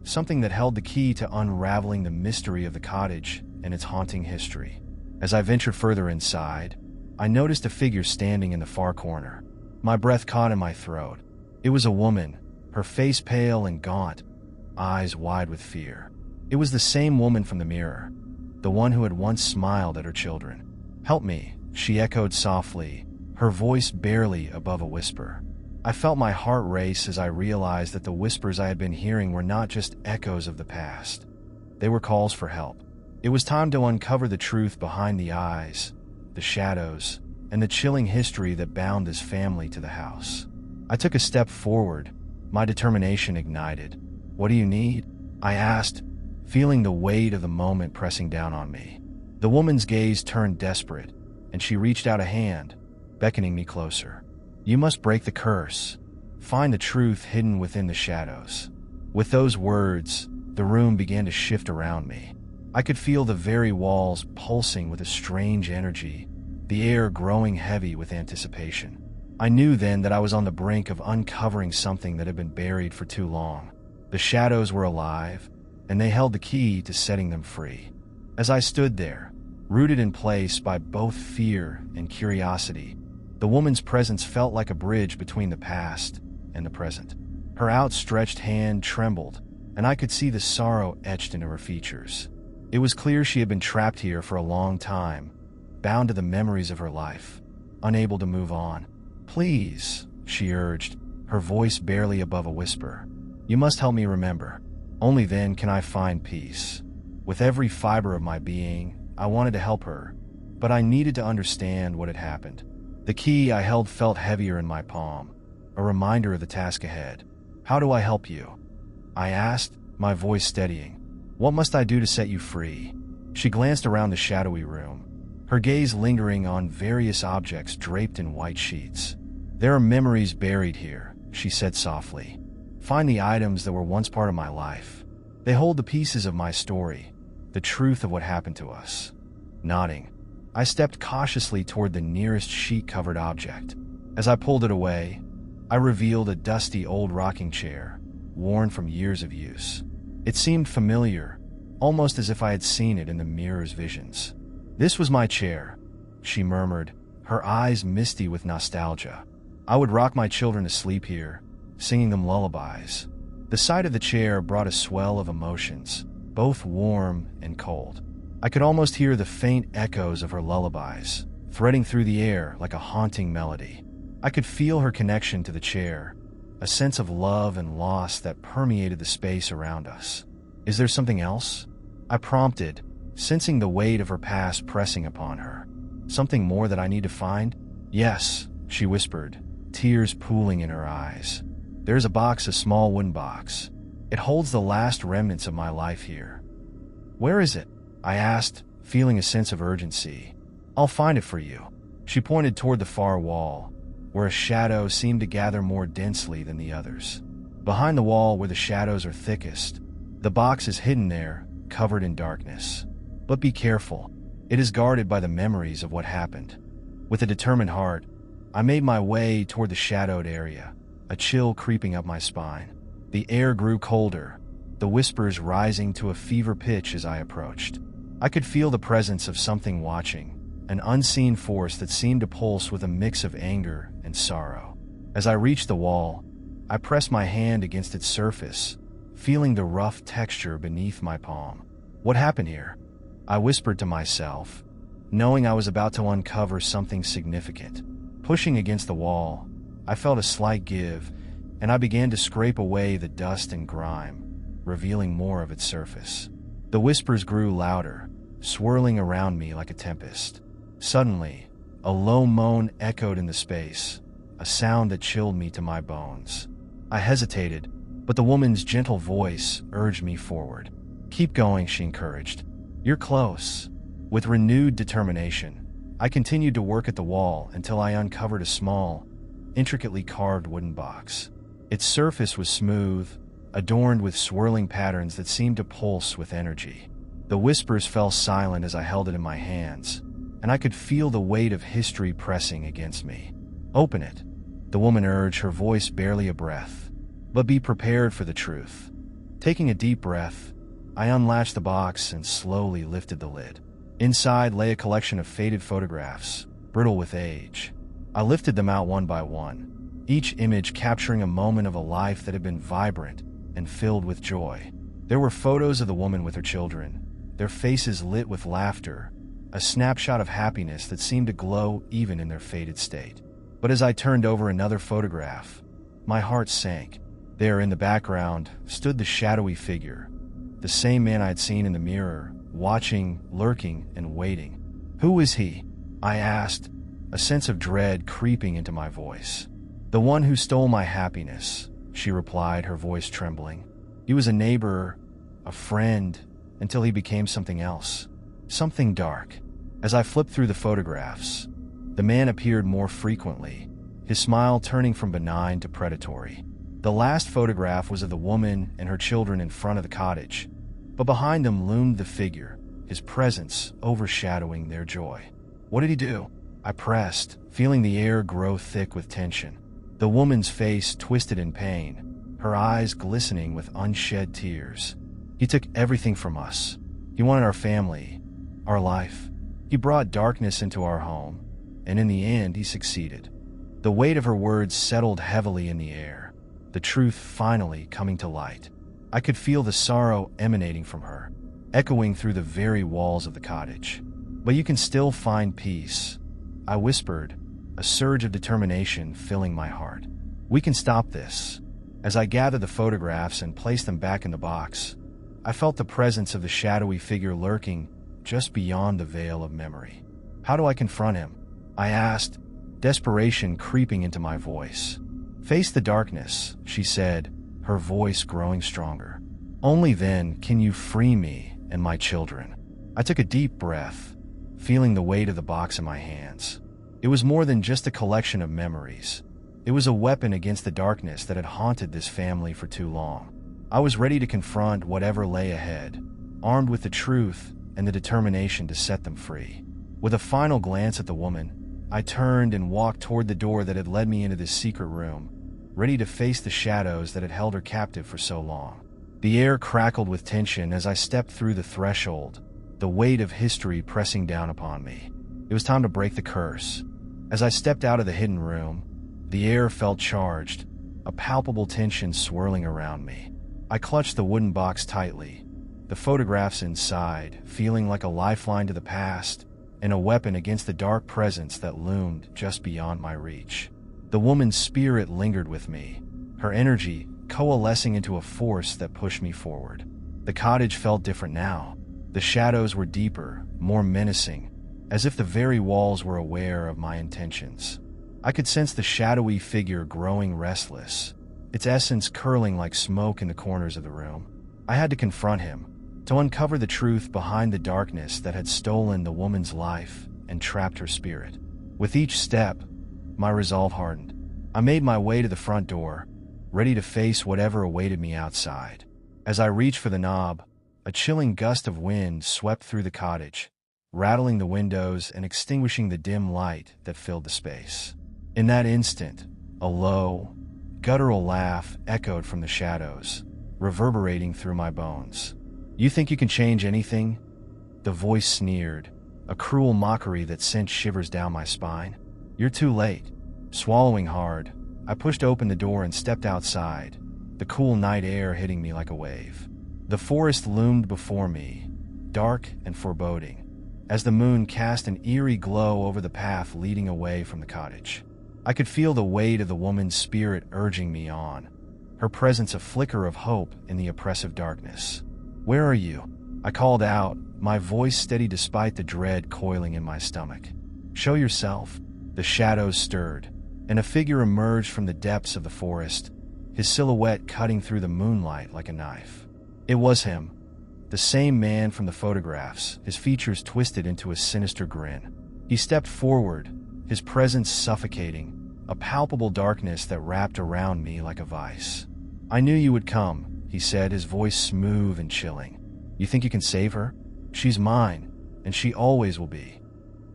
something that held the key to unraveling the mystery of the cottage and its haunting history. As I ventured further inside, I noticed a figure standing in the far corner. My breath caught in my throat. It was a woman, her face pale and gaunt, eyes wide with fear. It was the same woman from the mirror, the one who had once smiled at her children. "Help me," she echoed softly, her voice barely above a whisper. I felt my heart race as I realized that the whispers I had been hearing were not just echoes of the past. They were calls for help. It was time to uncover the truth behind the eyes, the shadows, and the chilling history that bound this family to the house. I took a step forward, my determination ignited. "What do you need?" I asked, feeling the weight of the moment pressing down on me. The woman's gaze turned desperate, and she reached out a hand, beckoning me closer. "You must break the curse. Find the truth hidden within the shadows." With those words, the room began to shift around me. I could feel the very walls pulsing with a strange energy, the air growing heavy with anticipation. I knew then that I was on the brink of uncovering something that had been buried for too long. The shadows were alive, and they held the key to setting them free. As I stood there, rooted in place by both fear and curiosity, the woman's presence felt like a bridge between the past and the present. Her outstretched hand trembled, and I could see the sorrow etched into her features. It was clear she had been trapped here for a long time, bound to the memories of her life, unable to move on. "Please," she urged, her voice barely above a whisper. "You must help me remember. Only then can I find peace." With every fiber of my being, I wanted to help her, but I needed to understand what had happened. The key I held felt heavier in my palm, a reminder of the task ahead. "How do I help you?" I asked, my voice steadying. "What must I do to set you free?" She glanced around the shadowy room, her gaze lingering on various objects draped in white sheets. "There are memories buried here," she said softly. "Find the items that were once part of my life. They hold the pieces of my story, the truth of what happened to us." Nodding, I stepped cautiously toward the nearest sheet-covered object. As I pulled it away, I revealed a dusty old rocking chair, worn from years of use. It seemed familiar, almost as if I had seen it in the mirror's visions. "This was my chair," she murmured, her eyes misty with nostalgia. "I would rock my children to sleep here, singing them lullabies." The sight of the chair brought a swell of emotions, both warm and cold. I could almost hear the faint echoes of her lullabies, threading through the air like a haunting melody. I could feel her connection to the chair, a sense of love and loss that permeated the space around us. "Is there something else?" I prompted, sensing the weight of her past pressing upon her. "Something more that I need to find?" "Yes," she whispered, tears pooling in her eyes. "There's a box, a small wooden box. It holds the last remnants of my life here." "Where is it?" I asked, feeling a sense of urgency. "I'll find it for you." She pointed toward the far wall, where a shadow seemed to gather more densely than the others. Behind the wall where the shadows are thickest, the box is hidden there, covered in darkness. But be careful. It is guarded by the memories of what happened. With a determined heart, I made my way toward the shadowed area, a chill creeping up my spine. The air grew colder, the whispers rising to a fever pitch as I approached. I could feel the presence of something watching, an unseen force that seemed to pulse with a mix of anger and sorrow. As I reached the wall, I pressed my hand against its surface, feeling the rough texture beneath my palm. "What happened here?" I whispered to myself, knowing I was about to uncover something significant. Pushing against the wall, I felt a slight give, and I began to scrape away the dust and grime, revealing more of its surface. The whispers grew louder, swirling around me like a tempest. Suddenly, a low moan echoed in the space, a sound that chilled me to my bones. I hesitated, but the woman's gentle voice urged me forward. "Keep going," she encouraged. "You're close." With renewed determination, I continued to work at the wall until I uncovered a small, intricately carved wooden box. Its surface was smooth, adorned with swirling patterns that seemed to pulse with energy. The whispers fell silent as I held it in my hands, and I could feel the weight of history pressing against me. "Open it," the woman urged, her voice barely a breath. "But be prepared for the truth." Taking a deep breath, I unlatched the box and slowly lifted the lid. Inside lay a collection of faded photographs, brittle with age. I lifted them out one by one, each image capturing a moment of a life that had been vibrant and filled with joy. There were photos of the woman with her children, their faces lit with laughter, a snapshot of happiness that seemed to glow even in their faded state. But as I turned over another photograph, my heart sank. There in the background stood the shadowy figure, the same man I had seen in the mirror, watching, lurking, and waiting. "Who was he?" I asked, a sense of dread creeping into my voice. "The one who stole my happiness," she replied, her voice trembling. "He was a neighbor, a friend, until he became something else. Something dark." As I flipped through the photographs, the man appeared more frequently, his smile turning from benign to predatory. The last photograph was of the woman and her children in front of the cottage, but behind them loomed the figure, his presence overshadowing their joy. "What did he do?" I pressed, feeling the air grow thick with tension. The woman's face twisted in pain, her eyes glistening with unshed tears. "He took everything from us. He wanted our family, our life. He brought darkness into our home, and in the end he succeeded." The weight of her words settled heavily in the air, the truth finally coming to light. I could feel the sorrow emanating from her, echoing through the very walls of the cottage. "But you can still find peace," I whispered, a surge of determination filling my heart. "We can stop this." As I gathered the photographs and placed them back in the box, I felt the presence of the shadowy figure lurking just beyond the veil of memory. "How do I confront him?" I asked, desperation creeping into my voice. "Face the darkness," she said, her voice growing stronger. "Only then can you free me and my children." I took a deep breath, feeling the weight of the box in my hands. It was more than just a collection of memories. It was a weapon against the darkness that had haunted this family for too long. I was ready to confront whatever lay ahead, armed with the truth and the determination to set them free. With a final glance at the woman, I turned and walked toward the door that had led me into this secret room, ready to face the shadows that had held her captive for so long. The air crackled with tension as I stepped through the threshold, the weight of history pressing down upon me. It was time to break the curse. As I stepped out of the hidden room, the air felt charged, a palpable tension swirling around me. I clutched the wooden box tightly, the photographs inside feeling like a lifeline to the past and a weapon against the dark presence that loomed just beyond my reach. The woman's spirit lingered with me, her energy coalescing into a force that pushed me forward. The cottage felt different now. The shadows were deeper, more menacing, as if the very walls were aware of my intentions. I could sense the shadowy figure growing restless, its essence curling like smoke in the corners of the room. I had to confront him, to uncover the truth behind the darkness that had stolen the woman's life and trapped her spirit. With each step, my resolve hardened. I made my way to the front door, ready to face whatever awaited me outside. As I reached for the knob, a chilling gust of wind swept through the cottage, rattling the windows and extinguishing the dim light that filled the space. In that instant, a low, guttural laugh echoed from the shadows, reverberating through my bones. "You think you can change anything?" The voice sneered, a cruel mockery that sent shivers down my spine. "You're too late." Swallowing hard, I pushed open the door and stepped outside, the cool night air hitting me like a wave. The forest loomed before me, dark and foreboding, as the moon cast an eerie glow over the path leading away from the cottage. I could feel the weight of the woman's spirit urging me on, her presence a flicker of hope in the oppressive darkness. "Where are you?" I called out, my voice steady despite the dread coiling in my stomach. "Show yourself." The shadows stirred, and a figure emerged from the depths of the forest, his silhouette cutting through the moonlight like a knife. It was him, the same man from the photographs, his features twisted into a sinister grin. He stepped forward, his presence suffocating, a palpable darkness that wrapped around me like a vice. "I knew you would come," he said, his voice smooth and chilling. "You think you can save her? She's mine, and she always will be."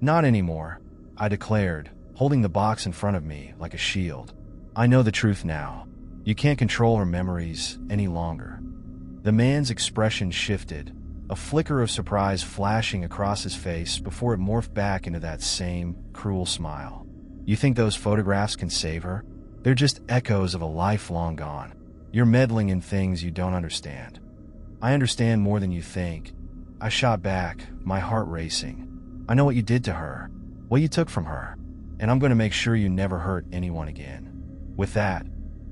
"Not anymore," I declared, holding the box in front of me like a shield. "I know the truth now. You can't control her memories any longer." The man's expression shifted, a flicker of surprise flashing across his face before it morphed back into that same cruel smile. "You think those photographs can save her? They're just echoes of a life long gone. You're meddling in things you don't understand." "I understand more than you think," I shot back, my heart racing. "I know what you did to her, what you took from her, and I'm going to make sure you never hurt anyone again." With that,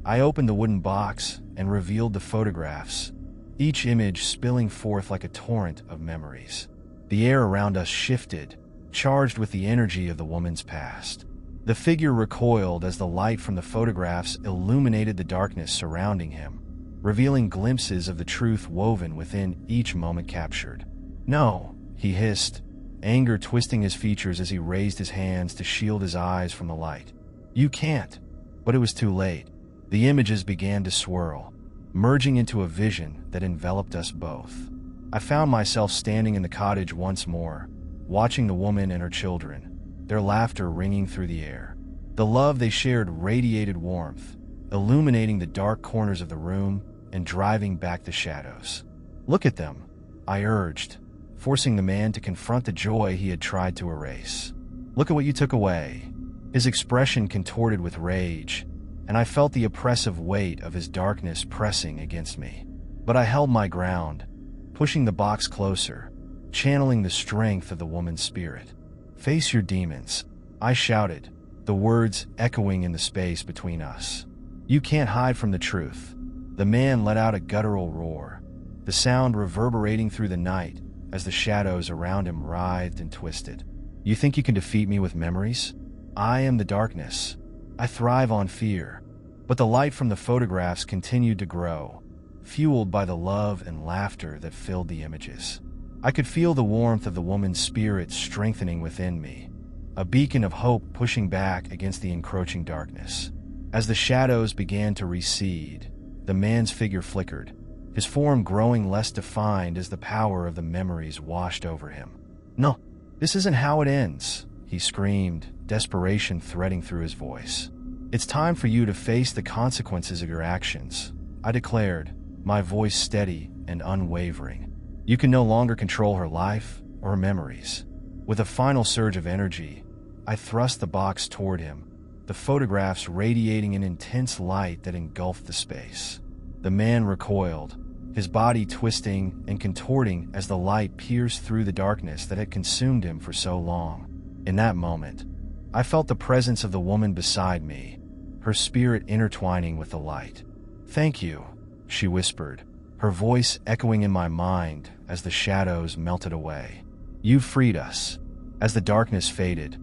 I opened the wooden box and revealed the photographs, each image spilling forth like a torrent of memories. The air around us shifted, charged with the energy of the woman's past. The figure recoiled as the light from the photographs illuminated the darkness surrounding him, revealing glimpses of the truth woven within each moment captured. "No," he hissed, anger twisting his features as he raised his hands to shield his eyes from the light. "You can't." But it was too late. The images began to swirl, merging into a vision that enveloped us both. I found myself standing in the cottage once more, watching the woman and her children, their laughter ringing through the air. The love they shared radiated warmth, illuminating the dark corners of the room and driving back the shadows. "Look at them," I urged, forcing the man to confront the joy he had tried to erase. "Look at what you took away." His expression contorted with rage, and I felt the oppressive weight of his darkness pressing against me. But I held my ground, pushing the box closer, channeling the strength of the woman's spirit. "Face your demons," I shouted, the words echoing in the space between us. "You can't hide from the truth." The man let out a guttural roar, the sound reverberating through the night as the shadows around him writhed and twisted. "You think you can defeat me with memories? I am the darkness. I thrive on fear." But the light from the photographs continued to grow, fueled by the love and laughter that filled the images. I could feel the warmth of the woman's spirit strengthening within me, a beacon of hope pushing back against the encroaching darkness. As the shadows began to recede, the man's figure flickered, his form growing less defined as the power of the memories washed over him. "No, this isn't how it ends," he screamed, desperation threading through his voice. "It's time for you to face the consequences of your actions," I declared, my voice steady and unwavering. "You can no longer control her life or her memories." With a final surge of energy, I thrust the box toward him, the photographs radiating an intense light that engulfed the space. The man recoiled, his body twisting and contorting as the light pierced through the darkness that had consumed him for so long. In that moment, I felt the presence of the woman beside me, her spirit intertwining with the light. "Thank you," she whispered, her voice echoing in my mind as the shadows melted away. "You freed us." As the darkness faded,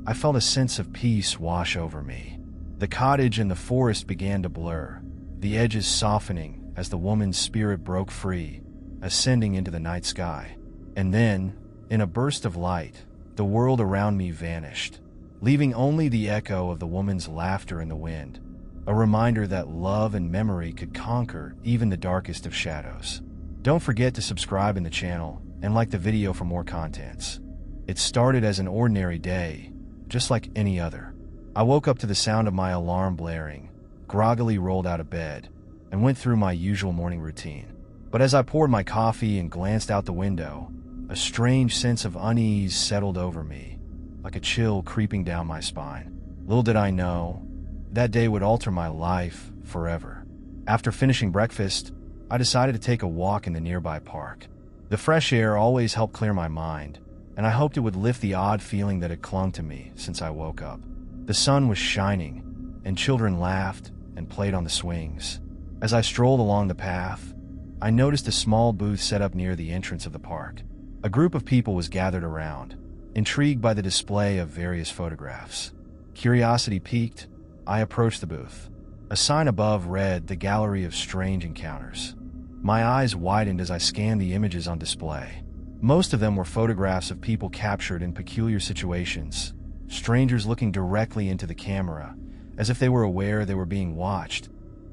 I felt a sense of peace wash over me. The cottage and the forest began to blur, the edges softening as the woman's spirit broke free, ascending into the night sky. And then, in a burst of light, the world around me vanished, leaving only the echo of the woman's laughter in the wind, a reminder that love and memory could conquer even the darkest of shadows. Don't forget to subscribe in the channel and like the video for more contents. It started as an ordinary day, just like any other. I woke up to the sound of my alarm blaring, groggily rolled out of bed, and went through my usual morning routine. But as I poured my coffee and glanced out the window, a strange sense of unease settled over me, like a chill creeping down my spine. Little did I know, that day would alter my life forever. After finishing breakfast, I decided to take a walk in the nearby park. The fresh air always helped clear my mind, and I hoped it would lift the odd feeling that had clung to me since I woke up. The sun was shining, and children laughed and played on the swings. As I strolled along the path, I noticed a small booth set up near the entrance of the park. A group of people was gathered around, intrigued by the display of various photographs. Curiosity piqued, I approached the booth. A sign above read, "The Gallery of Strange Encounters." My eyes widened as I scanned the images on display. Most of them were photographs of people captured in peculiar situations, strangers looking directly into the camera, as if they were aware they were being watched,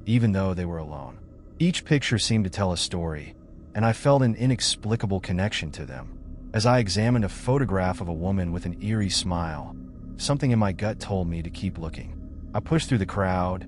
even though they were alone. Each picture seemed to tell a story, and I felt an inexplicable connection to them. As I examined a photograph of a woman with an eerie smile, something in my gut told me to keep looking. I pushed through the crowd,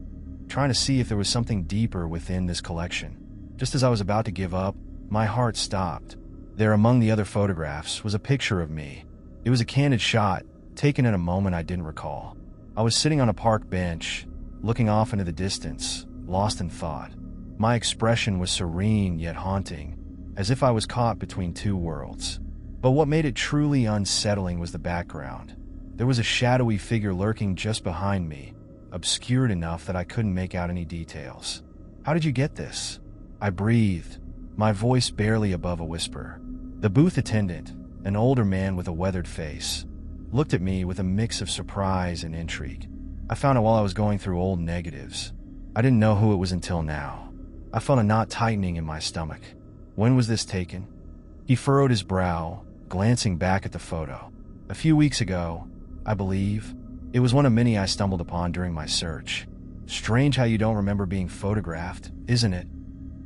trying to see if there was something deeper within this collection. Just as I was about to give up, my heart stopped. There among the other photographs was a picture of me. It was a candid shot, taken at a moment I didn't recall. I was sitting on a park bench, looking off into the distance, lost in thought. My expression was serene yet haunting, as if I was caught between two worlds. But what made it truly unsettling was the background. There was a shadowy figure lurking just behind me, obscured enough that I couldn't make out any details. "How did you get this?" I breathed, my voice barely above a whisper. The booth attendant, an older man with a weathered face, looked at me with a mix of surprise and intrigue. I found it while I was going through old negatives. I didn't know who it was until now. I felt a knot tightening in my stomach. "When was this taken?" He furrowed his brow, glancing back at the photo. "A few weeks ago, I believe. It was one of many I stumbled upon during my search. Strange how you don't remember being photographed, isn't it?"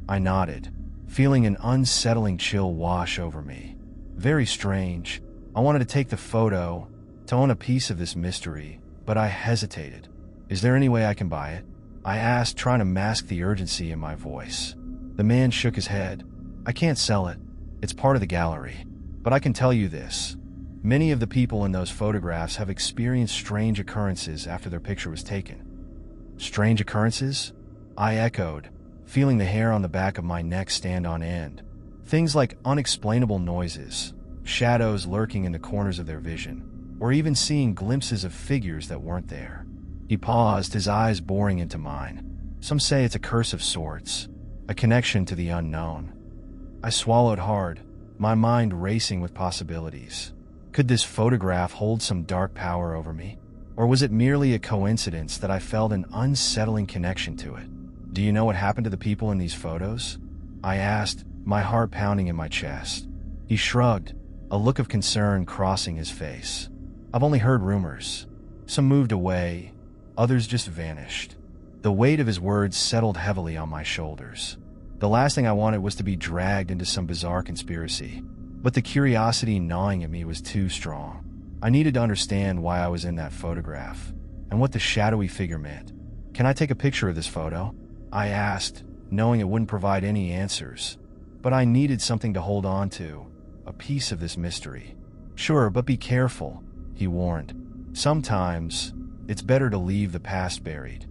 I nodded, feeling an unsettling chill wash over me. Very strange. I wanted to take the photo, to own a piece of this mystery, but I hesitated. "Is there any way I can buy it?" I asked, trying to mask the urgency in my voice. The man shook his head. "I can't sell it. It's part of the gallery. But I can tell you this. Many of the people in those photographs have experienced strange occurrences after their picture was taken." "Strange occurrences?" I echoed, feeling the hair on the back of my neck stand on end. Things like unexplainable noises, shadows lurking in the corners of their vision, or even seeing glimpses of figures that weren't there. He paused, his eyes boring into mine. "Some say it's a curse of sorts, a connection to the unknown." I swallowed hard, my mind racing with possibilities. Could this photograph hold some dark power over me? Or was it merely a coincidence that I felt an unsettling connection to it? "Do you know what happened to the people in these photos?" I asked, my heart pounding in my chest. He shrugged, a look of concern crossing his face. "I've only heard rumors. Some moved away, others just vanished." The weight of his words settled heavily on my shoulders. The last thing I wanted was to be dragged into some bizarre conspiracy, but the curiosity gnawing at me was too strong. I needed to understand why I was in that photograph, and what the shadowy figure meant. "Can I take a picture of this photo?" I asked, knowing it wouldn't provide any answers, but I needed something to hold on to, a piece of this mystery. "Sure, but be careful," he warned. "Sometimes, it's better to leave the past buried."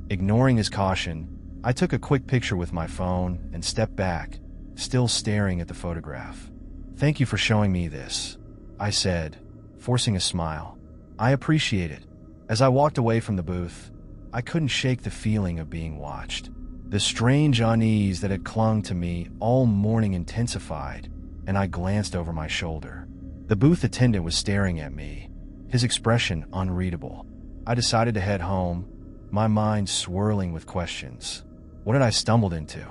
Ignoring his caution, I took a quick picture with my phone and stepped back, still staring at the photograph. "Thank you for showing me this," I said, forcing a smile. "I appreciate it." As I walked away from the booth, I couldn't shake the feeling of being watched. The strange unease that had clung to me all morning intensified, and I glanced over my shoulder. The booth attendant was staring at me, his expression unreadable. I decided to head home, my mind swirling with questions. What had I stumbled into?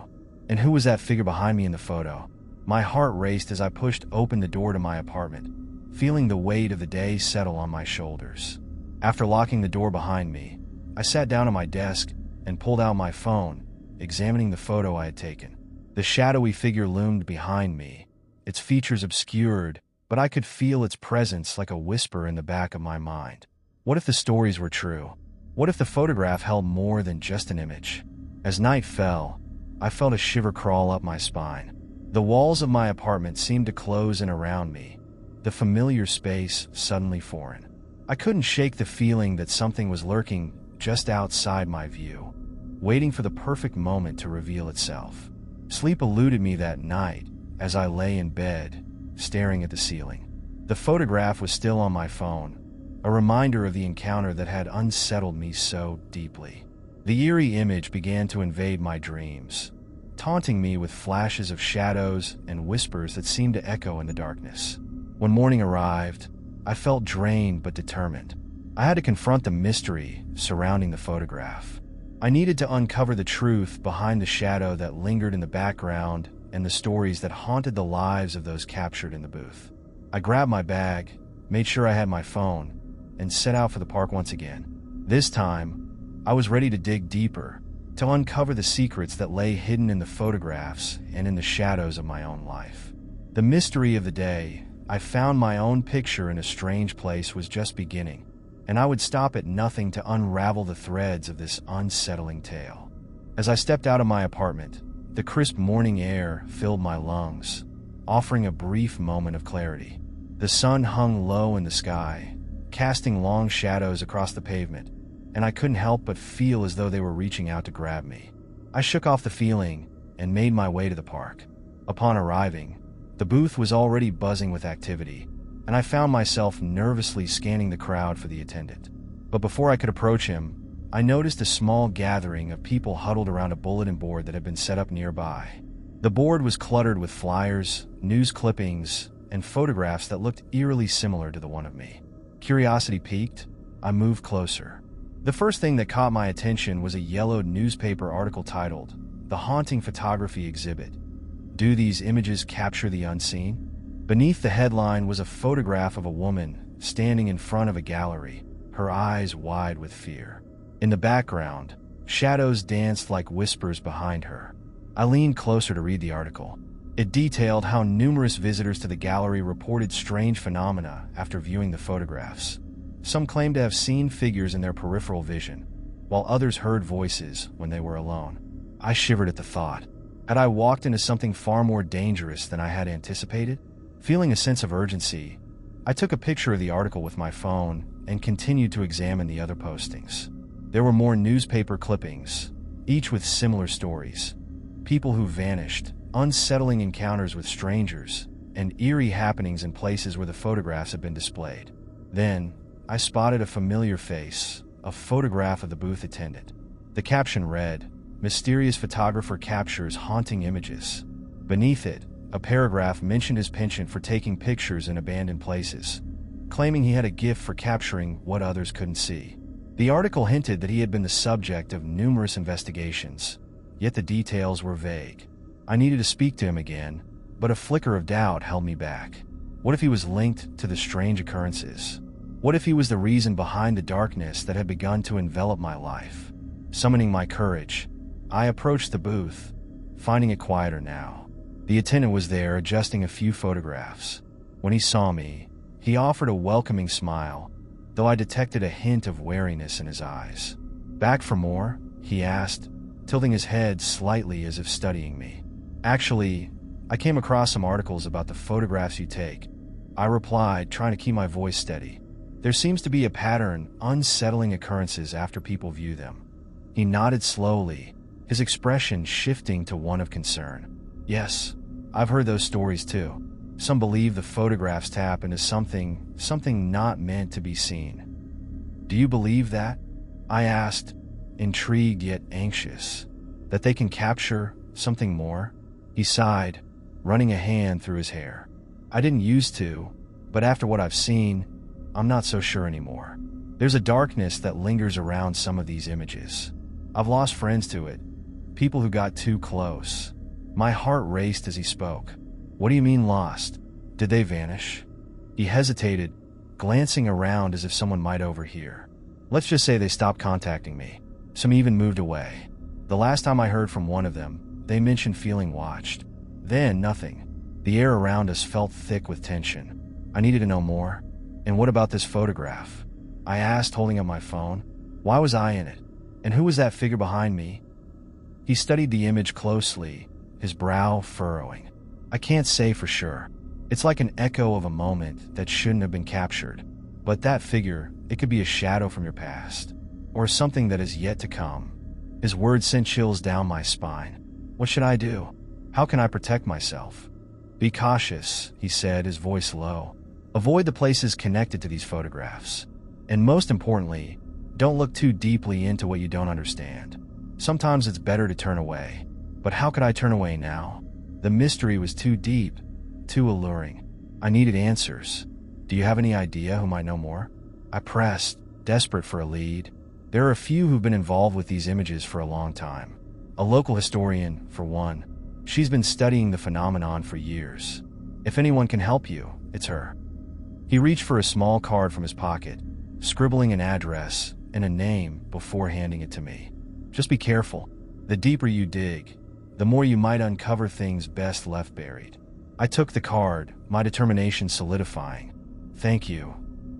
And who was that figure behind me in the photo? My heart raced as I pushed open the door to my apartment, feeling the weight of the day settle on my shoulders. After locking the door behind me, I sat down at my desk and pulled out my phone, examining the photo I had taken. The shadowy figure loomed behind me, its features obscured, but I could feel its presence like a whisper in the back of my mind. What if the stories were true? What if the photograph held more than just an image? As night fell, I felt a shiver crawl up my spine. The walls of my apartment seemed to close in around me, the familiar space suddenly foreign. I couldn't shake the feeling that something was lurking just outside my view, waiting for the perfect moment to reveal itself. Sleep eluded me that night as I lay in bed, staring at the ceiling. The photograph was still on my phone, a reminder of the encounter that had unsettled me so deeply. The eerie image began to invade my dreams, taunting me with flashes of shadows and whispers that seemed to echo in the darkness. When morning arrived, I felt drained but determined. I had to confront the mystery surrounding the photograph. I needed to uncover the truth behind the shadow that lingered in the background and the stories that haunted the lives of those captured in the booth. I grabbed my bag, made sure I had my phone, and set out for the park once again. This time, I was ready to dig deeper, to uncover the secrets that lay hidden in the photographs and in the shadows of my own life. The mystery of the day I found my own picture in a strange place was just beginning, and I would stop at nothing to unravel the threads of this unsettling tale. As I stepped out of my apartment, the crisp morning air filled my lungs, offering a brief moment of clarity. The sun hung low in the sky, casting long shadows across the pavement, and I couldn't help but feel as though they were reaching out to grab me. I shook off the feeling and made my way to the park. Upon arriving, the booth was already buzzing with activity, and I found myself nervously scanning the crowd for the attendant. But before I could approach him, I noticed a small gathering of people huddled around a bulletin board that had been set up nearby. The board was cluttered with flyers, news clippings, and photographs that looked eerily similar to the one of me. Curiosity piqued, I moved closer. The first thing that caught my attention was a yellowed newspaper article titled, "The Haunting Photography Exhibit. Do these images capture the unseen?" Beneath the headline was a photograph of a woman standing in front of a gallery, her eyes wide with fear. In the background, shadows danced like whispers behind her. I leaned closer to read the article. It detailed how numerous visitors to the gallery reported strange phenomena after viewing the photographs. Some claimed to have seen figures in their peripheral vision, while others heard voices when they were alone. I shivered at the thought. Had I walked into something far more dangerous than I had anticipated? Feeling a sense of urgency, I took a picture of the article with my phone and continued to examine the other postings. There were more newspaper clippings, each with similar stories. People who vanished, unsettling encounters with strangers, and eerie happenings in places where the photographs had been displayed. Then, I spotted a familiar face, a photograph of the booth attendant. The caption read, "Mysterious photographer captures haunting images." Beneath it, a paragraph mentioned his penchant for taking pictures in abandoned places, claiming he had a gift for capturing what others couldn't see. The article hinted that he had been the subject of numerous investigations, yet the details were vague. I needed to speak to him again, but a flicker of doubt held me back. What if he was linked to the strange occurrences? What if he was the reason behind the darkness that had begun to envelop my life? Summoning my courage, I approached the booth, finding it quieter now. The attendant was there adjusting a few photographs. When he saw me, he offered a welcoming smile, though I detected a hint of wariness in his eyes. "Back for more?" he asked, tilting his head slightly as if studying me. "Actually, I came across some articles about the photographs you take," I replied, trying to keep my voice steady. "There seems to be a pattern, unsettling occurrences after people view them." He nodded slowly, his expression shifting to one of concern. "Yes, I've heard those stories too. Some believe the photographs tap into something not meant to be seen." "Do you believe that?" I asked, intrigued yet anxious. "That they can capture something more?" He sighed, running a hand through his hair. "I didn't used to, but after what I've seen, I'm not so sure anymore. There's a darkness that lingers around some of these images. I've lost friends to it, people who got too close. My heart raced as he spoke. What do you mean lost? Did they vanish? He hesitated, glancing around as if someone might overhear. Let's just say they stopped contacting me. Some even moved away. The last time I heard from one of them, they mentioned feeling watched. Then, nothing. The air around us felt thick with tension. I needed to know more. And what about this photograph? I asked, holding up my phone. Why was I in it? And who was that figure behind me? He studied the image closely, his brow furrowing. I can't say for sure. It's like an echo of a moment that shouldn't have been captured. But that figure, it could be a shadow from your past, or something that is yet to come. His words sent chills down my spine. What should I do? How can I protect myself? Be cautious, he said, his voice low. Avoid the places connected to these photographs. And most importantly, don't look too deeply into what you don't understand. Sometimes it's better to turn away. But how could I turn away now? The mystery was too deep, too alluring. I needed answers. Do you have any idea who might know more? I pressed, desperate for a lead. There are a few who've been involved with these images for a long time. A local historian, for one. She's been studying the phenomenon for years. If anyone can help you, it's her. He reached for a small card from his pocket, scribbling an address and a name before handing it to me. Just be careful. The deeper you dig, the more you might uncover things best left buried. I took the card, my determination solidifying. Thank you,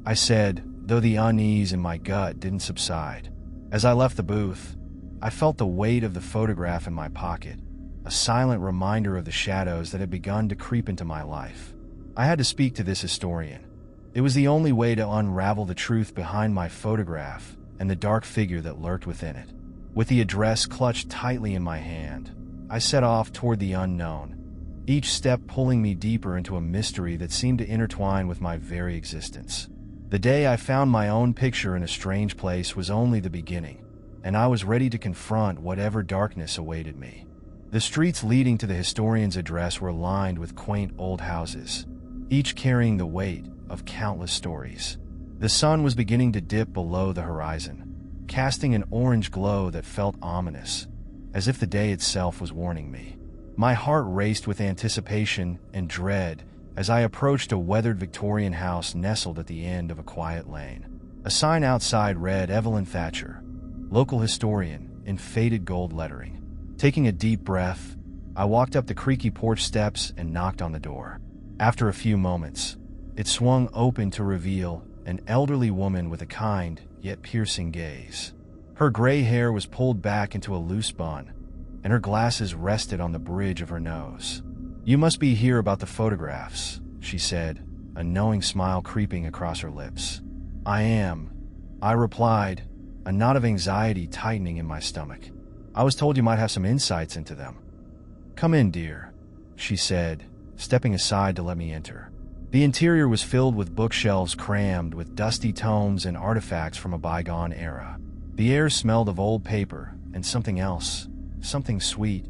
I said, though the unease in my gut didn't subside. As I left the booth, I felt the weight of the photograph in my pocket, a silent reminder of the shadows that had begun to creep into my life. I had to speak to this historian. It was the only way to unravel the truth behind my photograph and the dark figure that lurked within it. With the address clutched tightly in my hand, I set off toward the unknown, each step pulling me deeper into a mystery that seemed to intertwine with my very existence. The day I found my own picture in a strange place was only the beginning, and I was ready to confront whatever darkness awaited me. The streets leading to the historian's address were lined with quaint old houses, each carrying the weight of countless stories. The sun was beginning to dip below the horizon, casting an orange glow that felt ominous, as if the day itself was warning me. My heart raced with anticipation and dread as I approached a weathered Victorian house nestled at the end of a quiet lane. A sign outside read Evelyn Thatcher, local historian, in faded gold lettering. Taking a deep breath, I walked up the creaky porch steps and knocked on the door. After a few moments, it swung open to reveal an elderly woman with a kind yet piercing gaze. Her gray hair was pulled back into a loose bun, and her glasses rested on the bridge of her nose. You must be here about the photographs, she said, a knowing smile creeping across her lips. I am, I replied, a knot of anxiety tightening in my stomach. I was told you might have some insights into them. Come in, dear, she said, stepping aside to let me enter. The interior was filled with bookshelves crammed with dusty tomes and artifacts from a bygone era. The air smelled of old paper and something else, something sweet,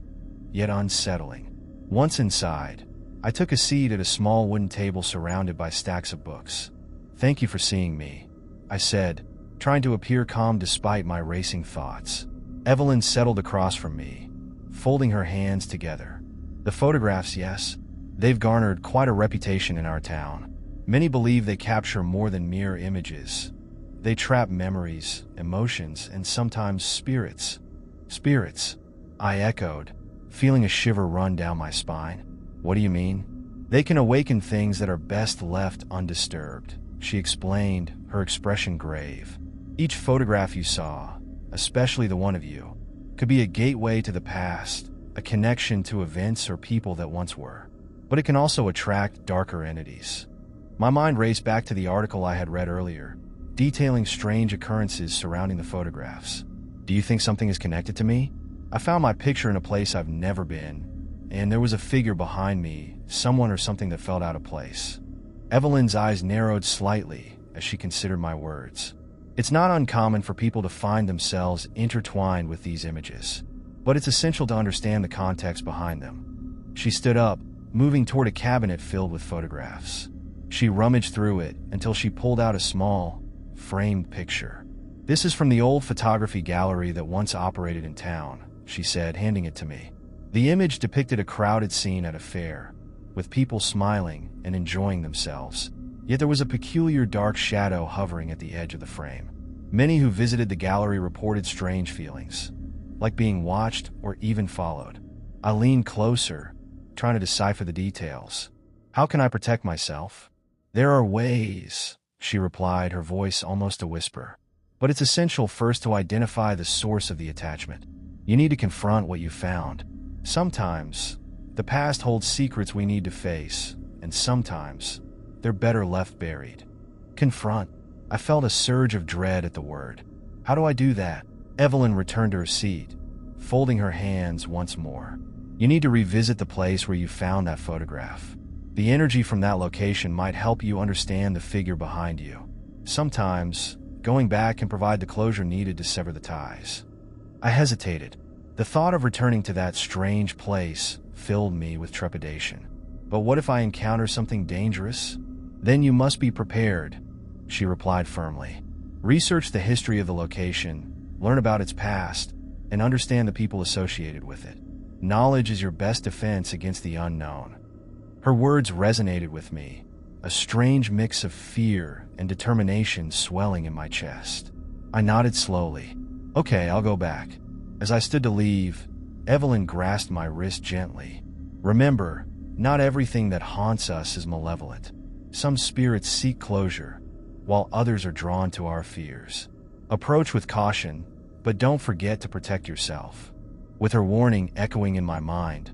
yet unsettling. Once inside, I took a seat at a small wooden table surrounded by stacks of books. Thank you for seeing me, I said, trying to appear calm despite my racing thoughts. Evelyn settled across from me, folding her hands together. The photographs, yes, they've garnered quite a reputation in our town. Many believe they capture more than mere images. They trap memories, emotions, and sometimes spirits. Spirits, I echoed, feeling a shiver run down my spine. What do you mean? They can awaken things that are best left undisturbed, she explained, her expression grave. Each photograph you saw, especially the one of you, could be a gateway to the past, a connection to events or people that once were. But it can also attract darker entities. My mind raced back to the article I had read earlier, detailing strange occurrences surrounding the photographs. Do you think something is connected to me? I found my picture in a place I've never been, and there was a figure behind me, someone or something that felt out of place. Evelyn's eyes narrowed slightly as she considered my words. It's not uncommon for people to find themselves intertwined with these images, but it's essential to understand the context behind them. She stood up, moving toward a cabinet filled with photographs. She rummaged through it until she pulled out a small, framed picture. "This is from the old photography gallery that once operated in town," she said, handing it to me. The image depicted a crowded scene at a fair, with people smiling and enjoying themselves. Yet there was a peculiar dark shadow hovering at the edge of the frame. Many who visited the gallery reported strange feelings, like being watched or even followed. I leaned closer, trying to decipher the details. "How can I protect myself?" "There are ways," she replied, her voice almost a whisper. "But it's essential first to identify the source of the attachment. You need to confront what you found. Sometimes, the past holds secrets we need to face, and sometimes, they're better left buried." Confront. I felt a surge of dread at the word. "How do I do that?" Evelyn returned to her seat, folding her hands once more. "You need to revisit the place where you found that photograph. The energy from that location might help you understand the figure behind you. Sometimes, going back can provide the closure needed to sever the ties." I hesitated. The thought of returning to that strange place filled me with trepidation. "But what if I encounter something dangerous?" "Then you must be prepared," she replied firmly. "Research the history of the location, learn about its past, and understand the people associated with it. Knowledge is your best defense against the unknown." Her words resonated with me, a strange mix of fear and determination swelling in my chest. I nodded slowly. "Okay, I'll go back." As I stood to leave, Evelyn grasped my wrist gently. "Remember, not everything that haunts us is malevolent. Some spirits seek closure, while others are drawn to our fears. Approach with caution, but don't forget to protect yourself." With her warning echoing in my mind,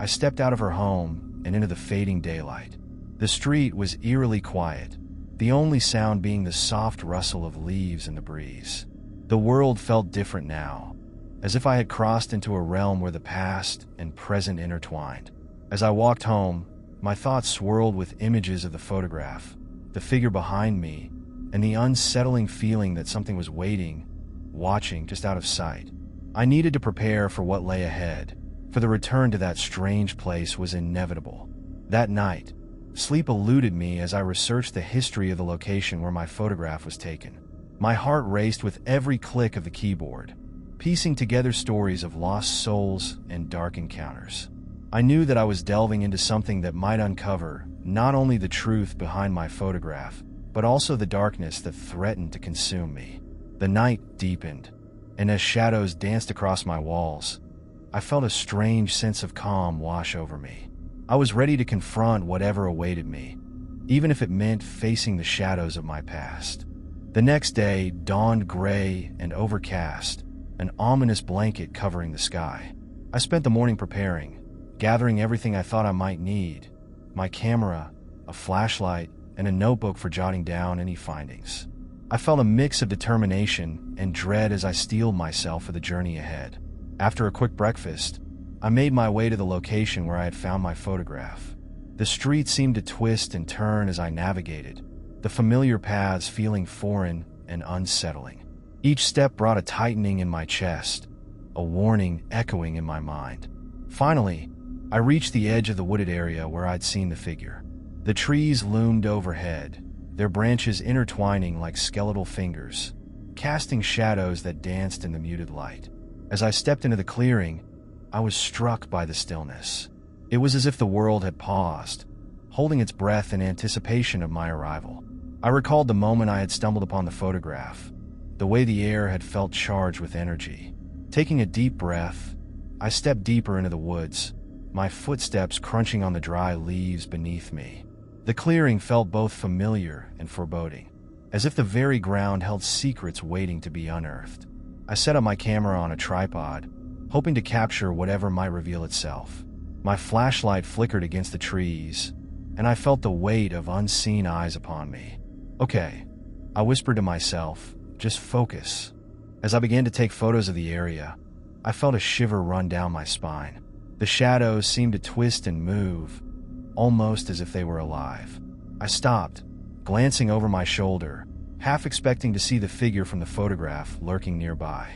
I stepped out of her home and into the fading daylight. The street was eerily quiet, the only sound being the soft rustle of leaves in the breeze. The world felt different now, as if I had crossed into a realm where the past and present intertwined. As I walked home, my thoughts swirled with images of the photograph, the figure behind me, and the unsettling feeling that something was waiting, watching just out of sight. I needed to prepare for what lay ahead, for the return to that strange place was inevitable. That night, sleep eluded me as I researched the history of the location where my photograph was taken. My heart raced with every click of the keyboard, piecing together stories of lost souls and dark encounters. I knew that I was delving into something that might uncover not only the truth behind my photograph, but also the darkness that threatened to consume me. The night deepened, and as shadows danced across my walls, I felt a strange sense of calm wash over me. I was ready to confront whatever awaited me, even if it meant facing the shadows of my past. The next day dawned gray and overcast, an ominous blanket covering the sky. I spent the morning preparing, gathering everything I thought I might need: my camera, a flashlight, and a notebook for jotting down any findings. I felt a mix of determination and dread as I steeled myself for the journey ahead. After a quick breakfast, I made my way to the location where I had found my photograph. The street seemed to twist and turn as I navigated, the familiar paths feeling foreign and unsettling. Each step brought a tightening in my chest, a warning echoing in my mind. Finally, I reached the edge of the wooded area where I'd seen the figure. The trees loomed overhead, their branches intertwining like skeletal fingers, casting shadows that danced in the muted light. As I stepped into the clearing, I was struck by the stillness. It was as if the world had paused, holding its breath in anticipation of my arrival. I recalled the moment I had stumbled upon the photograph, the way the air had felt charged with energy. Taking a deep breath, I stepped deeper into the woods, my footsteps crunching on the dry leaves beneath me. The clearing felt both familiar and foreboding, as if the very ground held secrets waiting to be unearthed. I set up my camera on a tripod, hoping to capture whatever might reveal itself. My flashlight flickered against the trees, and I felt the weight of unseen eyes upon me. "Okay," I whispered to myself, "just focus." As I began to take photos of the area, I felt a shiver run down my spine. The shadows seemed to twist and move, almost as if they were alive. I stopped, glancing over my shoulder, half expecting to see the figure from the photograph lurking nearby.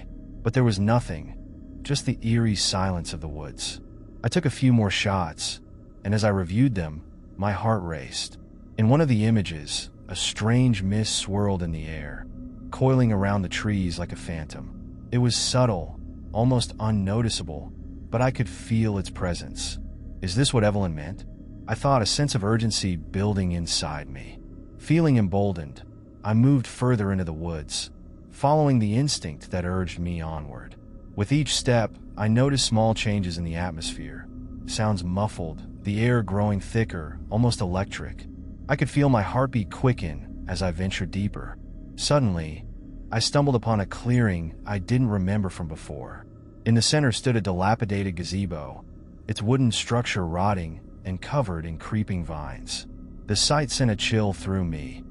But there was nothing, just the eerie silence of the woods. I took a few more shots, and as I reviewed them, my heart raced. In one of the images, a strange mist swirled in the air, coiling around the trees like a phantom. It was subtle, almost unnoticeable, but I could feel its presence. Is this what Evelyn meant? I thought, a sense of urgency building inside me. Feeling emboldened, I moved further into the woods, following the instinct that urged me onward. With each step, I noticed small changes in the atmosphere. Sounds muffled, the air growing thicker, almost electric. I could feel my heartbeat quicken as I ventured deeper. Suddenly, I stumbled upon a clearing I didn't remember from before. In the center stood a dilapidated gazebo, its wooden structure rotting and covered in creeping vines. The sight sent a chill through me,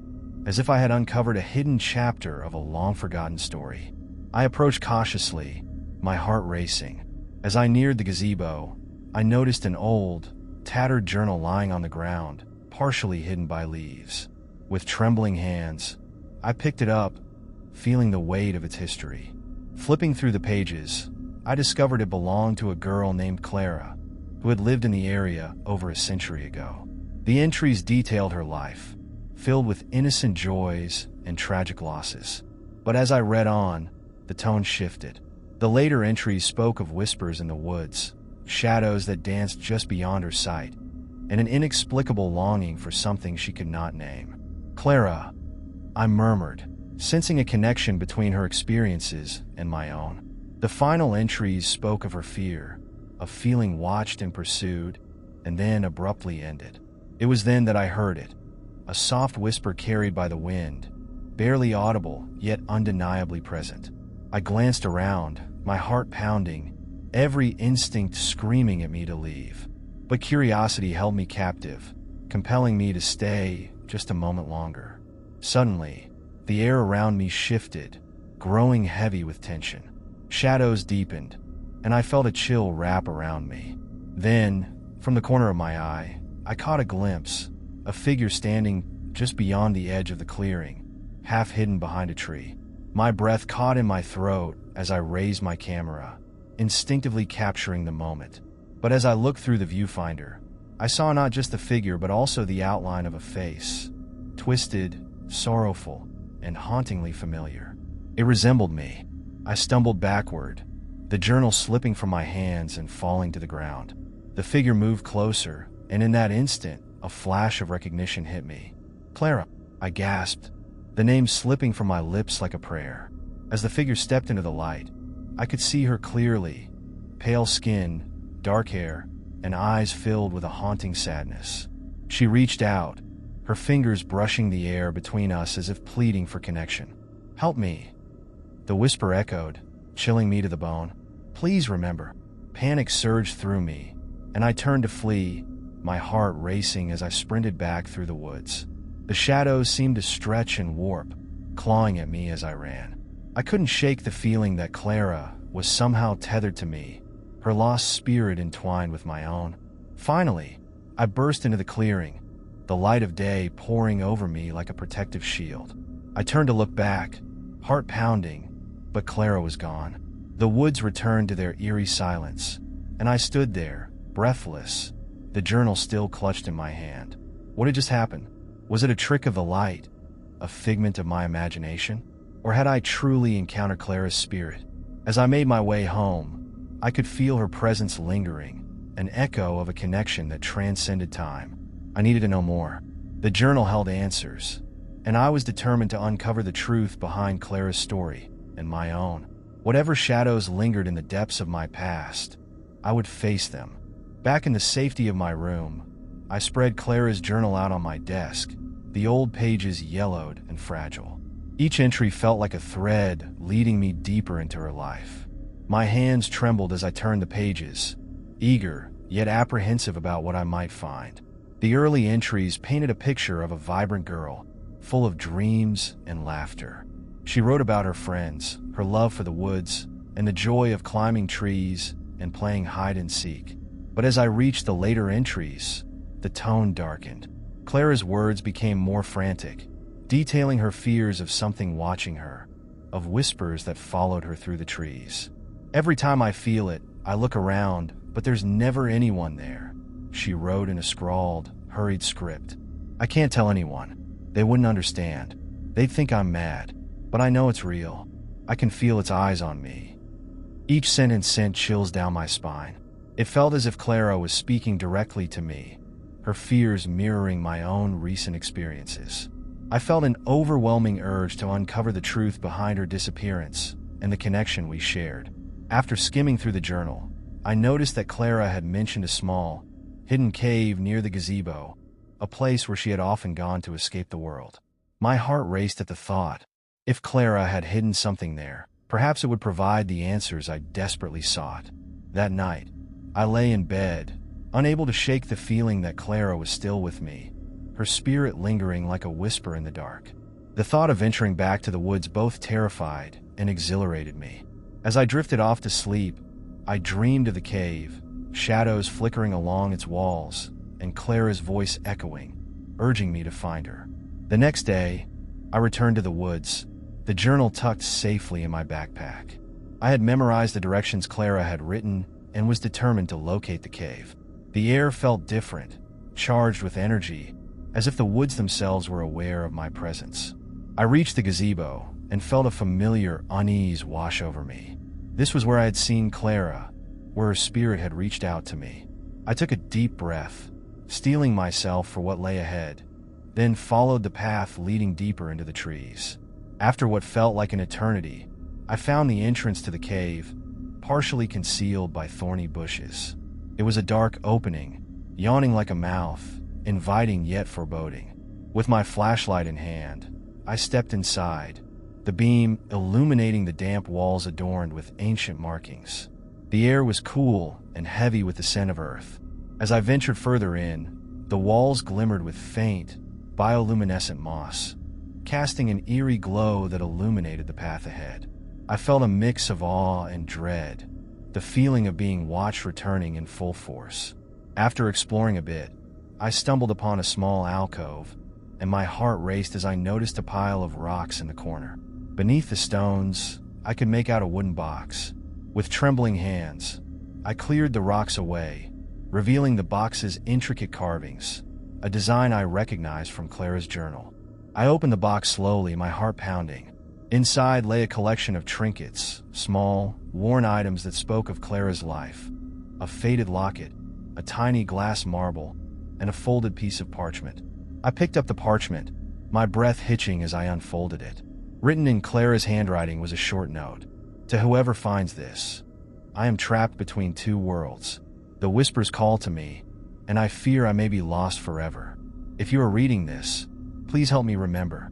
as if I had uncovered a hidden chapter of a long-forgotten story. I approached cautiously, my heart racing. As I neared the gazebo, I noticed an old, tattered journal lying on the ground, partially hidden by leaves. With trembling hands, I picked it up, feeling the weight of its history. Flipping through the pages, I discovered it belonged to a girl named Clara, who had lived in the area over a century ago. The entries detailed her life, filled with innocent joys and tragic losses. But as I read on, the tone shifted. The later entries spoke of whispers in the woods, shadows that danced just beyond her sight, and an inexplicable longing for something she could not name. Clara, I murmured, sensing a connection between her experiences and my own. The final entries spoke of her fear, of feeling watched and pursued, and then abruptly ended. It was then that I heard it, a soft whisper carried by the wind, barely audible yet undeniably present. I glanced around, my heart pounding, every instinct screaming at me to leave. But curiosity held me captive, compelling me to stay just a moment longer. Suddenly, the air around me shifted, growing heavy with tension. Shadows deepened, and I felt a chill wrap around me. Then, from the corner of my eye, I caught a glimpse, a figure standing just beyond the edge of the clearing, half hidden behind a tree. My breath caught in my throat as I raised my camera, instinctively capturing the moment. But as I looked through the viewfinder, I saw not just the figure but also the outline of a face, twisted, sorrowful, and hauntingly familiar. It resembled me. I stumbled backward, the journal slipping from my hands and falling to the ground. The figure moved closer, and in that instant, a flash of recognition hit me. Clara, I gasped, the name slipping from my lips like a prayer. As the figure stepped into the light, I could see her clearly, pale skin, dark hair, and eyes filled with a haunting sadness. She reached out, her fingers brushing the air between us as if pleading for connection. Help me. The whisper echoed, chilling me to the bone. Please remember. Panic surged through me, and I turned to flee, my heart racing as I sprinted back through the woods. The shadows seemed to stretch and warp, clawing at me as I ran. I couldn't shake the feeling that Clara was somehow tethered to me, her lost spirit entwined with my own. Finally, I burst into the clearing, the light of day pouring over me like a protective shield. I turned to look back, heart pounding, but Clara was gone. The woods returned to their eerie silence, and I stood there, breathless, the journal still clutched in my hand. What had just happened? Was it a trick of the light, a figment of my imagination? Or had I truly encountered Clara's spirit? As I made my way home, I could feel her presence lingering, an echo of a connection that transcended time. I needed to know more. The journal held answers, and I was determined to uncover the truth behind Clara's story and my own. Whatever shadows lingered in the depths of my past, I would face them. Back in the safety of my room, I spread Clara's journal out on my desk, the old pages yellowed and fragile. Each entry felt like a thread leading me deeper into her life. My hands trembled as I turned the pages, eager yet apprehensive about what I might find. The early entries painted a picture of a vibrant girl, full of dreams and laughter. She wrote about her friends, her love for the woods, and the joy of climbing trees and playing hide and seek. But as I reached the later entries, the tone darkened. Clara's words became more frantic, detailing her fears of something watching her, of whispers that followed her through the trees. Every time I feel it, I look around, but there's never anyone there, she wrote in a scrawled, hurried script. I can't tell anyone. They wouldn't understand. They'd think I'm mad. But I know it's real. I can feel its eyes on me. Each sentence sent chills down my spine. It felt as if Clara was speaking directly to me, her fears mirroring my own recent experiences. I felt an overwhelming urge to uncover the truth behind her disappearance and the connection we shared. After skimming through the journal, I noticed that Clara had mentioned a small, hidden cave near the gazebo, a place where she had often gone to escape the world. My heart raced at the thought. If Clara had hidden something there, perhaps it would provide the answers I desperately sought. That night, I lay in bed, unable to shake the feeling that Clara was still with me, her spirit lingering like a whisper in the dark. The thought of venturing back to the woods both terrified and exhilarated me. As I drifted off to sleep, I dreamed of the cave, shadows flickering along its walls, and Clara's voice echoing, urging me to find her. The next day, I returned to the woods, the journal tucked safely in my backpack. I had memorized the directions Clara had written and was determined to locate the cave. The air felt different, charged with energy, as if the woods themselves were aware of my presence. I reached the gazebo and felt a familiar unease wash over me. This was where I had seen Clara, where her spirit had reached out to me. I took a deep breath, steeling myself for what lay ahead, then followed the path leading deeper into the trees. After what felt like an eternity, I found the entrance to the cave, partially concealed by thorny bushes. It was a dark opening, yawning like a mouth, inviting yet foreboding. With my flashlight in hand, I stepped inside, the beam illuminating the damp walls adorned with ancient markings. The air was cool and heavy with the scent of earth. As I ventured further in, the walls glimmered with faint, bioluminescent moss, casting an eerie glow that illuminated the path ahead. I felt a mix of awe and dread, the feeling of being watched returning in full force. After exploring a bit, I stumbled upon a small alcove, and my heart raced as I noticed a pile of rocks in the corner. Beneath the stones, I could make out a wooden box. With trembling hands, I cleared the rocks away, revealing the box's intricate carvings, a design I recognized from Clara's journal. I opened the box slowly, my heart pounding. Inside lay a collection of trinkets, small, worn items that spoke of Clara's life. A faded locket, a tiny glass marble, and a folded piece of parchment. I picked up the parchment, my breath hitching as I unfolded it. Written in Clara's handwriting was a short note. To whoever finds this, I am trapped between two worlds. The whispers call to me, and I fear I may be lost forever. If you are reading this, please help me remember.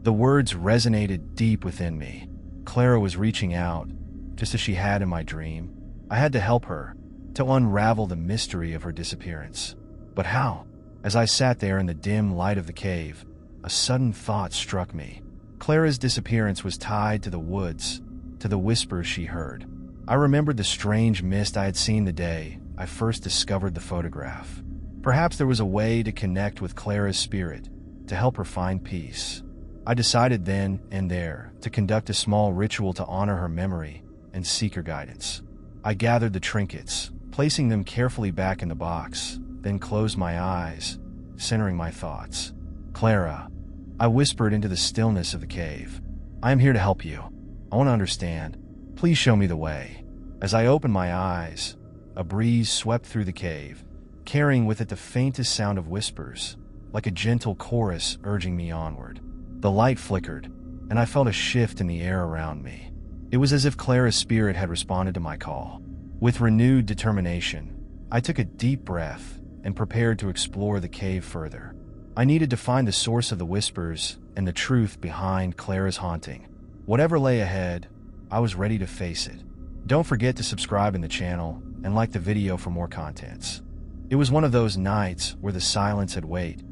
The words resonated deep within me. Clara was reaching out, just as she had in my dream. I had to help her, to unravel the mystery of her disappearance. But how? As I sat there in the dim light of the cave, a sudden thought struck me. Clara's disappearance was tied to the woods, to the whispers she heard. I remembered the strange mist I had seen the day I first discovered the photograph. Perhaps there was a way to connect with Clara's spirit, to help her find peace. I decided then and there to conduct a small ritual to honor her memory and seek her guidance. I gathered the trinkets, placing them carefully back in the box, then closed my eyes, centering my thoughts. Clara, I whispered into the stillness of the cave. I am here to help you. I want to understand. Please show me the way. As I opened my eyes, a breeze swept through the cave, carrying with it the faintest sound of whispers, like a gentle chorus urging me onward. The light flickered, and I felt a shift in the air around me. It was as if Clara's spirit had responded to my call. With renewed determination, I took a deep breath and prepared to explore the cave further. I needed to find the source of the whispers and the truth behind Clara's haunting. Whatever lay ahead, I was ready to face it. Don't forget to subscribe in the channel and like the video for more contents. It was one of those nights where the silence had weight,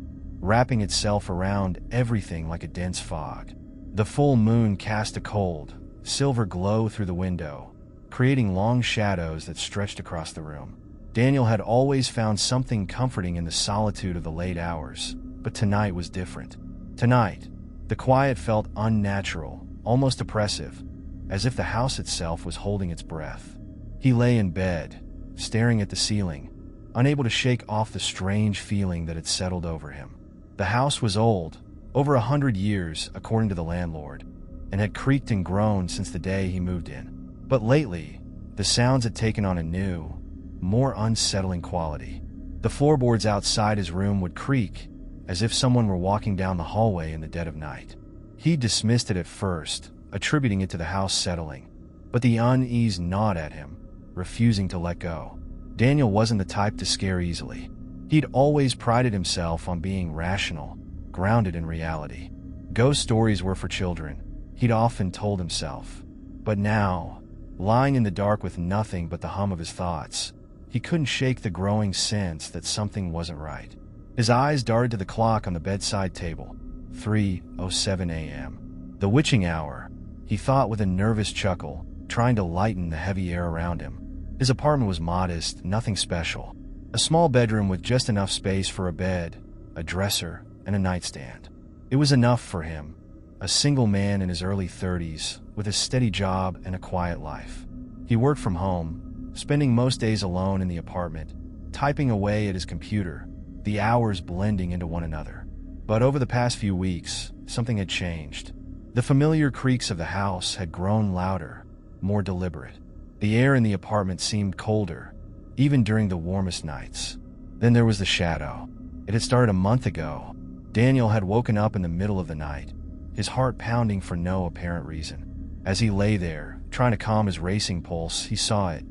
wrapping itself around everything like a dense fog. The full moon cast a cold, silver glow through the window, creating long shadows that stretched across the room. Daniel had always found something comforting in the solitude of the late hours, but tonight was different. Tonight, the quiet felt unnatural, almost oppressive, as if the house itself was holding its breath. He lay in bed, staring at the ceiling, unable to shake off the strange feeling that had settled over him. The house was old, over 100 years according to the landlord, and had creaked and groaned since the day he moved in. But lately, the sounds had taken on a new, more unsettling quality. The floorboards outside his room would creak, as if someone were walking down the hallway in the dead of night. He dismissed it at first, attributing it to the house settling, but the unease gnawed at him, refusing to let go. Daniel wasn't the type to scare easily. He'd always prided himself on being rational, grounded in reality. Ghost stories were for children, he'd often told himself. But now, lying in the dark with nothing but the hum of his thoughts, he couldn't shake the growing sense that something wasn't right. His eyes darted to the clock on the bedside table. 3:07 a.m. The witching hour, he thought with a nervous chuckle, trying to lighten the heavy air around him. His apartment was modest, nothing special. A small bedroom with just enough space for a bed, a dresser, and a nightstand. It was enough for him, a single man in his early 30s, with a steady job and a quiet life. He worked from home, spending most days alone in the apartment, typing away at his computer, the hours blending into one another. But over the past few weeks, something had changed. The familiar creaks of the house had grown louder, more deliberate. The air in the apartment seemed colder, even during the warmest nights. Then there was the shadow. It had started a month ago. Daniel had woken up in the middle of the night, his heart pounding for no apparent reason. As he lay there, trying to calm his racing pulse, he saw it,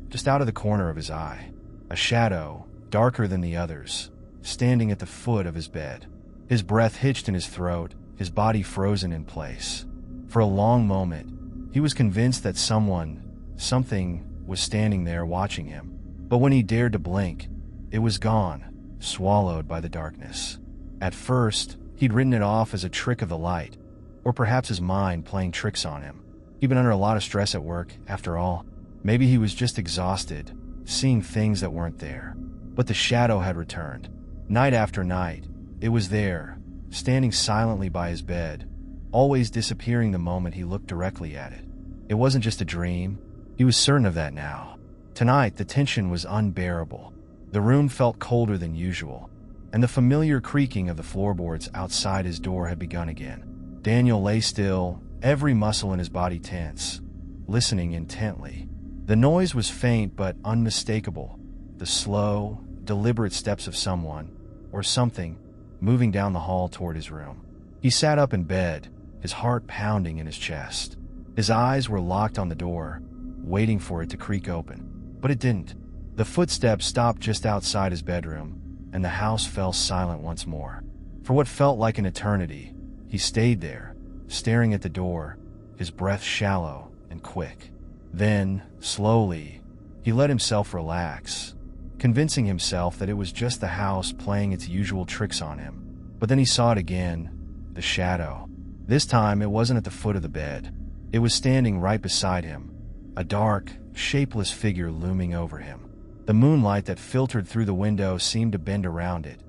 just out of the corner of his eye. A shadow, darker than the others, standing at the foot of his bed. His breath hitched in his throat, his body frozen in place. For a long moment, he was convinced that something was standing there watching him. But when he dared to blink, it was gone, swallowed by the darkness. At first, he'd written it off as a trick of the light, or perhaps his mind playing tricks on him. He'd been under a lot of stress at work, after all. Maybe he was just exhausted, seeing things that weren't there. But the shadow had returned. Night after night, it was there, standing silently by his bed, always disappearing the moment he looked directly at it. It wasn't just a dream. He was certain of that now. Tonight, the tension was unbearable. The room felt colder than usual, and the familiar creaking of the floorboards outside his door had begun again. Daniel lay still, every muscle in his body tense, listening intently. The noise was faint but unmistakable, the slow, deliberate steps of someone, or something, moving down the hall toward his room. He sat up in bed, his heart pounding in his chest. His eyes were locked on the door, waiting for it to creak open. But it didn't. The footsteps stopped just outside his bedroom, and the house fell silent once more. For what felt like an eternity, he stayed there, staring at the door, his breath shallow and quick. Then, slowly, he let himself relax, convincing himself that it was just the house playing its usual tricks on him. But then he saw it again, the shadow. This time, it wasn't at the foot of the bed. It was standing right beside him, a dark, shapeless figure looming over him. The moonlight that filtered through the window seemed to bend around it,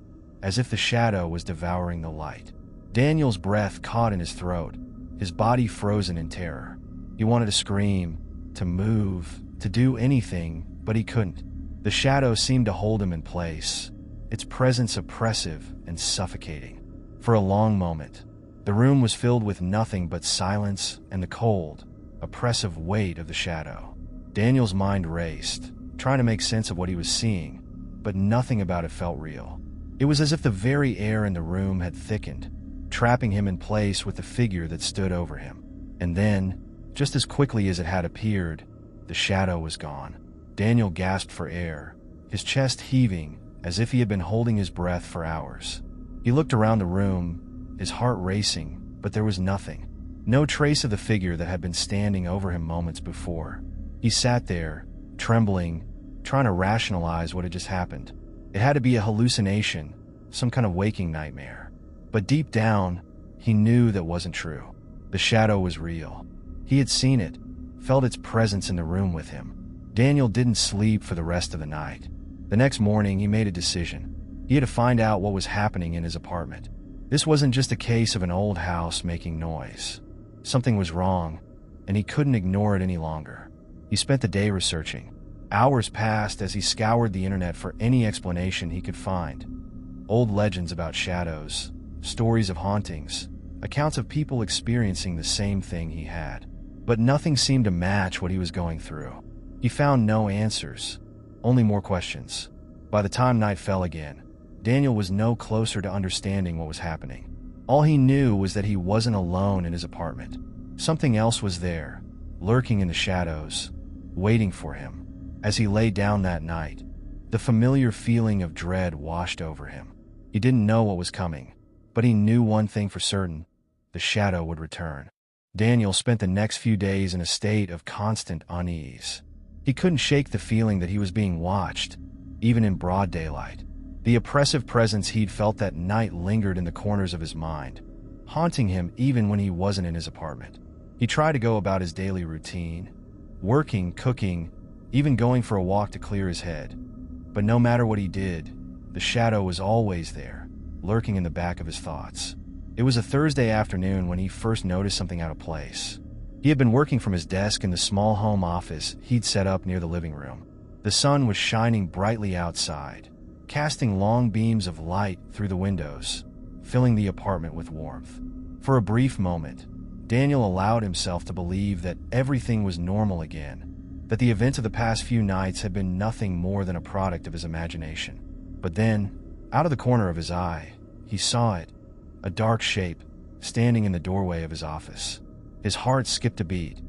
as if the shadow was devouring the light. Daniel's breath caught in his throat, his body frozen in terror. He wanted to scream, to move, to do anything, but he couldn't. The shadow seemed to hold him in place, its presence oppressive and suffocating. For a long moment, the room was filled with nothing but silence and the cold, oppressive weight of the shadow. Daniel's mind raced, trying to make sense of what he was seeing, but nothing about it felt real. It was as if the very air in the room had thickened, trapping him in place with the figure that stood over him. And then, just as quickly as it had appeared, the shadow was gone. Daniel gasped for air, his chest heaving as if he had been holding his breath for hours. He looked around the room, his heart racing, but there was nothing. No trace of the figure that had been standing over him moments before. He sat there, trembling, trying to rationalize what had just happened. It had to be a hallucination, some kind of waking nightmare. But deep down, he knew that wasn't true. The shadow was real. He had seen it, felt its presence in the room with him. Daniel didn't sleep for the rest of the night. The next morning, he made a decision. He had to find out what was happening in his apartment. This wasn't just a case of an old house making noise. Something was wrong, and he couldn't ignore it any longer. He spent the day researching. Hours passed as he scoured the internet for any explanation he could find. Old legends about shadows, stories of hauntings, accounts of people experiencing the same thing he had. But nothing seemed to match what he was going through. He found no answers, only more questions. By the time night fell again, Daniel was no closer to understanding what was happening. All he knew was that he wasn't alone in his apartment. Something else was there, lurking in the shadows, waiting for him. As he lay down that night, the familiar feeling of dread washed over him. He didn't know what was coming, but he knew one thing for certain: the shadow would return. Daniel spent the next few days in a state of constant unease. He couldn't shake the feeling that he was being watched, even in broad daylight. The oppressive presence he'd felt that night lingered in the corners of his mind, haunting him even when he wasn't in his apartment. He tried to go about his daily routine, working, cooking, even going for a walk to clear his head. But no matter what he did, the shadow was always there, lurking in the back of his thoughts. It was a Thursday afternoon when he first noticed something out of place. He had been working from his desk in the small home office he'd set up near the living room. The sun was shining brightly outside, casting long beams of light through the windows, filling the apartment with warmth. For a brief moment, Daniel allowed himself to believe that everything was normal again, that the events of the past few nights had been nothing more than a product of his imagination. But then, out of the corner of his eye, he saw it, a dark shape, standing in the doorway of his office. His heart skipped a beat,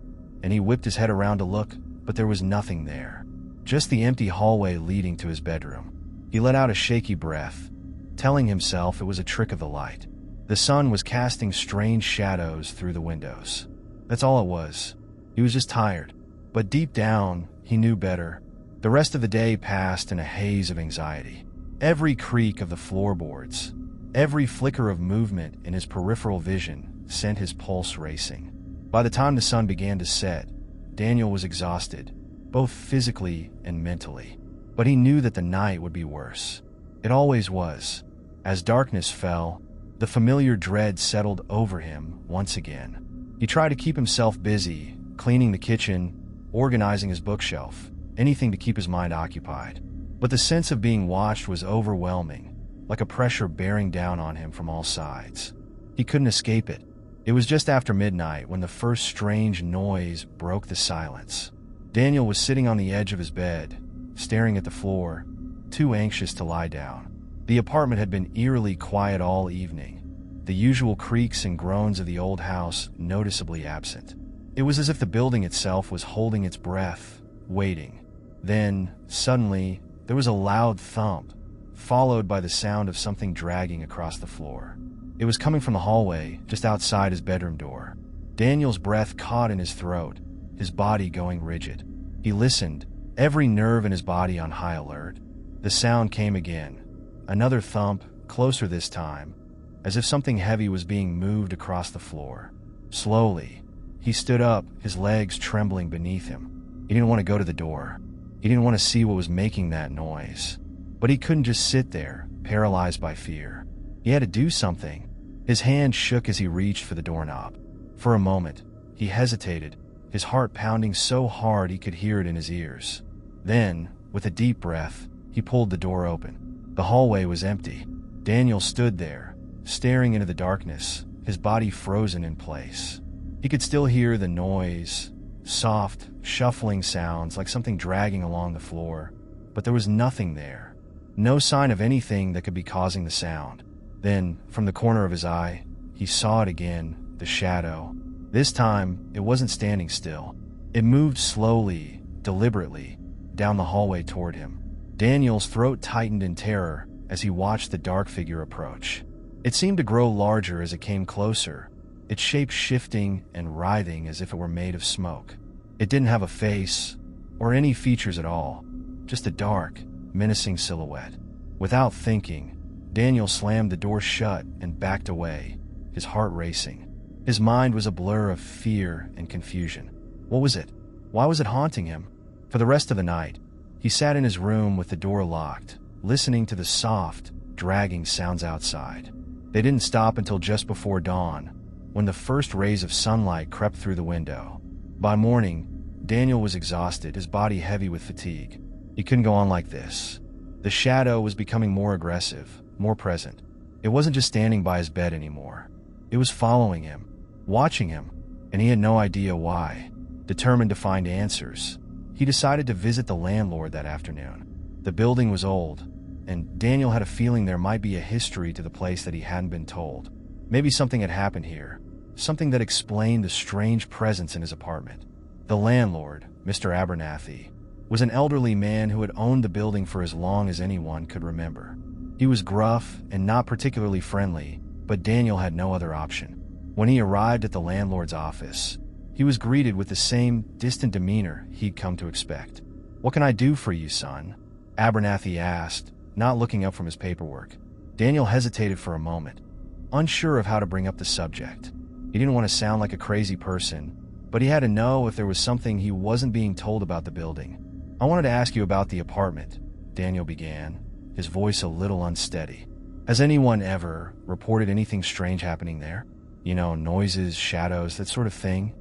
and he whipped his head around to look, but there was nothing there. Just the empty hallway leading to his bedroom. He let out a shaky breath, telling himself it was a trick of the light. The sun was casting strange shadows through the windows. That's all it was. He was just tired. But deep down, he knew better. The rest of the day passed in a haze of anxiety. Every creak of the floorboards, every flicker of movement in his peripheral vision sent his pulse racing. By the time the sun began to set, Daniel was exhausted, both physically and mentally. But he knew that the night would be worse. It always was. As darkness fell, the familiar dread settled over him once again. He tried to keep himself busy, cleaning the kitchen, organizing his bookshelf, anything to keep his mind occupied. But the sense of being watched was overwhelming, like a pressure bearing down on him from all sides. He couldn't escape it. It was just after midnight when the first strange noise broke the silence. Daniel was sitting on the edge of his bed, staring at the floor, too anxious to lie down. The apartment had been eerily quiet all evening, the usual creaks and groans of the old house noticeably absent. It was as if the building itself was holding its breath, waiting. Then, suddenly, there was a loud thump, followed by the sound of something dragging across the floor. It was coming from the hallway, just outside his bedroom door. Daniel's breath caught in his throat, his body going rigid. He listened, every nerve in his body on high alert. The sound came again, another thump, closer this time, as if something heavy was being moved across the floor. Slowly, he stood up, his legs trembling beneath him. He didn't want to go to the door. He didn't want to see what was making that noise. But he couldn't just sit there, paralyzed by fear. He had to do something. His hand shook as he reached for the doorknob. For a moment, he hesitated, his heart pounding so hard he could hear it in his ears. Then, with a deep breath, he pulled the door open. The hallway was empty. Daniel stood there, staring into the darkness, his body frozen in place. He could still hear the noise, soft, shuffling sounds like something dragging along the floor, but there was nothing there. No sign of anything that could be causing the sound. Then, from the corner of his eye, he saw it again, the shadow. This time, it wasn't standing still. It moved slowly, deliberately, down the hallway toward him. Daniel's throat tightened in terror as he watched the dark figure approach. It seemed to grow larger as it came closer, its shape shifting and writhing as if it were made of smoke. It didn't have a face, or any features at all, just a dark, menacing silhouette. Without thinking, Daniel slammed the door shut and backed away, his heart racing. His mind was a blur of fear and confusion. What was it? Why was it haunting him? For the rest of the night, he sat in his room with the door locked, listening to the soft, dragging sounds outside. They didn't stop until just before dawn, when the first rays of sunlight crept through the window. By morning, Daniel was exhausted, his body heavy with fatigue. He couldn't go on like this. The shadow was becoming more aggressive, more present. It wasn't just standing by his bed anymore. It was following him, watching him, and he had no idea why. Determined to find answers, he decided to visit the landlord that afternoon. The building was old, and Daniel had a feeling there might be a history to the place that he hadn't been told. Maybe something had happened here, something that explained the strange presence in his apartment. The landlord, Mr. Abernathy, was an elderly man who had owned the building for as long as anyone could remember. He was gruff and not particularly friendly, but Daniel had no other option. When he arrived at the landlord's office, he was greeted with the same distant demeanor he'd come to expect. "What can I do for you, son?" Abernathy asked, not looking up from his paperwork. Daniel hesitated for a moment, unsure of how to bring up the subject. He didn't want to sound like a crazy person, but he had to know if there was something he wasn't being told about the building. "I wanted to ask you about the apartment," Daniel began, his voice a little unsteady. "Has anyone ever reported anything strange happening there? You know, noises, shadows, that sort of thing?"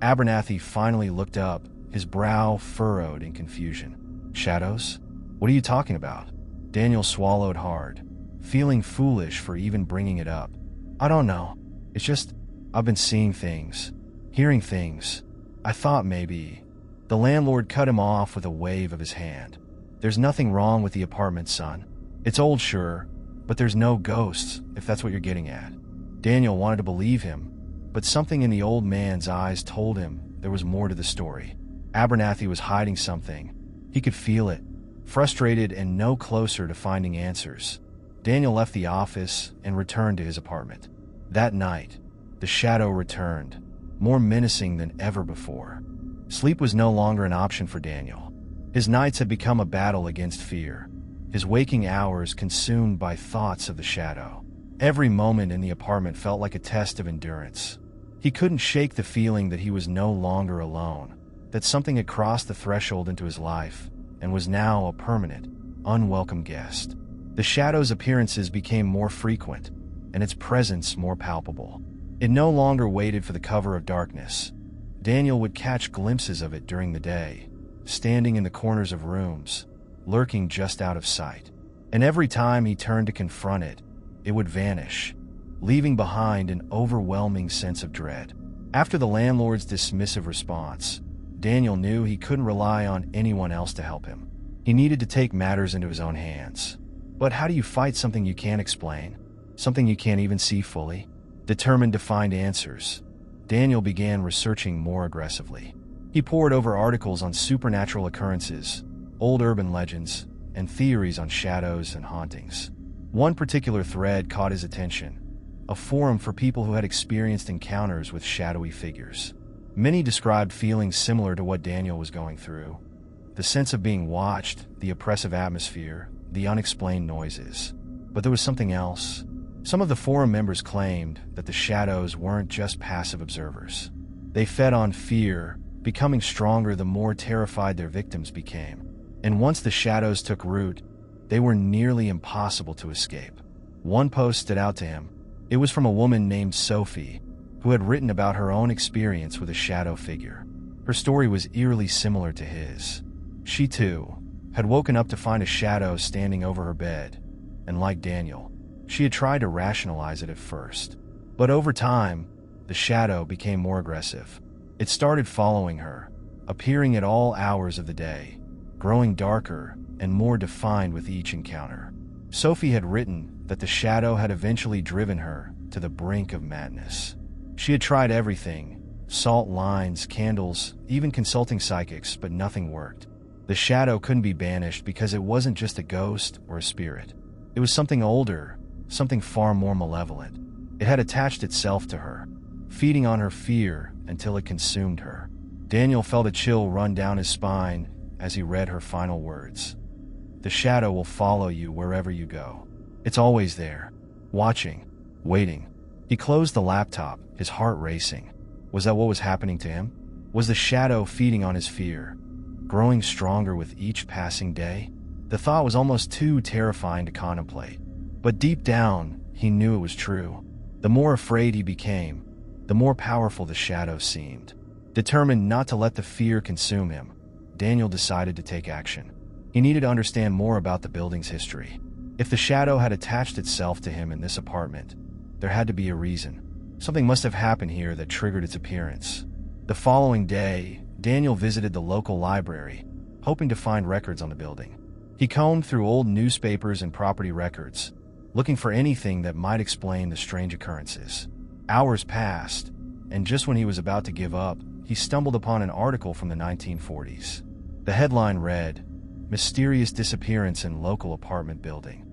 Abernathy finally looked up, his brow furrowed in confusion. "Shadows? What are you talking about?" Daniel swallowed hard, feeling foolish for even bringing it up. "I don't know. It's just, I've been seeing things, hearing things. I thought maybe..." The landlord cut him off with a wave of his hand. "There's nothing wrong with the apartment, son. It's old, sure, but there's no ghosts, if that's what you're getting at." Daniel wanted to believe him, but something in the old man's eyes told him there was more to the story. Abernathy was hiding something. He could feel it, frustrated and no closer to finding answers. Daniel left the office and returned to his apartment. That night, the shadow returned, more menacing than ever before. Sleep was no longer an option for Daniel. His nights had become a battle against fear, his waking hours consumed by thoughts of the shadow. Every moment in the apartment felt like a test of endurance. He couldn't shake the feeling that he was no longer alone, that something had crossed the threshold into his life and was now a permanent, unwelcome guest. The shadow's appearances became more frequent, and its presence more palpable. It no longer waited for the cover of darkness. Daniel would catch glimpses of it during the day, standing in the corners of rooms, lurking just out of sight. And every time he turned to confront it, it would vanish, leaving behind an overwhelming sense of dread. After the landlord's dismissive response, Daniel knew he couldn't rely on anyone else to help him. He needed to take matters into his own hands. But how do you fight something you can't explain? Something you can't even see fully? Determined to find answers, Daniel began researching more aggressively. He pored over articles on supernatural occurrences, old urban legends, and theories on shadows and hauntings. One particular thread caught his attention, a forum for people who had experienced encounters with shadowy figures. Many described feelings similar to what Daniel was going through. The sense of being watched, the oppressive atmosphere, the unexplained noises. But there was something else. Some of the forum members claimed that the shadows weren't just passive observers. They fed on fear, becoming stronger the more terrified their victims became. And once the shadows took root, they were nearly impossible to escape. One post stood out to him. It was from a woman named Sophie, who had written about her own experience with a shadow figure. Her story was eerily similar to his. She, too, had woken up to find a shadow standing over her bed, and like Daniel, she had tried to rationalize it at first. But over time, the shadow became more aggressive. It started following her, appearing at all hours of the day, growing darker and more defined with each encounter. Sophie had written that the shadow had eventually driven her to the brink of madness. She had tried everything, salt lines, candles, even consulting psychics, but nothing worked. The shadow couldn't be banished because it wasn't just a ghost or a spirit. It was something older, something far more malevolent. It had attached itself to her, feeding on her fear until it consumed her. Daniel felt a chill run down his spine as he read her final words. "The shadow will follow you wherever you go. It's always there, watching, waiting." He closed the laptop, his heart racing. Was that what was happening to him? Was the shadow feeding on his fear, growing stronger with each passing day? The thought was almost too terrifying to contemplate. But deep down, he knew it was true. The more afraid he became, the more powerful the shadow seemed. Determined not to let the fear consume him, Daniel decided to take action. He needed to understand more about the building's history. If the shadow had attached itself to him in this apartment, there had to be a reason. Something must have happened here that triggered its appearance. The following day, Daniel visited the local library, hoping to find records on the building. He combed through old newspapers and property records, looking for anything that might explain the strange occurrences. Hours passed, and just when he was about to give up, he stumbled upon an article from the 1940s. The headline read, "Mysterious Disappearance in Local Apartment Building."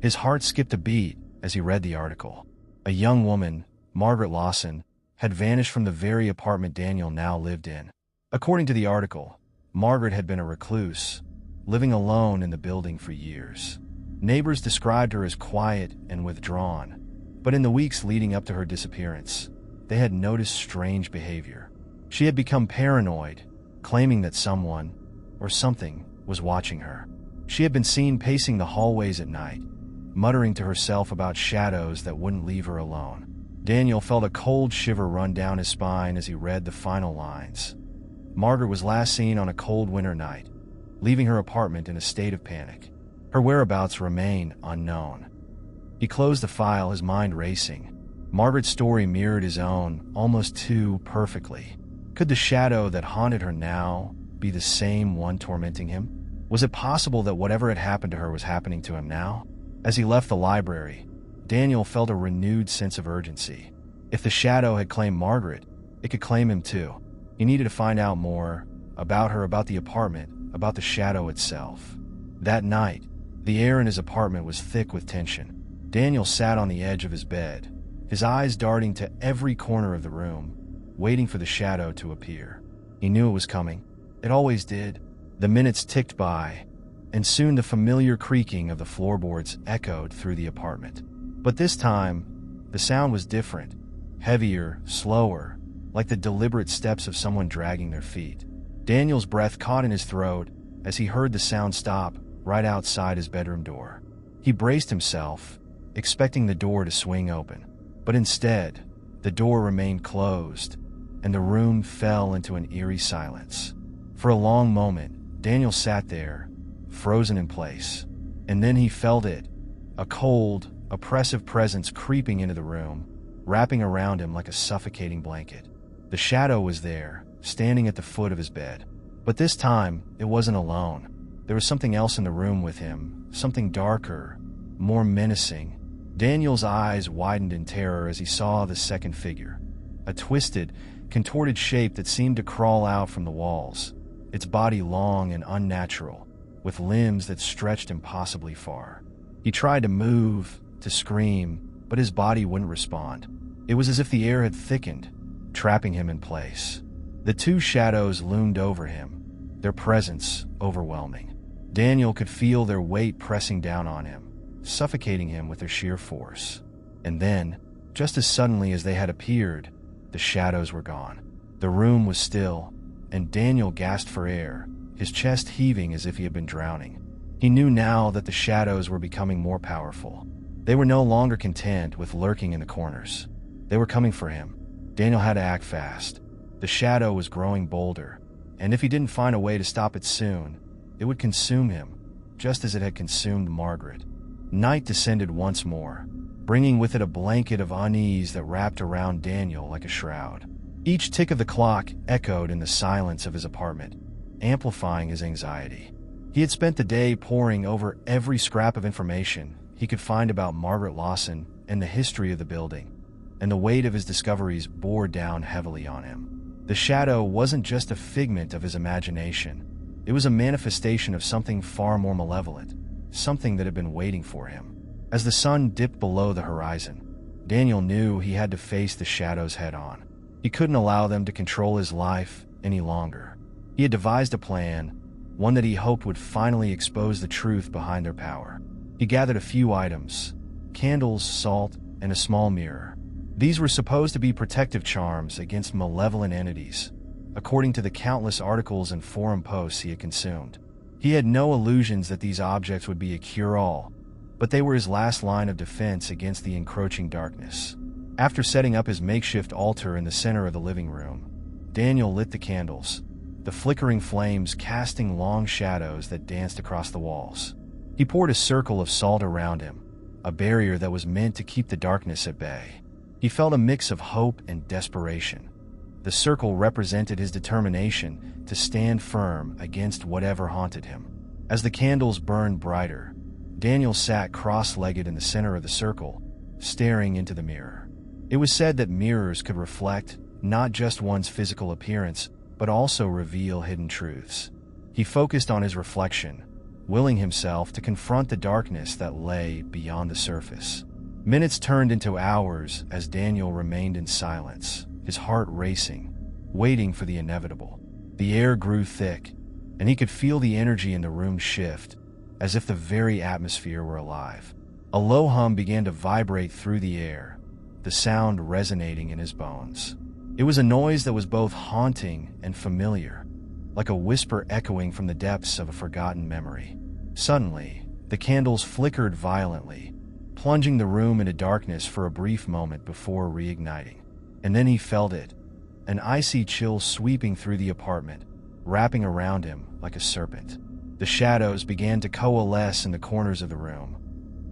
His heart skipped a beat as he read the article. A young woman, Margaret Lawson, had vanished from the very apartment Daniel now lived in. According to the article, Margaret had been a recluse, living alone in the building for years. Neighbors described her as quiet and withdrawn, but in the weeks leading up to her disappearance, they had noticed strange behavior. She had become paranoid, claiming that someone, or something, was watching her. She had been seen pacing the hallways at night, muttering to herself about shadows that wouldn't leave her alone. Daniel felt a cold shiver run down his spine as he read the final lines. Margaret was last seen on a cold winter night, leaving her apartment in a state of panic. Her whereabouts remain unknown. He closed the file, his mind racing. Margaret's story mirrored his own almost too perfectly. Could the shadow that haunted her now be the same one tormenting him? Was it possible that whatever had happened to her was happening to him now? As he left the library, Daniel felt a renewed sense of urgency. If the shadow had claimed Margaret, it could claim him too. He needed to find out more about her, about the apartment, about the shadow itself. That night, the air in his apartment was thick with tension. Daniel sat on the edge of his bed, his eyes darting to every corner of the room, waiting for the shadow to appear. He knew it was coming. It always did. The minutes ticked by, and soon the familiar creaking of the floorboards echoed through the apartment. But this time, the sound was different, heavier, slower, like the deliberate steps of someone dragging their feet. Daniel's breath caught in his throat as he heard the sound stop right outside his bedroom door. He braced himself, expecting the door to swing open. But instead, the door remained closed, and the room fell into an eerie silence. For a long moment, Daniel sat there, frozen in place. And then he felt it, a cold, oppressive presence creeping into the room, wrapping around him like a suffocating blanket. The shadow was there, standing at the foot of his bed. But this time, it wasn't alone. There was something else in the room with him, something darker, more menacing. Daniel's eyes widened in terror as he saw the second figure, a twisted, contorted shape that seemed to crawl out from the walls, its body long and unnatural, with limbs that stretched impossibly far. He tried to move, to scream, but his body wouldn't respond. It was as if the air had thickened, trapping him in place. The two shadows loomed over him, their presence overwhelming. Daniel could feel their weight pressing down on him, suffocating him with their sheer force. And then, just as suddenly as they had appeared, the shadows were gone. The room was still, and Daniel gasped for air, his chest heaving as if he had been drowning. He knew now that the shadows were becoming more powerful. They were no longer content with lurking in the corners. They were coming for him. Daniel had to act fast. The shadow was growing bolder, and if he didn't find a way to stop it soon, it would consume him, just as it had consumed Margaret. Night descended once more, bringing with it a blanket of unease that wrapped around Daniel like a shroud. Each tick of the clock echoed in the silence of his apartment, amplifying his anxiety. He had spent the day poring over every scrap of information he could find about Margaret Lawson and the history of the building, and the weight of his discoveries bore down heavily on him. The shadow wasn't just a figment of his imagination. It was a manifestation of something far more malevolent, something that had been waiting for him. As the sun dipped below the horizon, Daniel knew he had to face the shadows head-on. He couldn't allow them to control his life any longer. He had devised a plan, one that he hoped would finally expose the truth behind their power. He gathered a few items: candles, salt, and a small mirror. These were supposed to be protective charms against malevolent entities, according to the countless articles and forum posts he had consumed. He had no illusions that these objects would be a cure-all, but they were his last line of defense against the encroaching darkness. After setting up his makeshift altar in the center of the living room, Daniel lit the candles, the flickering flames casting long shadows that danced across the walls. He poured a circle of salt around him, a barrier that was meant to keep the darkness at bay. He felt a mix of hope and desperation. The circle represented his determination to stand firm against whatever haunted him. As the candles burned brighter, Daniel sat cross-legged in the center of the circle, staring into the mirror. It was said that mirrors could reflect not just one's physical appearance, but also reveal hidden truths. He focused on his reflection, willing himself to confront the darkness that lay beyond the surface. Minutes turned into hours as Daniel remained in silence, his heart racing, waiting for the inevitable. The air grew thick, and he could feel the energy in the room shift, as if the very atmosphere were alive. A low hum began to vibrate through the air, the sound resonating in his bones. It was a noise that was both haunting and familiar, like a whisper echoing from the depths of a forgotten memory. Suddenly, the candles flickered violently, plunging the room into darkness for a brief moment before reigniting. And then he felt it, an icy chill sweeping through the apartment, wrapping around him like a serpent. The shadows began to coalesce in the corners of the room,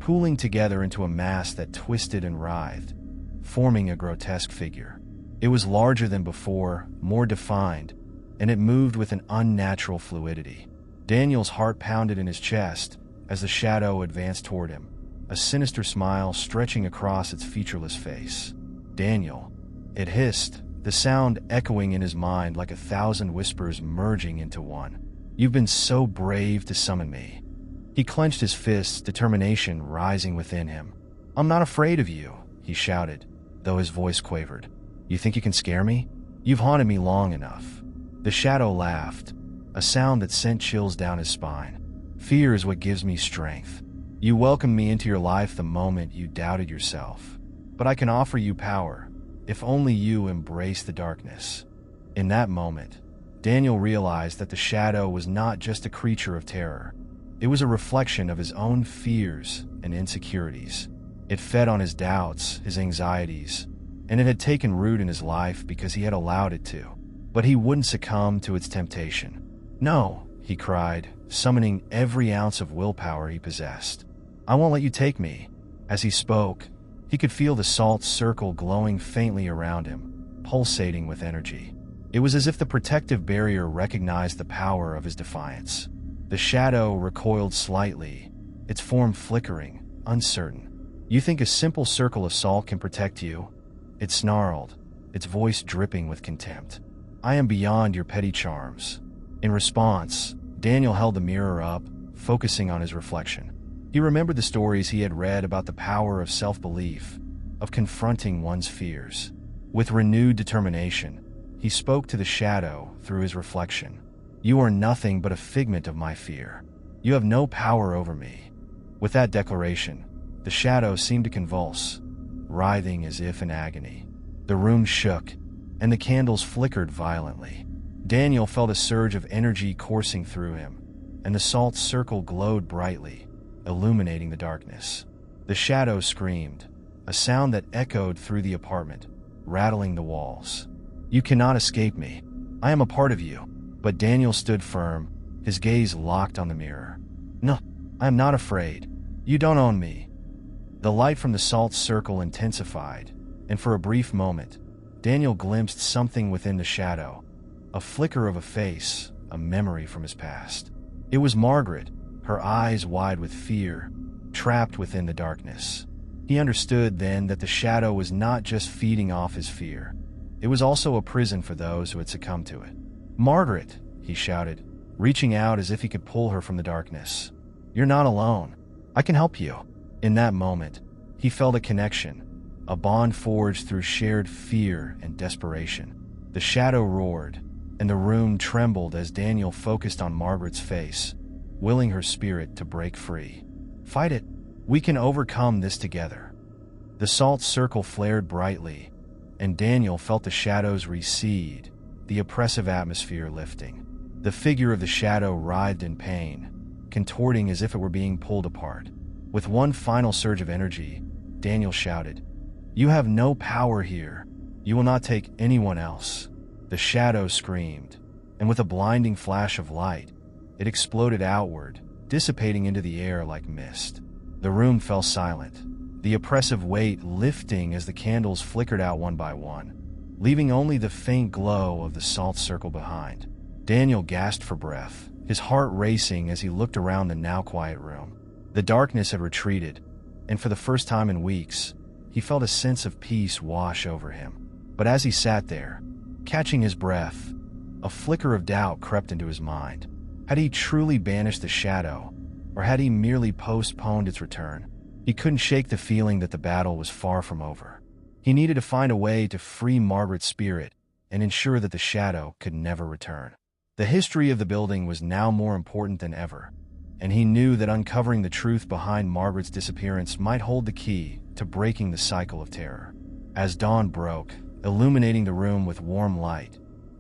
pooling together into a mass that twisted and writhed, forming a grotesque figure. It was larger than before, more defined, and it moved with an unnatural fluidity. Daniel's heart pounded in his chest as the shadow advanced toward him, a sinister smile stretching across its featureless face. "Daniel," it hissed, the sound echoing in his mind like 1,000 whispers merging into one. "You've been so brave to summon me." He clenched his fists, determination rising within him. "I'm not afraid of you," he shouted, though his voice quavered. "You think you can scare me? You've haunted me long enough." The shadow laughed, a sound that sent chills down his spine. "Fear is what gives me strength. You welcomed me into your life the moment you doubted yourself. But I can offer you power, if only you embrace the darkness." In that moment, Daniel realized that the shadow was not just a creature of terror. It was a reflection of his own fears and insecurities. It fed on his doubts, his anxieties, and it had taken root in his life because he had allowed it to. But he wouldn't succumb to its temptation. "No," he cried, summoning every ounce of willpower he possessed. "I won't let you take me." As he spoke, he could feel the salt circle glowing faintly around him, pulsating with energy. It was as if the protective barrier recognized the power of his defiance. The shadow recoiled slightly, its form flickering, uncertain. "You think a simple circle of salt can protect you?" It snarled, its voice dripping with contempt. "I am beyond your petty charms." In response, Daniel held the mirror up, focusing on his reflection. He remembered the stories he had read about the power of self-belief, of confronting one's fears. With renewed determination, he spoke to the shadow through his reflection. "You are nothing but a figment of my fear. You have no power over me." With that declaration, the shadow seemed to convulse, writhing as if in agony. The room shook, and the candles flickered violently. Daniel felt a surge of energy coursing through him, and the salt circle glowed brightly, illuminating the darkness. The shadow screamed, a sound that echoed through the apartment, rattling the walls. "You cannot escape me. I am a part of you." But Daniel stood firm, his gaze locked on the mirror. "No, I am not afraid. You don't own me." The light from the salt circle intensified, and for a brief moment, Daniel glimpsed something within the shadow, a flicker of a face, a memory from his past. It was Margaret, her eyes wide with fear, trapped within the darkness. He understood then that the shadow was not just feeding off his fear. It was also a prison for those who had succumbed to it. "Margaret," he shouted, reaching out as if he could pull her from the darkness. "You're not alone. I can help you." In that moment, he felt a connection, a bond forged through shared fear and desperation. The shadow roared, and the room trembled as Daniel focused on Margaret's face, willing her spirit to break free. "Fight it. We can overcome this together." The salt circle flared brightly, and Daniel felt the shadows recede, the oppressive atmosphere lifting. The figure of the shadow writhed in pain, contorting as if it were being pulled apart. With one final surge of energy, Daniel shouted, "You have no power here. You will not take anyone else." The shadow screamed, and with a blinding flash of light, it exploded outward, dissipating into the air like mist. The room fell silent, the oppressive weight lifting as the candles flickered out one by one, leaving only the faint glow of the salt circle behind. Daniel gasped for breath, his heart racing as he looked around the now quiet room. The darkness had retreated, and for the first time in weeks, he felt a sense of peace wash over him. But as he sat there, catching his breath, a flicker of doubt crept into his mind. Had he truly banished the shadow, or had he merely postponed its return? He couldn't shake the feeling that the battle was far from over. He needed to find a way to free Margaret's spirit and ensure that the shadow could never return. The history of the building was now more important than ever, and he knew that uncovering the truth behind Margaret's disappearance might hold the key to breaking the cycle of terror. As dawn broke, illuminating the room with warm light,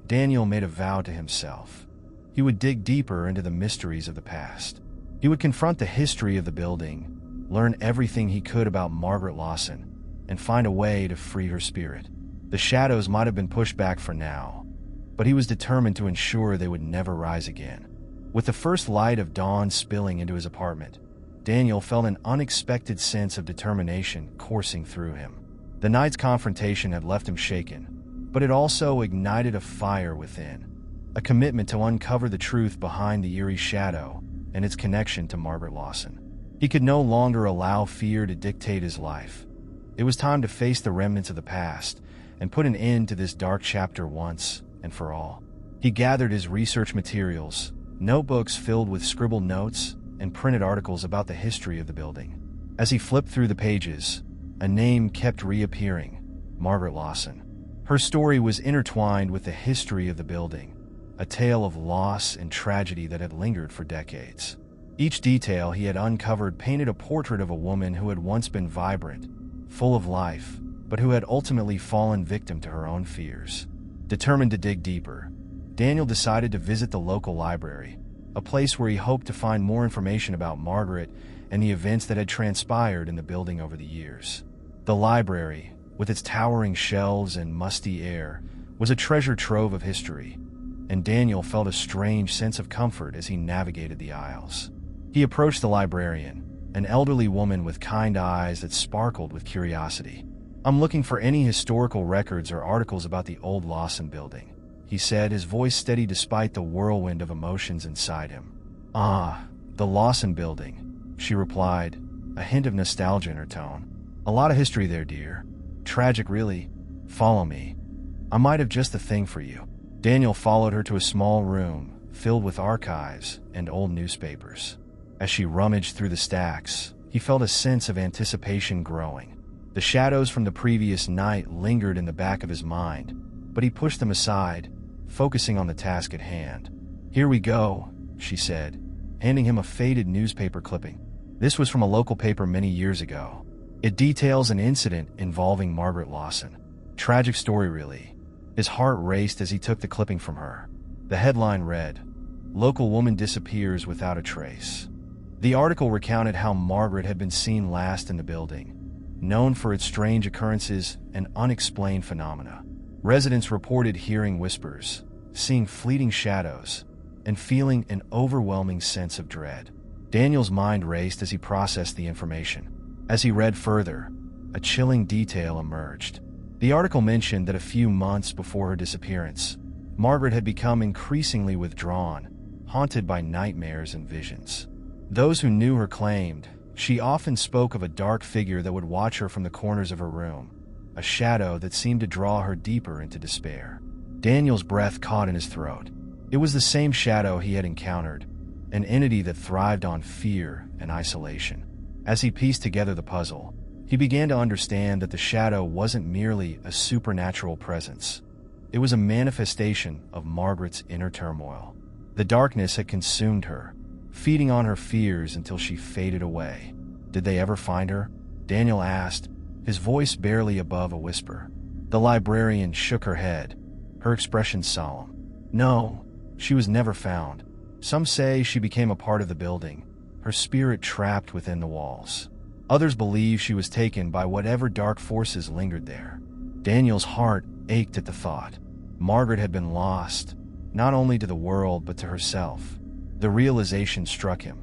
Daniel made a vow to himself. He would dig deeper into the mysteries of the past. He would confront the history of the building, learn everything he could about Margaret Lawson, and find a way to free her spirit. The shadows might have been pushed back for now, but he was determined to ensure they would never rise again. With the first light of dawn spilling into his apartment, Daniel felt an unexpected sense of determination coursing through him. The night's confrontation had left him shaken, but it also ignited a fire within, a commitment to uncover the truth behind the eerie shadow and its connection to Margaret Lawson. He could no longer allow fear to dictate his life. It was time to face the remnants of the past and put an end to this dark chapter once and for all. He gathered his research materials, notebooks filled with scribbled notes and printed articles about the history of the building. As he flipped through the pages, a name kept reappearing: Margaret Lawson. Her story was intertwined with the history of the building, a tale of loss and tragedy that had lingered for decades. Each detail he had uncovered painted a portrait of a woman who had once been vibrant, full of life, but who had ultimately fallen victim to her own fears. Determined to dig deeper, Daniel decided to visit the local library, a place where he hoped to find more information about Margaret and the events that had transpired in the building over the years. The library, with its towering shelves and musty air, was a treasure trove of history, and Daniel felt a strange sense of comfort as he navigated the aisles. He approached the librarian, an elderly woman with kind eyes that sparkled with curiosity. "I'm looking for any historical records or articles about the old Lawson building," he said, his voice steady despite the whirlwind of emotions inside him. "Ah, the Lawson building," she replied, a hint of nostalgia in her tone. "A lot of history there, dear. Tragic, really. Follow me. I might have just the thing for you." Daniel followed her to a small room filled with archives and old newspapers. As she rummaged through the stacks, he felt a sense of anticipation growing. The shadows from the previous night lingered in the back of his mind, but he pushed them aside, focusing on the task at hand. "Here we go," she said, handing him a faded newspaper clipping. This was from a local paper many years ago. It details an incident involving Margaret Lawson. Tragic story, really. His heart raced as he took the clipping from her. The headline read, "Local woman disappears without a trace." The article recounted how Margaret had been seen last in the building, known for its strange occurrences and unexplained phenomena. Residents reported hearing whispers, seeing fleeting shadows, and feeling an overwhelming sense of dread. Daniel's mind raced as he processed the information. As he read further, a chilling detail emerged. The article mentioned that a few months before her disappearance, Margaret had become increasingly withdrawn, haunted by nightmares and visions. Those who knew her claimed she often spoke of a dark figure that would watch her from the corners of her room, a shadow that seemed to draw her deeper into despair. Daniel's breath caught in his throat. It was the same shadow he had encountered, an entity that thrived on fear and isolation. As he pieced together the puzzle, he began to understand that the shadow wasn't merely a supernatural presence. It was a manifestation of Margaret's inner turmoil. The darkness had consumed her, feeding on her fears until she faded away. "Did they ever find her?" Daniel asked, his voice barely above a whisper. The librarian shook her head, her expression solemn. "No, she was never found. Some say she became a part of the building, her spirit trapped within the walls. Others believe she was taken by whatever dark forces lingered there." Daniel's heart ached at the thought. Margaret had been lost, not only to the world but to herself. The realization struck him.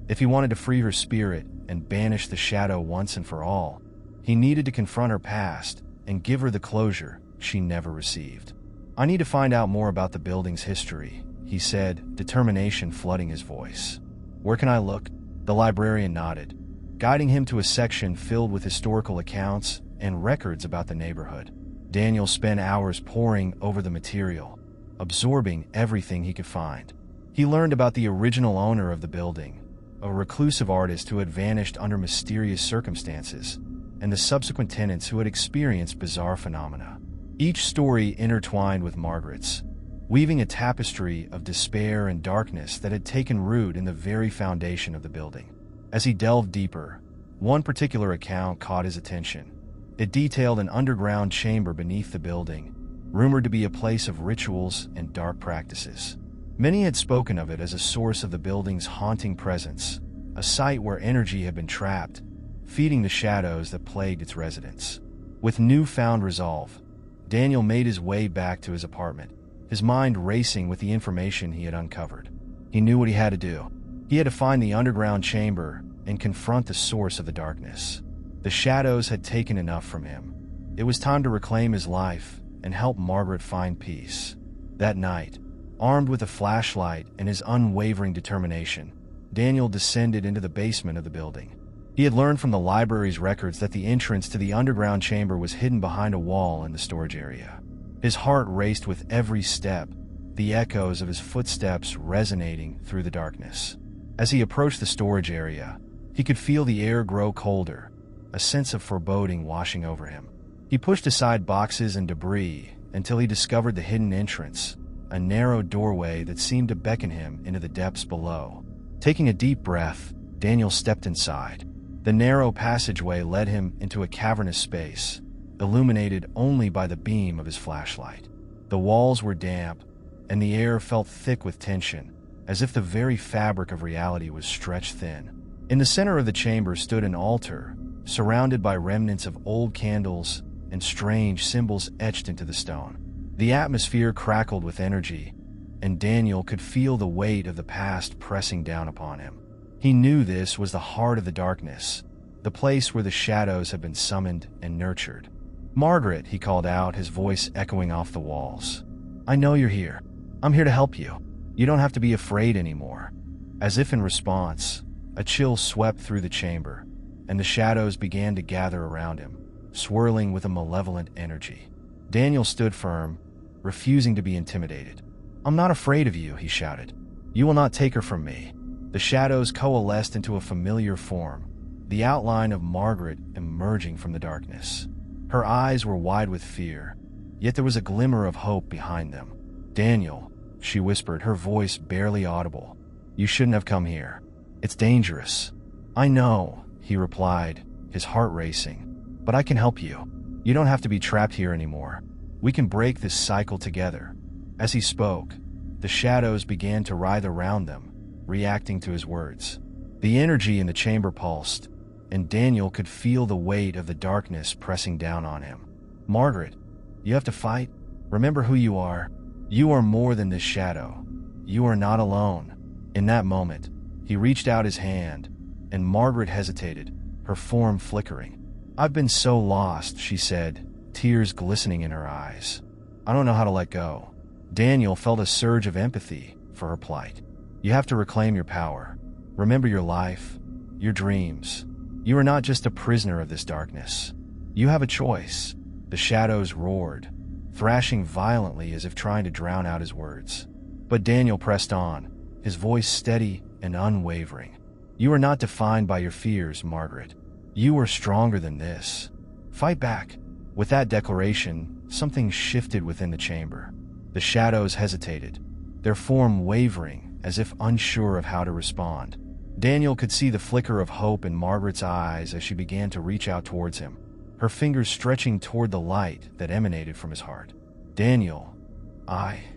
If he wanted to free her spirit and banish the shadow once and for all, he needed to confront her past and give her the closure she never received. "I need to find out more about the building's history," he said, determination flooding his voice. "Where can I look?" The librarian nodded, guiding him to a section filled with historical accounts and records about the neighborhood. Daniel spent hours poring over the material, absorbing everything he could find. He learned about the original owner of the building, a reclusive artist who had vanished under mysterious circumstances, and the subsequent tenants who had experienced bizarre phenomena. Each story intertwined with Margaret's, weaving a tapestry of despair and darkness that had taken root in the very foundation of the building. As he delved deeper, one particular account caught his attention. It detailed an underground chamber beneath the building, rumored to be a place of rituals and dark practices. Many had spoken of it as a source of the building's haunting presence, a site where energy had been trapped, feeding the shadows that plagued its residents. With newfound resolve, Daniel made his way back to his apartment, his mind racing with the information he had uncovered. He knew what he had to do. He had to find the underground chamber and confront the source of the darkness. The shadows had taken enough from him. It was time to reclaim his life and help Margaret find peace. That night, armed with a flashlight and his unwavering determination, Daniel descended into the basement of the building. He had learned from the library's records that the entrance to the underground chamber was hidden behind a wall in the storage area. His heart raced with every step, the echoes of his footsteps resonating through the darkness. As he approached the storage area, he could feel the air grow colder, a sense of foreboding washing over him. He pushed aside boxes and debris until he discovered the hidden entrance, a narrow doorway that seemed to beckon him into the depths below. Taking a deep breath, Daniel stepped inside. The narrow passageway led him into a cavernous space, illuminated only by the beam of his flashlight. The walls were damp, and the air felt thick with tension, as if the very fabric of reality was stretched thin. In the center of the chamber stood an altar, surrounded by remnants of old candles and strange symbols etched into the stone. The atmosphere crackled with energy, and Daniel could feel the weight of the past pressing down upon him. He knew this was the heart of the darkness, the place where the shadows had been summoned and nurtured. "Margaret," he called out, his voice echoing off the walls. "I know you're here. I'm here to help you. You don't have to be afraid anymore." As if in response, a chill swept through the chamber, and the shadows began to gather around him, swirling with a malevolent energy. Daniel stood firm, refusing to be intimidated. "I'm not afraid of you," he shouted. "You will not take her from me." The shadows coalesced into a familiar form, the outline of Margaret emerging from the darkness. Her eyes were wide with fear, yet there was a glimmer of hope behind them. "Daniel," she whispered, her voice barely audible. "You shouldn't have come here. It's dangerous." "I know," he replied, his heart racing. "But I can help you. You don't have to be trapped here anymore. We can break this cycle together." As he spoke, the shadows began to writhe around them, reacting to his words. The energy in the chamber pulsed, and Daniel could feel the weight of the darkness pressing down on him. "Margaret, you have to fight. Remember who you are. You are more than this shadow. You are not alone." In that moment, he reached out his hand, and Margaret hesitated, her form flickering. "I've been so lost," she said, tears glistening in her eyes. "I don't know how to let go." Daniel felt a surge of empathy for her plight. "You have to reclaim your power. Remember your life, your dreams. You are not just a prisoner of this darkness. You have a choice." The shadows roared, thrashing violently as if trying to drown out his words. But Daniel pressed on, his voice steady and unwavering. "You are not defined by your fears, Margaret. You are stronger than this. Fight back." With that declaration, something shifted within the chamber. The shadows hesitated, their form wavering as if unsure of how to respond. Daniel could see the flicker of hope in Margaret's eyes as she began to reach out towards him, her fingers stretching toward the light that emanated from his heart. "Daniel,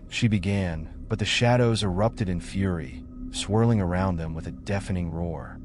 she began, but the shadows erupted in fury, swirling around them with a deafening roar.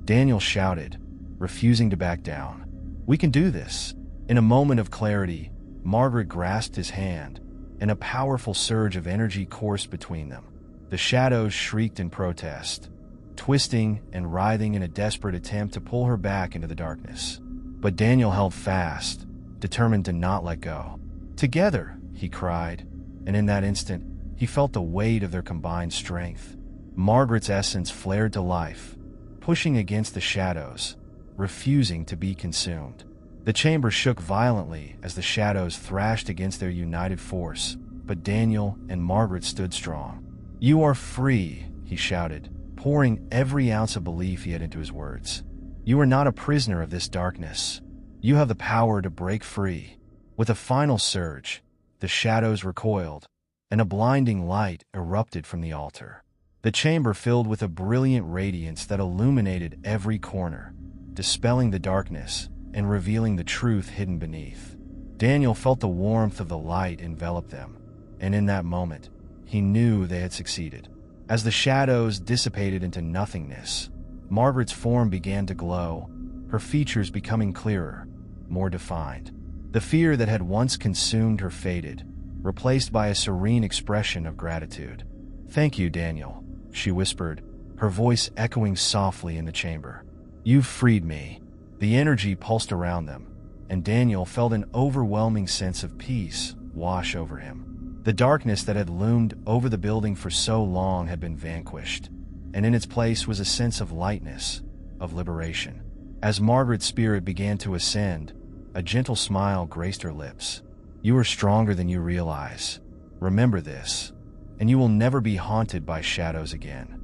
Daniel shouted, refusing to back down. "We can do this." In a moment of clarity, Margaret grasped his hand, and a powerful surge of energy coursed between them. The shadows shrieked in protest, twisting and writhing in a desperate attempt to pull her back into the darkness. But Daniel held fast, determined to not let go. "Together," he cried, and in that instant, he felt the weight of their combined strength. Margaret's essence flared to life, pushing against the shadows, refusing to be consumed. The chamber shook violently as the shadows thrashed against their united force, but Daniel and Margaret stood strong. "You are free," he shouted, pouring every ounce of belief he had into his words. "You are not a prisoner of this darkness. You have the power to break free." With a final surge, the shadows recoiled, and a blinding light erupted from the altar. The chamber filled with a brilliant radiance that illuminated every corner, dispelling the darkness and revealing the truth hidden beneath. Daniel felt the warmth of the light envelop them, and in that moment, he knew they had succeeded. As the shadows dissipated into nothingness, Margaret's form began to glow, her features becoming clearer, more defined. The fear that had once consumed her faded, replaced by a serene expression of gratitude. "Thank you, Daniel," she whispered, her voice echoing softly in the chamber. "You've freed me." The energy pulsed around them, and Daniel felt an overwhelming sense of peace wash over him. The darkness that had loomed over the building for so long had been vanquished, and in its place was a sense of lightness, of liberation. As Margaret's spirit began to ascend, a gentle smile graced her lips. "You are stronger than you realize. Remember this, and you will never be haunted by shadows again."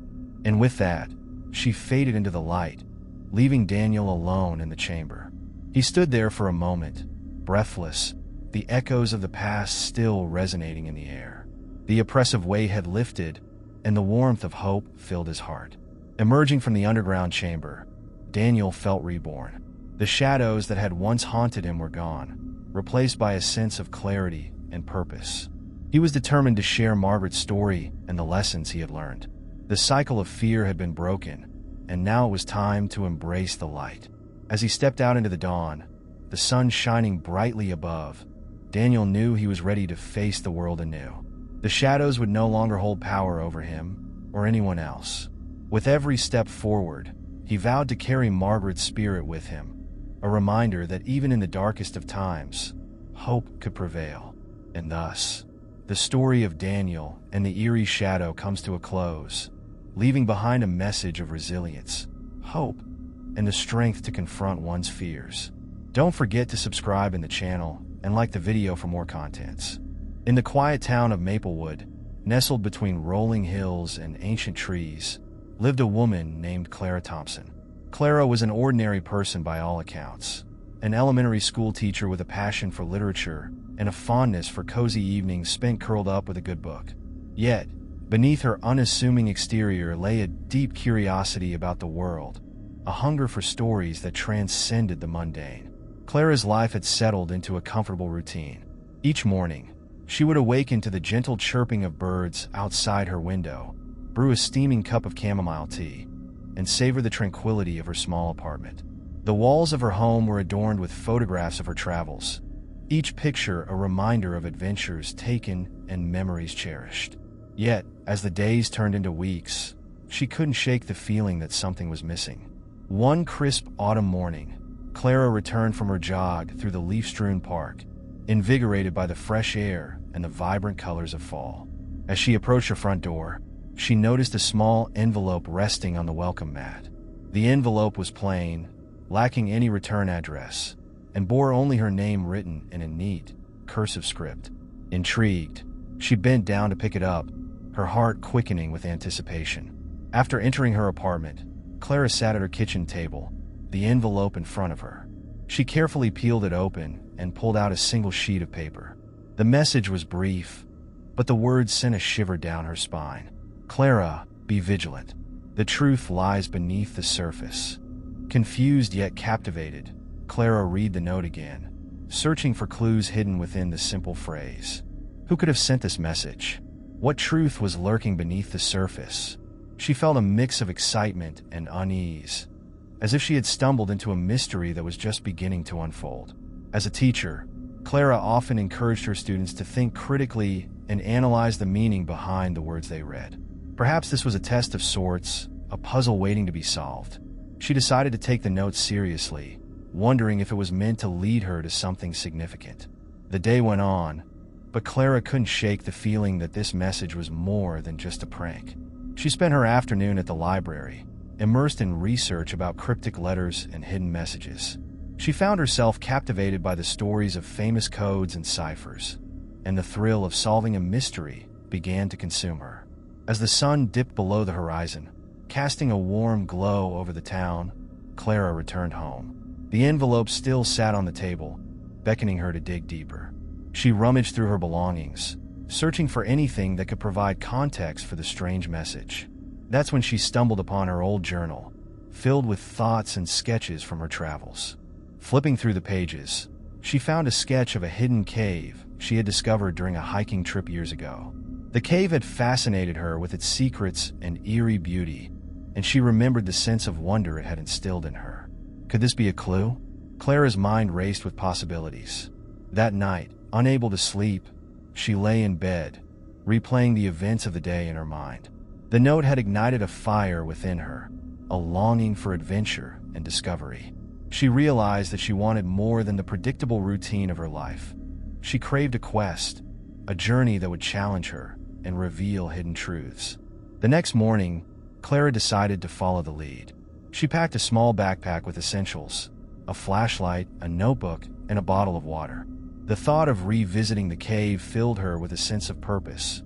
And with that, she faded into the light, leaving Daniel alone in the chamber. He stood there for a moment, breathless, the echoes of the past still resonating in the air. The oppressive weight had lifted, and the warmth of hope filled his heart. Emerging from the underground chamber, Daniel felt reborn. The shadows that had once haunted him were gone, replaced by a sense of clarity and purpose. He was determined to share Margaret's story and the lessons he had learned. The cycle of fear had been broken, and now it was time to embrace the light. As he stepped out into the dawn, the sun shining brightly above, Daniel knew he was ready to face the world anew. The shadows would no longer hold power over him or anyone else. With every step forward, he vowed to carry Margaret's spirit with him, a reminder that even in the darkest of times, hope could prevail. And thus, the story of Daniel and the eerie shadow comes to a close, leaving behind a message of resilience, hope, and the strength to confront one's fears. Don't forget to subscribe in the channel and like the video for more contents. In the quiet town of Maplewood, nestled between rolling hills and ancient trees, lived a woman named Clara Thompson. Clara was an ordinary person by all accounts, an elementary school teacher with a passion for literature and a fondness for cozy evenings spent curled up with a good book. Yet, beneath her unassuming exterior lay a deep curiosity about the world, a hunger for stories that transcended the mundane. Clara's life had settled into a comfortable routine. Each morning, she would awaken to the gentle chirping of birds outside her window, brew a steaming cup of chamomile tea, and savor the tranquility of her small apartment. The walls of her home were adorned with photographs of her travels, each picture a reminder of adventures taken and memories cherished. Yet, as the days turned into weeks, she couldn't shake the feeling that something was missing. One crisp autumn morning, Clara returned from her jog through the leaf-strewn park, invigorated by the fresh air and the vibrant colors of fall. As she approached her front door, she noticed a small envelope resting on the welcome mat. The envelope was plain, lacking any return address, and bore only her name written in a neat, cursive script. Intrigued, she bent down to pick it up, her heart quickening with anticipation. After entering her apartment, Clara sat at her kitchen table, the envelope in front of her. She carefully peeled it open and pulled out a single sheet of paper. The message was brief, but the words sent a shiver down her spine. "Clara, be vigilant. The truth lies beneath the surface." Confused yet captivated, Clara read the note again, searching for clues hidden within the simple phrase. Who could have sent this message? What truth was lurking beneath the surface? She felt a mix of excitement and unease, as if she had stumbled into a mystery that was just beginning to unfold. As a teacher, Clara often encouraged her students to think critically and analyze the meaning behind the words they read. Perhaps this was a test of sorts, a puzzle waiting to be solved. She decided to take the note seriously, wondering if it was meant to lead her to something significant. The day went on, but Clara couldn't shake the feeling that this message was more than just a prank. She spent her afternoon at the library, immersed in research about cryptic letters and hidden messages. She found herself captivated by the stories of famous codes and ciphers, and the thrill of solving a mystery began to consume her. As the sun dipped below the horizon, casting a warm glow over the town, Clara returned home. The envelope still sat on the table, beckoning her to dig deeper. She rummaged through her belongings, searching for anything that could provide context for the strange message. That's when she stumbled upon her old journal, filled with thoughts and sketches from her travels. Flipping through the pages, she found a sketch of a hidden cave she had discovered during a hiking trip years ago. The cave had fascinated her with its secrets and eerie beauty, and she remembered the sense of wonder it had instilled in her. Could this be a clue? Clara's mind raced with possibilities. That night, unable to sleep, she lay in bed, replaying the events of the day in her mind. The note had ignited a fire within her, a longing for adventure and discovery. She realized that she wanted more than the predictable routine of her life. She craved a quest, a journey that would challenge her and reveal hidden truths. The next morning, Clara decided to follow the lead. She packed a small backpack with essentials, a flashlight, a notebook, and a bottle of water. The thought of revisiting the cave filled her with a sense of purpose,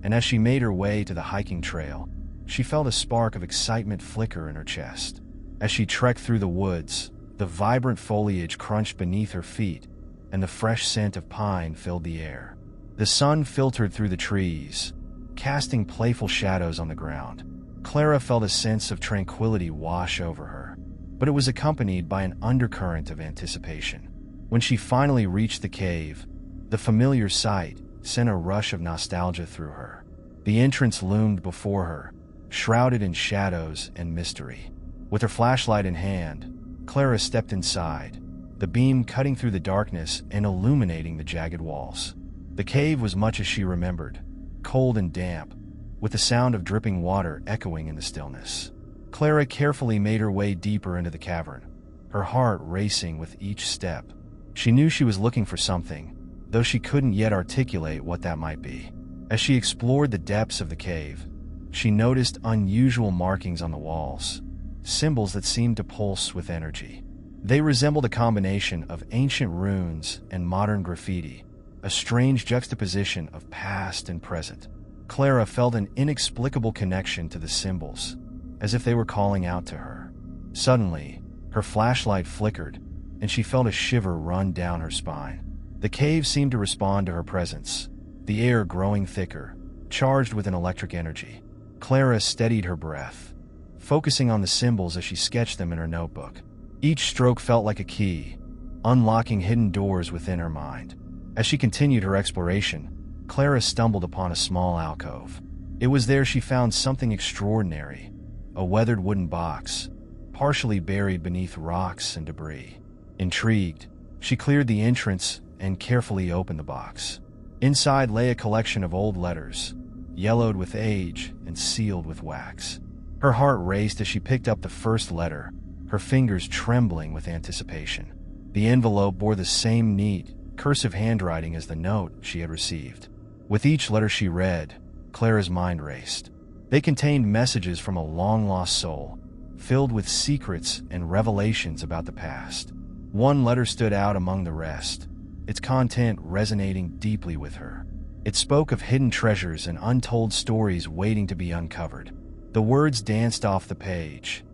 and as she made her way to the hiking trail, she felt a spark of excitement flicker in her chest. As she trekked through the woods, the vibrant foliage crunched beneath her feet, and the fresh scent of pine filled the air. The sun filtered through the trees, casting playful shadows on the ground. Clara felt a sense of tranquility wash over her, but it was accompanied by an undercurrent of anticipation. When she finally reached the cave, the familiar sight sent a rush of nostalgia through her. The entrance loomed before her, shrouded in shadows and mystery. With her flashlight in hand, Clara stepped inside, the beam cutting through the darkness and illuminating the jagged walls. The cave was much as she remembered, cold and damp, with the sound of dripping water echoing in the stillness. Clara carefully made her way deeper into the cavern, her heart racing with each step. She knew she was looking for something, though she couldn't yet articulate what that might be. As she explored the depths of the cave, she noticed unusual markings on the walls, symbols that seemed to pulse with energy. They resembled a combination of ancient runes and modern graffiti, a strange juxtaposition of past and present. Clara felt an inexplicable connection to the symbols, as if they were calling out to her. Suddenly, her flashlight flickered, and she felt a shiver run down her spine. The cave seemed to respond to her presence, the air growing thicker, charged with an electric energy. Clara steadied her breath, focusing on the symbols as she sketched them in her notebook. Each stroke felt like a key, unlocking hidden doors within her mind. As she continued her exploration, Clara stumbled upon a small alcove. It was there she found something extraordinary, a weathered wooden box, partially buried beneath rocks and debris. Intrigued, she cleared the entrance and carefully opened the box. Inside lay a collection of old letters, yellowed with age and sealed with wax. Her heart raced as she picked up the first letter, her fingers trembling with anticipation. The envelope bore the same neat, cursive handwriting as the note she had received. With each letter she read, Clara's mind raced. They contained messages from a long-lost soul, filled with secrets and revelations about the past. One letter stood out among the rest, its content resonating deeply with her. It spoke of hidden treasures and untold stories waiting to be uncovered. The words danced off the page,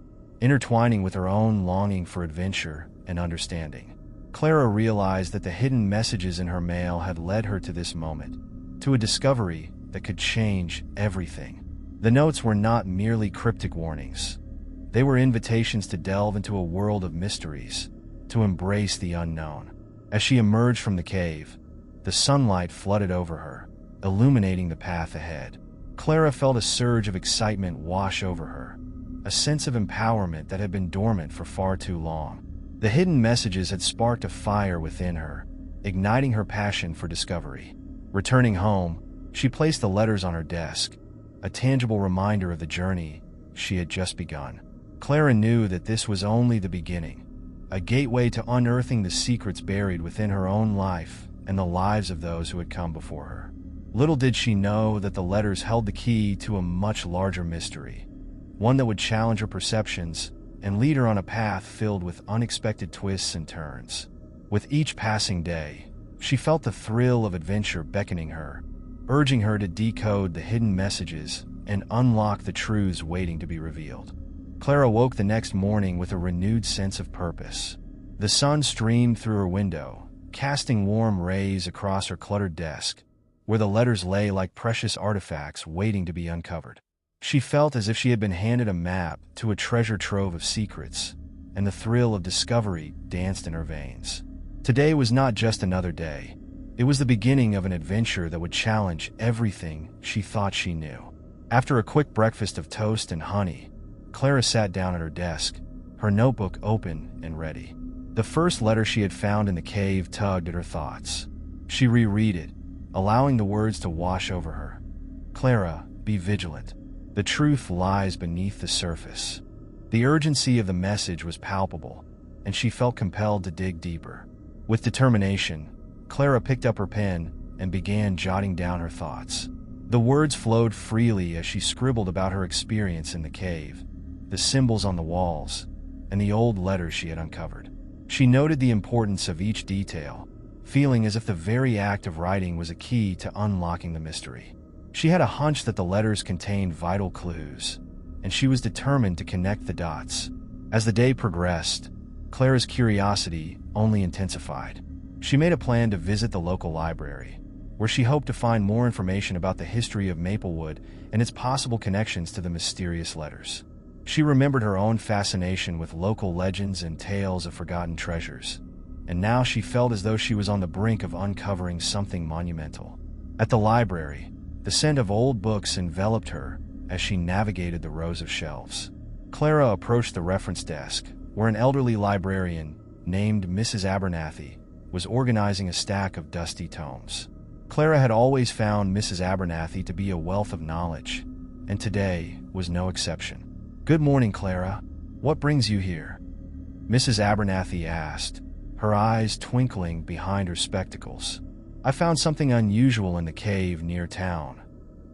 intertwining with her own longing for adventure and understanding. Clara realized that the hidden messages in her mail had led her to this moment, to a discovery that could change everything. The notes were not merely cryptic warnings. They were invitations to delve into a world of mysteries, to embrace the unknown. As she emerged from the cave, the sunlight flooded over her, illuminating the path ahead. Clara felt a surge of excitement wash over her, a sense of empowerment that had been dormant for far too long. The hidden messages had sparked a fire within her, igniting her passion for discovery. Returning home, she placed the letters on her desk, a tangible reminder of the journey she had just begun. Clara knew that this was only the beginning, a gateway to unearthing the secrets buried within her own life and the lives of those who had come before her. Little did she know that the letters held the key to a much larger mystery, one that would challenge her perceptions and lead her on a path filled with unexpected twists and turns. With each passing day, she felt the thrill of adventure beckoning her, urging her to decode the hidden messages and unlock the truths waiting to be revealed. Clara woke the next morning with a renewed sense of purpose. The sun streamed through her window, casting warm rays across her cluttered desk, where the letters lay like precious artifacts waiting to be uncovered. She felt as if she had been handed a map to a treasure trove of secrets, and the thrill of discovery danced in her veins. Today was not just another day. It was the beginning of an adventure that would challenge everything she thought she knew. After a quick breakfast of toast and honey, Clara sat down at her desk, her notebook open and ready. The first letter she had found in the cave tugged at her thoughts. She reread it, allowing the words to wash over her. Clara, be vigilant. The truth lies beneath the surface. The urgency of the message was palpable, and she felt compelled to dig deeper. With determination, Clara picked up her pen and began jotting down her thoughts. The words flowed freely as she scribbled about her experience in the cave, the symbols on the walls, and the old letters she had uncovered. She noted the importance of each detail, feeling as if the very act of writing was a key to unlocking the mystery. She had a hunch that the letters contained vital clues, and she was determined to connect the dots. As the day progressed, Clara's curiosity only intensified. She made a plan to visit the local library, where she hoped to find more information about the history of Maplewood and its possible connections to the mysterious letters. She remembered her own fascination with local legends and tales of forgotten treasures, and now she felt as though she was on the brink of uncovering something monumental. At the library, the scent of old books enveloped her as she navigated the rows of shelves. Clara approached the reference desk, where an elderly librarian named Mrs. Abernathy was organizing a stack of dusty tomes. Clara had always found Mrs. Abernathy to be a wealth of knowledge, and today was no exception. "Good morning, Clara. What brings you here?" Mrs. Abernathy asked, her eyes twinkling behind her spectacles. "I found something unusual in the cave near town,"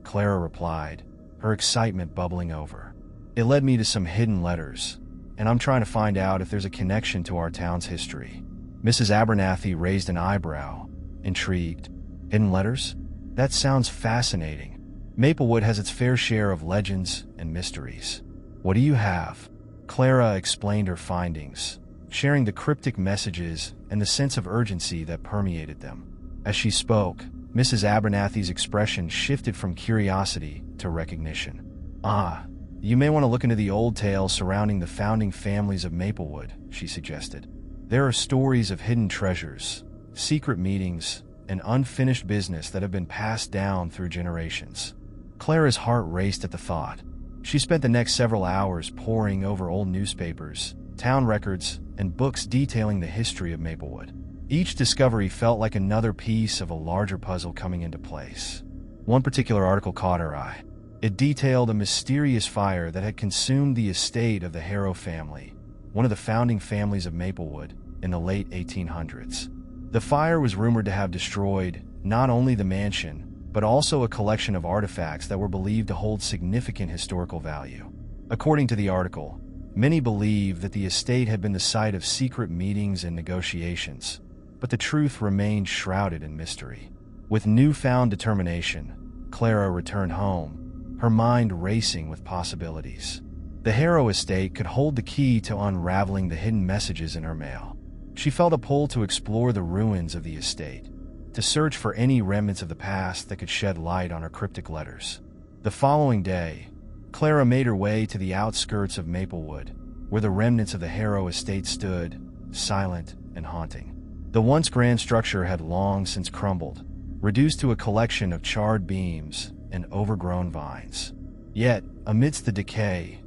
Clara replied, her excitement bubbling over. "It led me to some hidden letters, and I'm trying to find out if there's a connection to our town's history." Mrs. Abernathy raised an eyebrow, intrigued. "Hidden letters? That sounds fascinating. Maplewood has its fair share of legends and mysteries. What do you have?" Clara explained her findings, sharing the cryptic messages and the sense of urgency that permeated them. As she spoke, Mrs. Abernathy's expression shifted from curiosity to recognition. "Ah, you may want to look into the old tales surrounding the founding families of Maplewood," she suggested. "There are stories of hidden treasures, secret meetings, and unfinished business that have been passed down through generations." Clara's heart raced at the thought. She spent the next several hours poring over old newspapers, town records, and books detailing the history of Maplewood. Each discovery felt like another piece of a larger puzzle coming into place. One particular article caught her eye. It detailed a mysterious fire that had consumed the estate of the Harrow family, one of the founding families of Maplewood, in the late 1800s. The fire was rumored to have destroyed not only the mansion, but also a collection of artifacts that were believed to hold significant historical value. According to the article, many believe that the estate had been the site of secret meetings and negotiations, but the truth remained shrouded in mystery. With newfound determination, Clara returned home, her mind racing with possibilities. The Harrow estate could hold the key to unraveling the hidden messages in her mail. She felt a pull to explore the ruins of the estate, to search for any remnants of the past that could shed light on her cryptic letters. The following day, Clara made her way to the outskirts of Maplewood, where the remnants of the Harrow estate stood, silent and haunting. The once grand structure had long since crumbled, reduced to a collection of charred beams and overgrown vines. Yet, amidst the decay,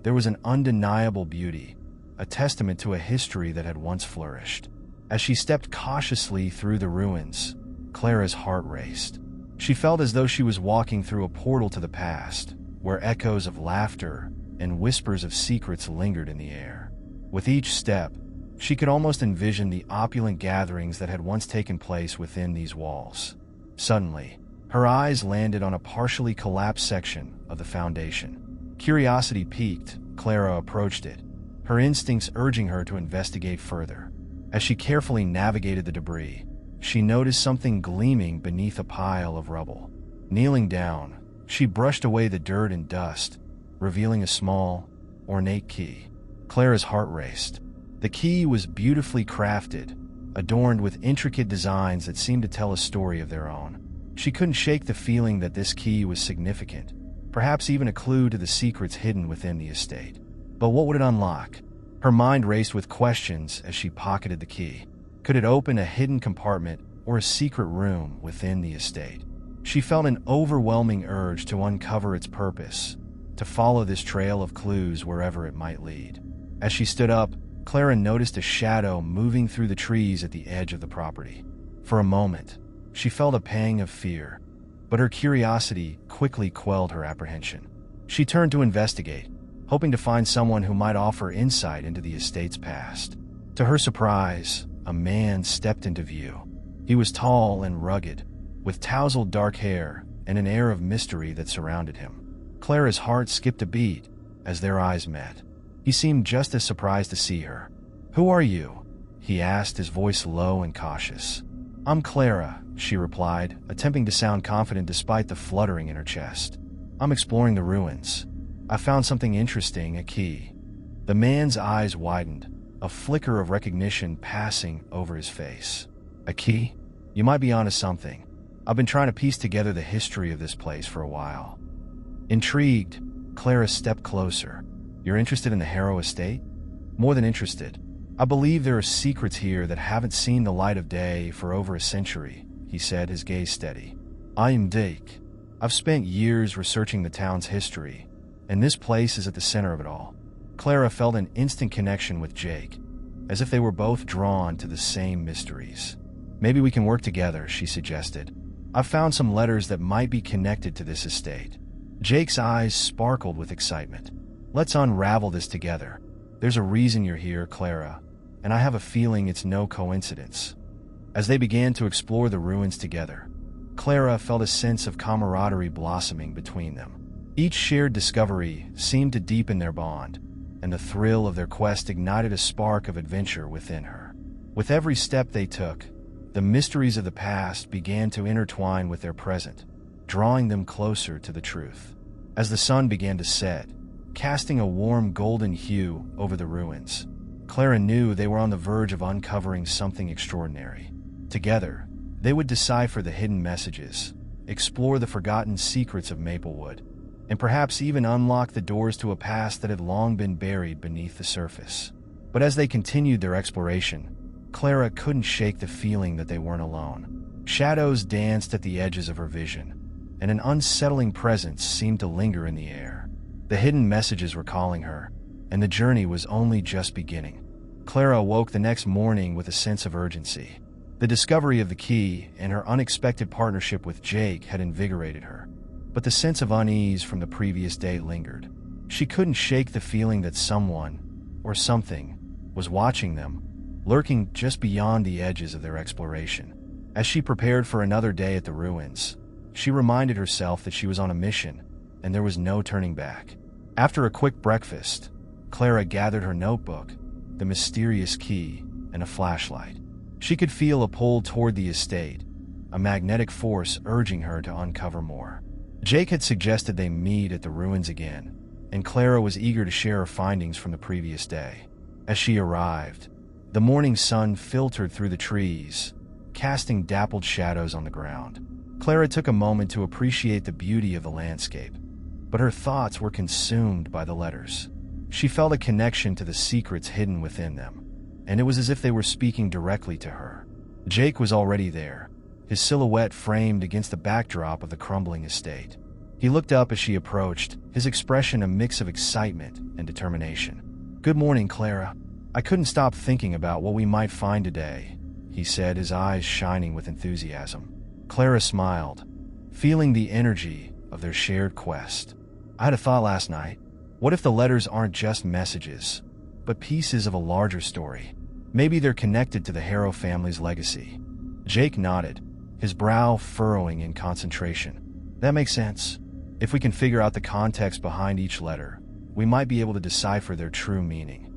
there was an undeniable beauty, a testament to a history that had once flourished. As she stepped cautiously through the ruins, Clara's heart raced. She felt as though she was walking through a portal to the past, where echoes of laughter, and whispers of secrets lingered in the air. With each step, she could almost envision the opulent gatherings that had once taken place within these walls. Suddenly, her eyes landed on a partially collapsed section of the foundation. Curiosity piqued, Clara approached it, her instincts urging her to investigate further. As she carefully navigated the debris, she noticed something gleaming beneath a pile of rubble. Kneeling down, she brushed away the dirt and dust, revealing a small, ornate key. Clara's heart raced. The key was beautifully crafted, adorned with intricate designs that seemed to tell a story of their own. She couldn't shake the feeling that this key was significant, perhaps even a clue to the secrets hidden within the estate. But what would it unlock? Her mind raced with questions as she pocketed the key. Could it open a hidden compartment or a secret room within the estate? She felt an overwhelming urge to uncover its purpose, to follow this trail of clues wherever it might lead. As she stood up, Clara noticed a shadow moving through the trees at the edge of the property. For a moment, she felt a pang of fear, but her curiosity quickly quelled her apprehension. She turned to investigate, hoping to find someone who might offer insight into the estate's past. To her surprise, a man stepped into view. He was tall and rugged, with tousled dark hair and an air of mystery that surrounded him. Clara's heart skipped a beat as their eyes met. He seemed just as surprised to see her. "Who are you?" he asked, his voice low and cautious. "I'm Clara," she replied, attempting to sound confident despite the fluttering in her chest. "I'm exploring the ruins. I found something interesting, a key." The man's eyes widened, a flicker of recognition passing over his face. "A key? You might be onto something. I've been trying to piece together the history of this place for a while." Intrigued, Clara stepped closer. "You're interested in the Harrow estate?" "More than interested. I believe there are secrets here that haven't seen the light of day for over a century," he said, his gaze steady. "I am Dake. I've spent years researching the town's history, and this place is at the center of it all." Clara felt an instant connection with Jake, as if they were both drawn to the same mysteries. "Maybe we can work together," she suggested. "I've found some letters that might be connected to this estate." Jake's eyes sparkled with excitement. "Let's unravel this together. There's a reason you're here, Clara, and I have a feeling it's no coincidence." As they began to explore the ruins together, Clara felt a sense of camaraderie blossoming between them. Each shared discovery seemed to deepen their bond, and the thrill of their quest ignited a spark of adventure within her. With every step they took, the mysteries of the past began to intertwine with their present, drawing them closer to the truth. As the sun began to set, casting a warm golden hue over the ruins, Clara knew they were on the verge of uncovering something extraordinary. Together, they would decipher the hidden messages, explore the forgotten secrets of Maplewood, and perhaps even unlock the doors to a past that had long been buried beneath the surface. But as they continued their exploration, Clara couldn't shake the feeling that they weren't alone. Shadows danced at the edges of her vision, and an unsettling presence seemed to linger in the air. The hidden messages were calling her, and the journey was only just beginning. Clara awoke the next morning with a sense of urgency. The discovery of the key and her unexpected partnership with Jake had invigorated her, but the sense of unease from the previous day lingered. She couldn't shake the feeling that someone, or something, was watching them, lurking just beyond the edges of their exploration. As she prepared for another day at the ruins, she reminded herself that she was on a mission, and there was no turning back. After a quick breakfast, Clara gathered her notebook, the mysterious key, and a flashlight. She could feel a pull toward the estate, a magnetic force urging her to uncover more. Jake had suggested they meet at the ruins again, and Clara was eager to share her findings from the previous day. As she arrived, the morning sun filtered through the trees, casting dappled shadows on the ground. Clara took a moment to appreciate the beauty of the landscape, but her thoughts were consumed by the letters. She felt a connection to the secrets hidden within them, and it was as if they were speaking directly to her. Jake was already there, his silhouette framed against the backdrop of the crumbling estate. He looked up as she approached, his expression a mix of excitement and determination. "Good morning, Clara. I couldn't stop thinking about what we might find today," he said, his eyes shining with enthusiasm. Clara smiled, feeling the energy of their shared quest. "I had a thought last night. What if the letters aren't just messages, but pieces of a larger story? Maybe they're connected to the Harrow family's legacy. Jake nodded, his brow furrowing in concentration. That makes sense. If we can figure out the context behind each letter, we might be able to decipher their true meaning.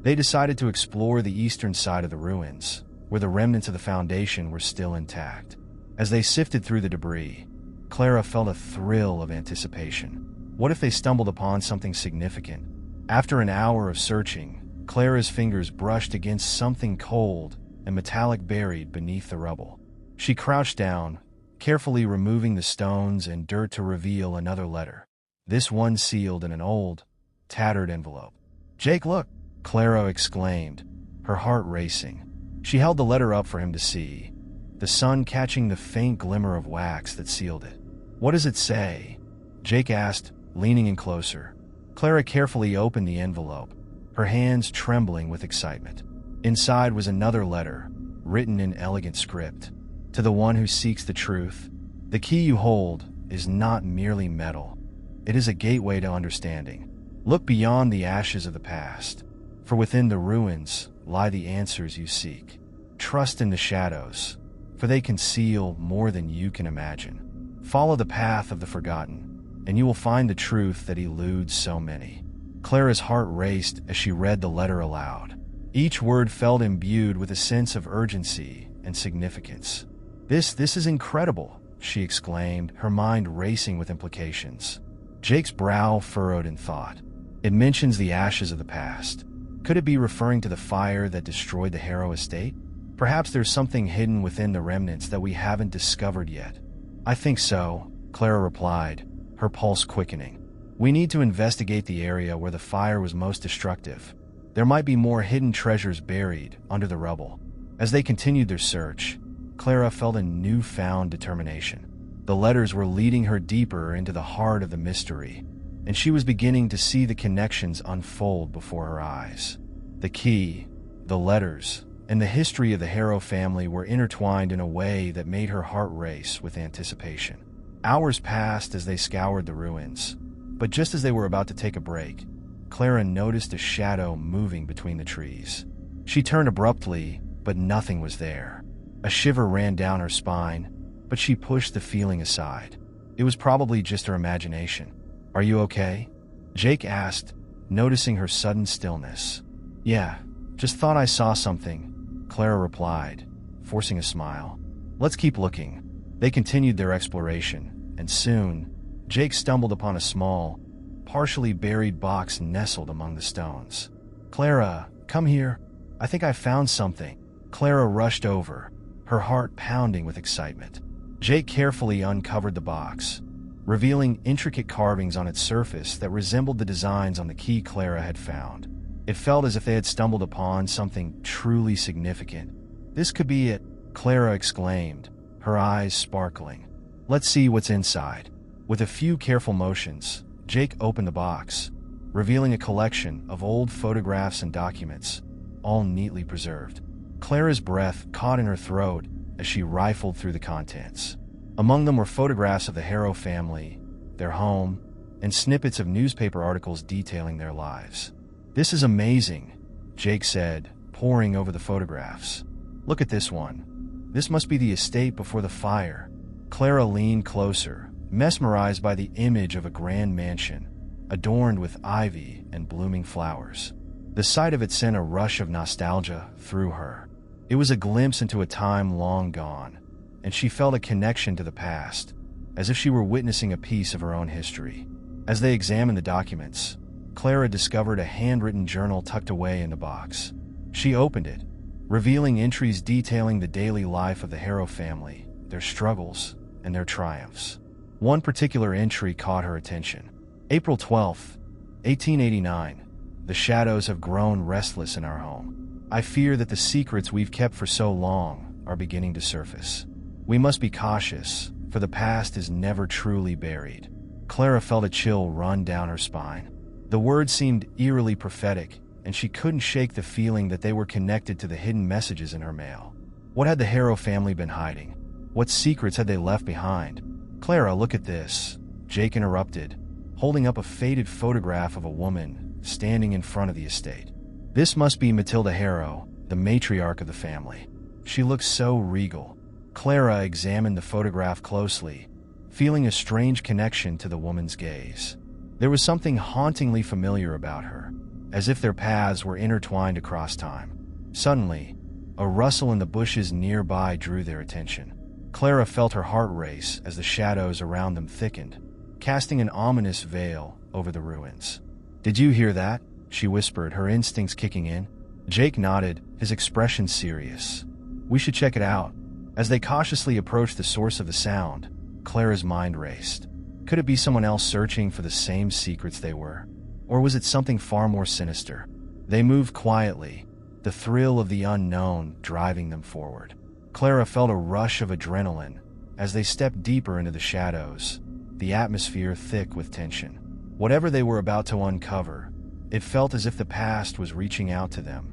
They decided to explore the eastern side of the ruins, where the remnants of the foundation were still intact. As they sifted through the debris, Clara felt a thrill of anticipation. What if they stumbled upon something significant? After an hour of searching, Clara's fingers brushed against something cold and metallic buried beneath the rubble. She crouched down, carefully removing the stones and dirt to reveal another letter. This one sealed in an old, tattered envelope. "Jake, look!" Clara exclaimed, her heart racing. She held the letter up for him to see, the sun catching the faint glimmer of wax that sealed it. "What does it say?" Jake asked, leaning in closer. Clara carefully opened the envelope, her hands trembling with excitement. Inside was another letter, written in elegant script. "To the one who seeks the truth, the key you hold is not merely metal. It is a gateway to understanding. Look beyond the ashes of the past, for within the ruins lie the answers you seek. Trust in the shadows, for they conceal more than you can imagine. Follow the path of the forgotten, and you will find the truth that eludes so many." Clara's heart raced as she read the letter aloud. Each word felt imbued with a sense of urgency and significance. This is incredible," she exclaimed, her mind racing with implications. Jake's brow furrowed in thought. "It mentions the ashes of the past. Could it be referring to the fire that destroyed the Harrow estate? Perhaps there's something hidden within the remnants that we haven't discovered yet." "I think so," Clara replied, her pulse quickening. "We need to investigate the area where the fire was most destructive. There might be more hidden treasures buried under the rubble." As they continued their search, Clara felt a newfound determination. The letters were leading her deeper into the heart of the mystery, and she was beginning to see the connections unfold before her eyes. The key, the letters, and the history of the Harrow family were intertwined in a way that made her heart race with anticipation. Hours passed as they scoured the ruins, but just as they were about to take a break, Clara noticed a shadow moving between the trees. She turned abruptly, but nothing was there. A shiver ran down her spine, but she pushed the feeling aside. It was probably just her imagination. "Are you okay?" Jake asked, noticing her sudden stillness. "Yeah, just thought I saw something," Clara replied, forcing a smile. "Let's keep looking." They continued their exploration, and soon, Jake stumbled upon a small, partially buried box nestled among the stones. "Clara, come here. I think I found something." Clara rushed over, her heart pounding with excitement. Jake carefully uncovered the box, revealing intricate carvings on its surface that resembled the designs on the key Clara had found. It felt as if they had stumbled upon something truly significant. "This could be it," Clara exclaimed, her eyes sparkling. "Let's see what's inside." With a few careful motions, Jake opened the box, revealing a collection of old photographs and documents, all neatly preserved. Clara's breath caught in her throat as she rifled through the contents. Among them were photographs of the Harrow family, their home, and snippets of newspaper articles detailing their lives. "This is amazing," Jake said, poring over the photographs. "Look at this one. This must be the estate before the fire." Clara leaned closer, mesmerized by the image of a grand mansion, adorned with ivy and blooming flowers. The sight of it sent a rush of nostalgia through her. It was a glimpse into a time long gone, and she felt a connection to the past, as if she were witnessing a piece of her own history. As they examined the documents, Clara discovered a handwritten journal tucked away in the box. She opened it, revealing entries detailing the daily life of the Harrow family, their struggles, and their triumphs. One particular entry caught her attention. April 12th, 1889. "The shadows have grown restless in our home. I fear that the secrets we've kept for so long are beginning to surface. We must be cautious, for the past is never truly buried." Clara felt a chill run down her spine. The words seemed eerily prophetic, and she couldn't shake the feeling that they were connected to the hidden messages in her mail. What had the Harrow family been hiding? What secrets had they left behind? "Clara, look at this," Jake interrupted, holding up a faded photograph of a woman standing in front of the estate. This must be Matilda Harrow, the matriarch of the family. She looks so regal. Clara examined the photograph closely, feeling a strange connection to the woman's gaze. There was something hauntingly familiar about her, as if their paths were intertwined across time. Suddenly, a rustle in the bushes nearby drew their attention. Clara felt her heart race as the shadows around them thickened, casting an ominous veil over the ruins. "Did you hear that?" she whispered, her instincts kicking in. Jake nodded, his expression serious. "We should check it out." As they cautiously approached the source of the sound, Clara's mind raced. Could it be someone else searching for the same secrets they were? Or was it something far more sinister? They moved quietly, the thrill of the unknown driving them forward. Clara felt a rush of adrenaline as they stepped deeper into the shadows, the atmosphere thick with tension. Whatever they were about to uncover, it felt as if the past was reaching out to them,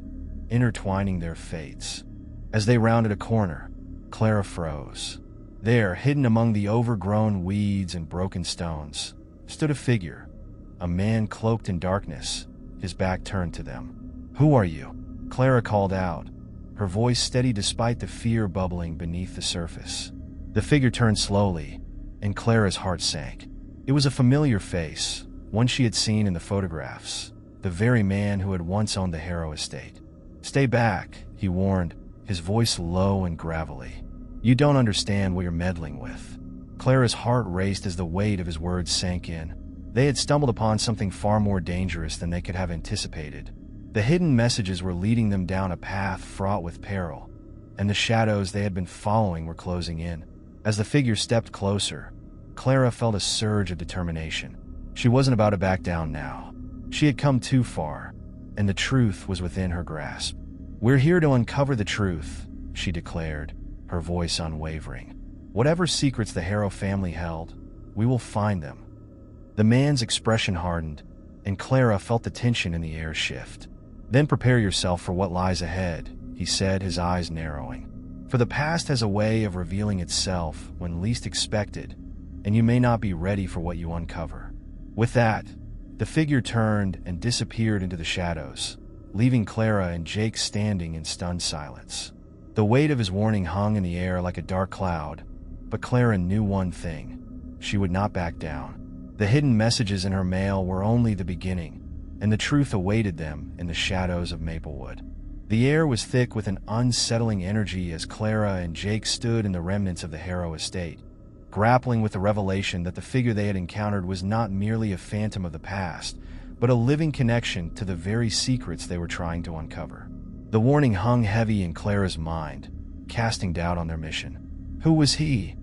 intertwining their fates. As they rounded a corner, Clara froze. There, hidden among the overgrown weeds and broken stones, stood a figure, a man cloaked in darkness, his back turned to them. "Who are you?" Clara called out, her voice steady despite the fear bubbling beneath the surface. The figure turned slowly, and Clara's heart sank. It was a familiar face, one she had seen in the photographs, the very man who had once owned the Harrow estate. "Stay back," he warned, his voice low and gravelly. "You don't understand what you're meddling with." Clara's heart raced as the weight of his words sank in. They had stumbled upon something far more dangerous than they could have anticipated. The hidden messages were leading them down a path fraught with peril, and the shadows they had been following were closing in. As the figure stepped closer, Clara felt a surge of determination. She wasn't about to back down now. She had come too far, and the truth was within her grasp. "We're here to uncover the truth," she declared, her voice unwavering. "Whatever secrets the Harrow family held, we will find them." The man's expression hardened, and Clara felt the tension in the air shift. "Then prepare yourself for what lies ahead," he said, his eyes narrowing. "For the past has a way of revealing itself when least expected, and you may not be ready for what you uncover." With that, the figure turned and disappeared into the shadows, leaving Clara and Jake standing in stunned silence. The weight of his warning hung in the air like a dark cloud, but Clara knew one thing: she would not back down. The hidden messages in her mail were only the beginning, and the truth awaited them in the shadows of Maplewood. The air was thick with an unsettling energy as Clara and Jake stood in the remnants of the Harrow estate, grappling with the revelation that the figure they had encountered was not merely a phantom of the past, but a living connection to the very secrets they were trying to uncover. The warning hung heavy in Clara's mind, casting doubt on their mission. Who was he,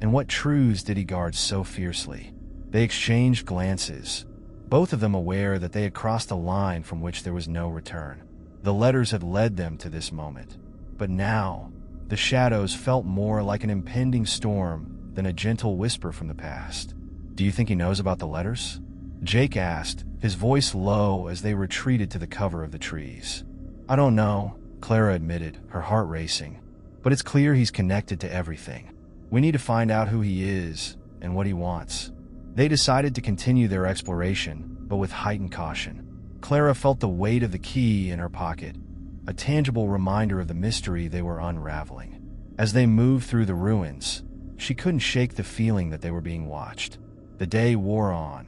and what truths did he guard so fiercely? They exchanged glances, both of them aware that they had crossed a line from which there was no return. The letters had led them to this moment, but now, the shadows felt more like an impending storm than a gentle whisper from the past. "Do you think he knows about the letters?" Jake asked, his voice low as they retreated to the cover of the trees. "I don't know," Clara admitted, her heart racing. "But it's clear he's connected to everything. We need to find out who he is and what he wants." They decided to continue their exploration, but with heightened caution. Clara felt the weight of the key in her pocket, a tangible reminder of the mystery they were unraveling. As they moved through the ruins, she couldn't shake the feeling that they were being watched. The day wore on,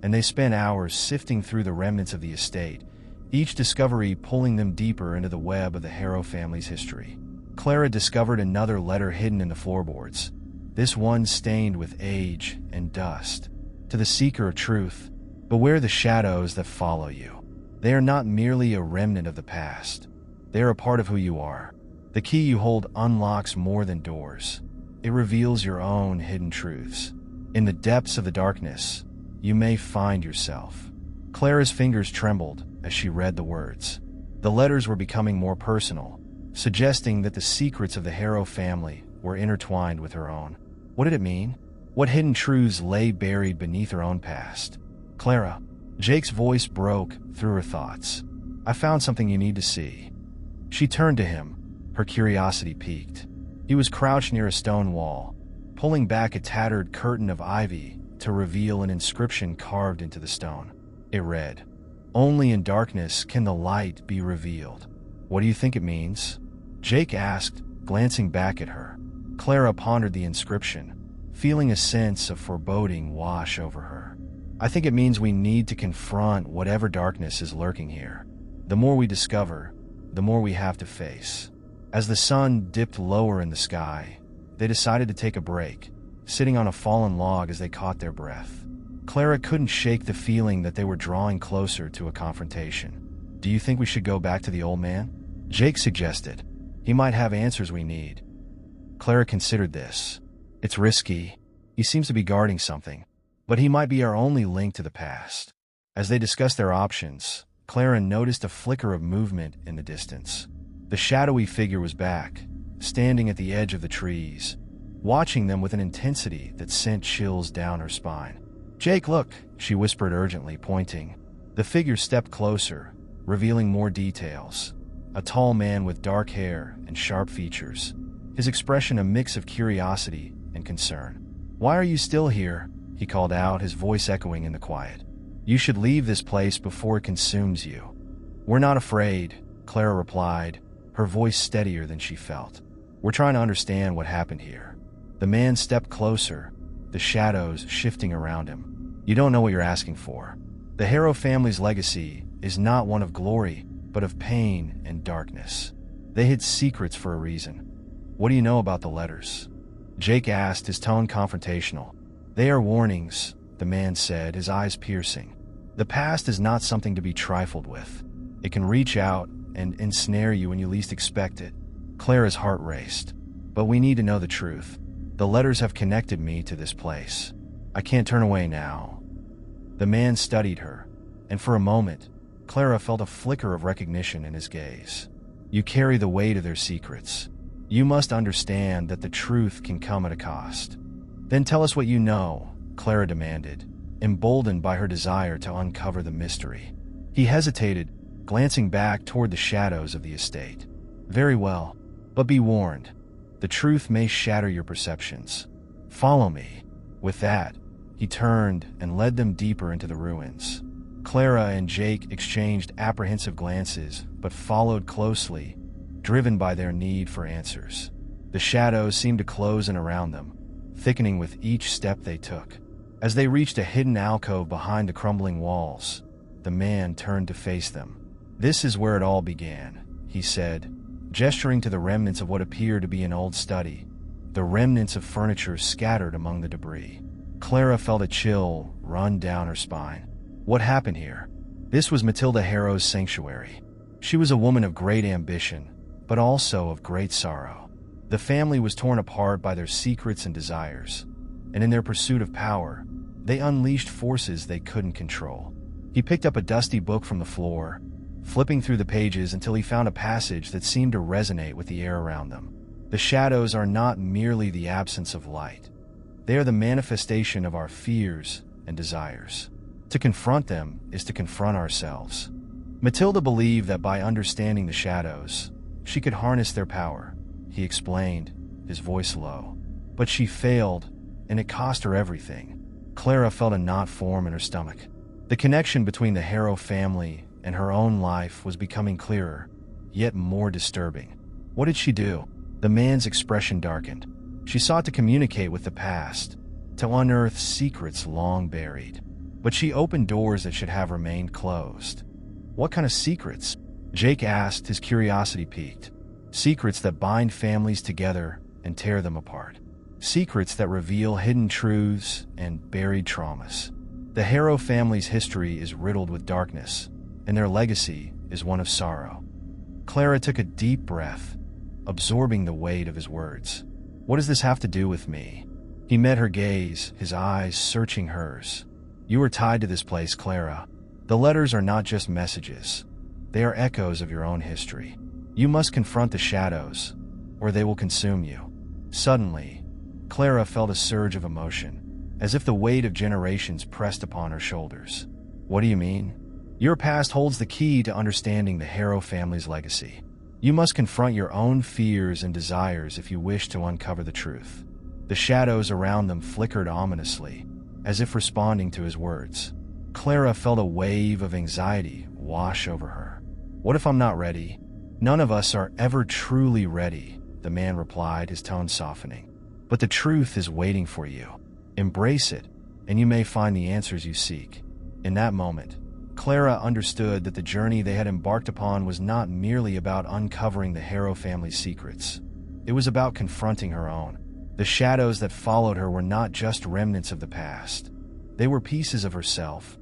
and they spent hours sifting through the remnants of the estate, each discovery pulling them deeper into the web of the Harrow family's history. Clara discovered another letter hidden in the floorboards, this one stained with age and dust. "To the seeker of truth, beware the shadows that follow you. They are not merely a remnant of the past. They are a part of who you are. The key you hold unlocks more than doors. It reveals your own hidden truths. In the depths of the darkness, you may find yourself." Clara's fingers trembled as she read the words. The letters were becoming more personal, suggesting that the secrets of the Harrow family were intertwined with her own. What did it mean? What hidden truths lay buried beneath her own past? "Clara," Jake's voice broke through her thoughts. "I found something you need to see." She turned to him, her curiosity piqued. He was crouched near a stone wall, pulling back a tattered curtain of ivy to reveal an inscription carved into the stone. It read, "Only in darkness can the light be revealed." "What do you think it means?" Jake asked, glancing back at her. Clara pondered the inscription, feeling a sense of foreboding wash over her. "I think it means we need to confront whatever darkness is lurking here. The more we discover, the more we have to face." As the sun dipped lower in the sky, they decided to take a break, sitting on a fallen log as they caught their breath. Clara couldn't shake the feeling that they were drawing closer to a confrontation. "Do you think we should go back to the old man?" Jake suggested. "He might have answers we need." Clara considered this. "It's risky. He seems to be guarding something, but he might be our only link to the past." As they discussed their options, Clara noticed a flicker of movement in the distance. The shadowy figure was back, standing at the edge of the trees, watching them with an intensity that sent chills down her spine. "Jake, look," she whispered urgently, pointing. The figure stepped closer, revealing more details. A tall man with dark hair and sharp features, his expression a mix of curiosity and concern. "Why are you still here?" he called out, his voice echoing in the quiet. "You should leave this place before it consumes you." "We're not afraid," Clara replied, her voice steadier than she felt. "We're trying to understand what happened here." The man stepped closer, the shadows shifting around him. "You don't know what you're asking for. The Harrow family's legacy is not one of glory, but of pain and darkness. They hid secrets for a reason." "What do you know about the letters?" Jake asked, his tone confrontational. "They are warnings," the man said, his eyes piercing. "The past is not something to be trifled with. It can reach out and ensnare you when you least expect it." Clara's heart raced. "But we need to know the truth. The letters have connected me to this place. I can't turn away now." The man studied her, and for a moment, Clara felt a flicker of recognition in his gaze. "You carry the weight of their secrets. You must understand that the truth can come at a cost." "Then tell us what you know," Clara demanded, emboldened by her desire to uncover the mystery. He hesitated, glancing back toward the shadows of the estate. "Very well, but be warned. The truth may shatter your perceptions. Follow me." With that, he turned and led them deeper into the ruins. Clara and Jake exchanged apprehensive glances, but followed closely, driven by their need for answers. The shadows seemed to close in around them, thickening with each step they took. As they reached a hidden alcove behind the crumbling walls, the man turned to face them. "This is where it all began," he said, gesturing to the remnants of what appeared to be an old study, the remnants of furniture scattered among the debris. Clara felt a chill run down her spine. What happened here? This was Matilda Harrow's sanctuary. She was a woman of great ambition, but also of great sorrow. The family was torn apart by their secrets and desires, and in their pursuit of power, they unleashed forces they couldn't control. He picked up a dusty book from the floor, flipping through the pages until he found a passage that seemed to resonate with the air around them. "The shadows are not merely the absence of light. They are the manifestation of our fears and desires. To confront them is to confront ourselves." Matilda believed that by understanding the shadows, she could harness their power, he explained, his voice low. But she failed, and it cost her everything. Clara felt a knot form in her stomach. The connection between the Harrow family and her own life was becoming clearer, yet more disturbing. What did she do? The man's expression darkened. She sought to communicate with the past, to unearth secrets long buried. But she opened doors that should have remained closed. "What kind of secrets?" Jake asked, his curiosity piqued. "Secrets that bind families together and tear them apart. Secrets that reveal hidden truths and buried traumas. The Harrow family's history is riddled with darkness, and their legacy is one of sorrow." Clara took a deep breath, absorbing the weight of his words. "What does this have to do with me?" He met her gaze, his eyes searching hers. "You are tied to this place, Clara. The letters are not just messages. They are echoes of your own history. You must confront the shadows, or they will consume you." Suddenly, Clara felt a surge of emotion, as if the weight of generations pressed upon her shoulders. "What do you mean?" "Your past holds the key to understanding the Harrow family's legacy. You must confront your own fears and desires if you wish to uncover the truth." The shadows around them flickered ominously, as if responding to his words. Clara felt a wave of anxiety wash over her. "What if I'm not ready?" "None of us are ever truly ready," the man replied, his tone softening. "But the truth is waiting for you. Embrace it, and you may find the answers you seek." In that moment, Clara understood that the journey they had embarked upon was not merely about uncovering the Harrow family's secrets. It was about confronting her own. The shadows that followed her were not just remnants of the past. They were pieces of herself,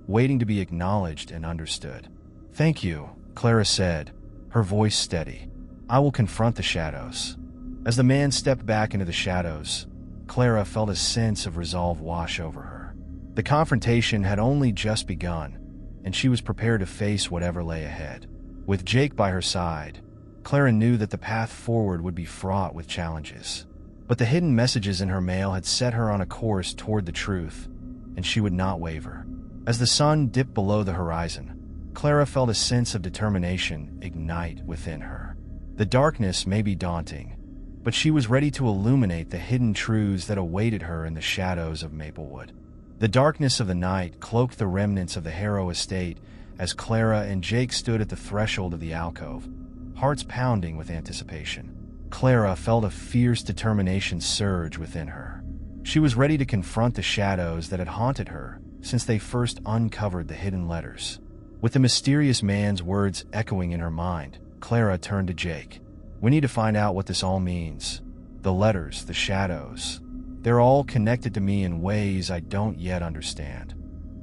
waiting to be acknowledged and understood. "Thank you," Clara said, her voice steady. "I will confront the shadows." As the man stepped back into the shadows, Clara felt a sense of resolve wash over her. The confrontation had only just begun, and she was prepared to face whatever lay ahead. With Jake by her side, Clara knew that the path forward would be fraught with challenges. But the hidden messages in her mail had set her on a course toward the truth, and she would not waver. As the sun dipped below the horizon, Clara felt a sense of determination ignite within her. The darkness may be daunting, but she was ready to illuminate the hidden truths that awaited her in the shadows of Maplewood. The darkness of the night cloaked the remnants of the Harrow estate as Clara and Jake stood at the threshold of the alcove, hearts pounding with anticipation. Clara felt a fierce determination surge within her. She was ready to confront the shadows that had haunted her since they first uncovered the hidden letters. With the mysterious man's words echoing in her mind, Clara turned to Jake. "We need to find out what this all means. The letters, the shadows. They're all connected to me in ways I don't yet understand."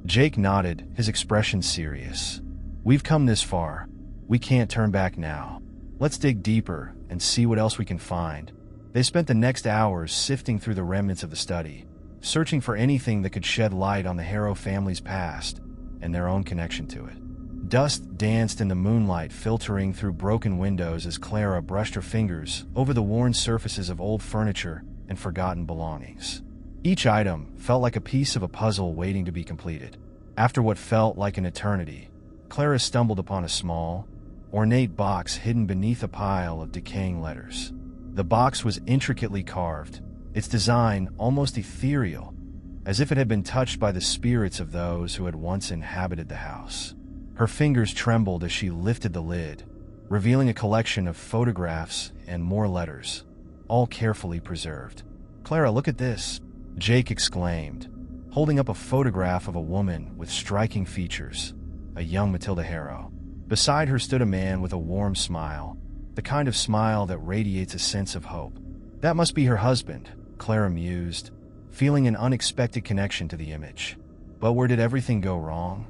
Jake nodded, his expression serious. "We've come this far. We can't turn back now. Let's dig deeper and see what else we can find." They spent the next hours sifting through the remnants of the study, searching for anything that could shed light on the Harrow family's past and their own connection to it. Dust danced in the moonlight filtering through broken windows as Clara brushed her fingers over the worn surfaces of old furniture and forgotten belongings. Each item felt like a piece of a puzzle waiting to be completed. After what felt like an eternity, Clara stumbled upon a small, ornate box hidden beneath a pile of decaying letters. The box was intricately carved, its design almost ethereal, as if it had been touched by the spirits of those who had once inhabited the house. Her fingers trembled as she lifted the lid, revealing a collection of photographs and more letters, all carefully preserved. "Clara, look at this," Jake exclaimed, holding up a photograph of a woman with striking features, a young Matilda Harrow. Beside her stood a man with a warm smile, the kind of smile that radiates a sense of hope. "That must be her husband," Clara mused, feeling an unexpected connection to the image. But where did everything go wrong?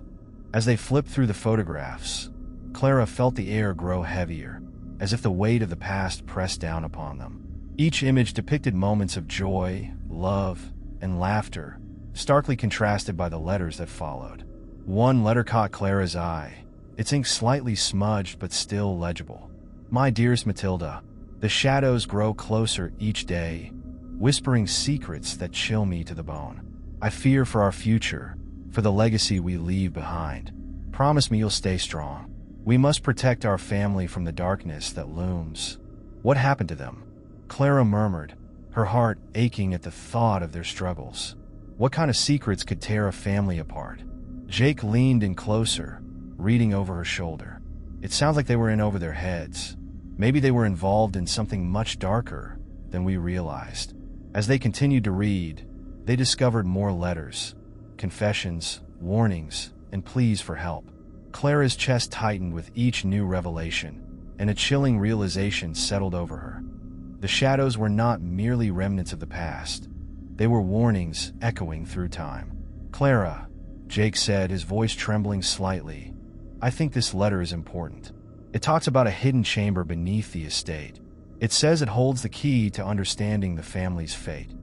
As they flipped through the photographs, Clara felt the air grow heavier, as if the weight of the past pressed down upon them. Each image depicted moments of joy, love, and laughter, starkly contrasted by the letters that followed. One letter caught Clara's eye, its ink slightly smudged but still legible. "My dearest Matilda, the shadows grow closer each day, whispering secrets that chill me to the bone. I fear for our future, for the legacy we leave behind. Promise me you'll stay strong. We must protect our family from the darkness that looms." "What happened to them?" Clara murmured, her heart aching at the thought of their struggles. What kind of secrets could tear a family apart? Jake leaned in closer, reading over her shoulder. "It sounds like they were in over their heads. Maybe they were involved in something much darker than we realized." As they continued to read, they discovered more letters, confessions, warnings, and pleas for help. Clara's chest tightened with each new revelation, and a chilling realization settled over her. The shadows were not merely remnants of the past. They were warnings echoing through time. "Clara," Jake said, his voice trembling slightly, "I think this letter is important. It talks about a hidden chamber beneath the estate. It says it holds the key to understanding the family's fate."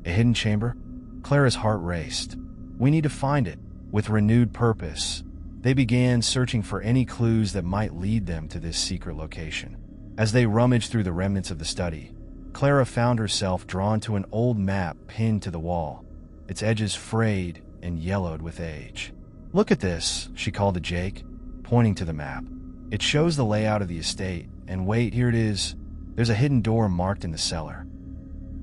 "A hidden chamber?" Clara's heart raced. "We need to find it." With renewed purpose, they began searching for any clues that might lead them to this secret location. As they rummaged through the remnants of the study, Clara found herself drawn to an old map pinned to the wall, its edges frayed and yellowed with age. "Look at this," she called to Jake, pointing to the map. "It shows the layout of the estate, and wait, here it is. There's a hidden door marked in the cellar."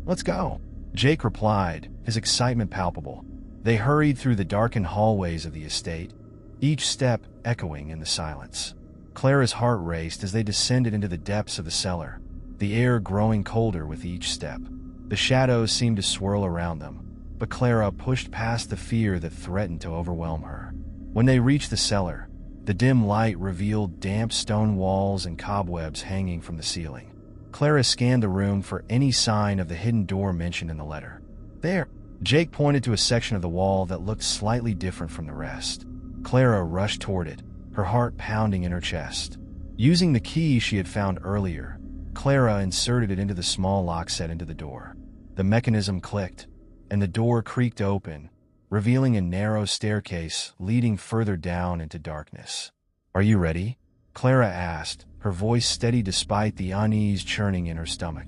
"Let's go," Jake replied, his excitement palpable. They hurried through the darkened hallways of the estate, each step echoing in the silence. Clara's heart raced as they descended into the depths of the cellar, the air growing colder with each step. The shadows seemed to swirl around them, but Clara pushed past the fear that threatened to overwhelm her. When they reached the cellar, the dim light revealed damp stone walls and cobwebs hanging from the ceiling. Clara scanned the room for any sign of the hidden door mentioned in the letter. There! Jake pointed to a section of the wall that looked slightly different from the rest. Clara rushed toward it, her heart pounding in her chest. Using the key she had found earlier, Clara inserted it into the small lock set into the door. The mechanism clicked, and the door creaked open, revealing a narrow staircase leading further down into darkness. "Are you ready?" Clara asked, her voice steady despite the unease churning in her stomach.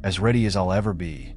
"As ready as I'll ever be,"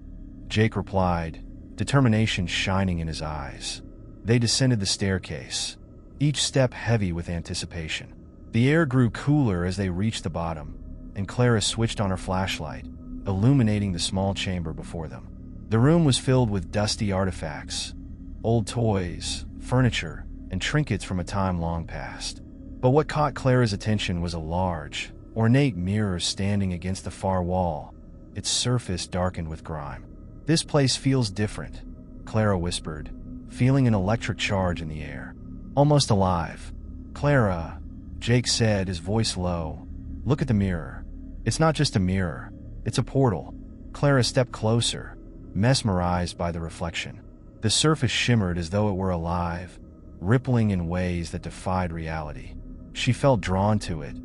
Jake replied, determination shining in his eyes. They descended the staircase, each step heavy with anticipation. The air grew cooler as they reached the bottom, and Clara switched on her flashlight, illuminating the small chamber before them. The room was filled with dusty artifacts, old toys, furniture, and trinkets from a time long past. But what caught Clara's attention was a large, ornate mirror standing against the far wall, its surface darkened with grime. "This place feels different," Clara whispered, feeling an electric charge in the air. "Almost alive." "Clara," Jake said, his voice low, "look at the mirror. It's not just a mirror, it's a portal." Clara stepped closer, mesmerized by the reflection. The surface shimmered as though it were alive, rippling in ways that defied reality. She felt drawn to it,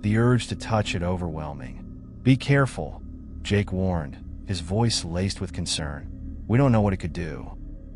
the urge to touch it overwhelming. "Be careful," Jake warned, his voice laced with concern. "We don't know what it could do."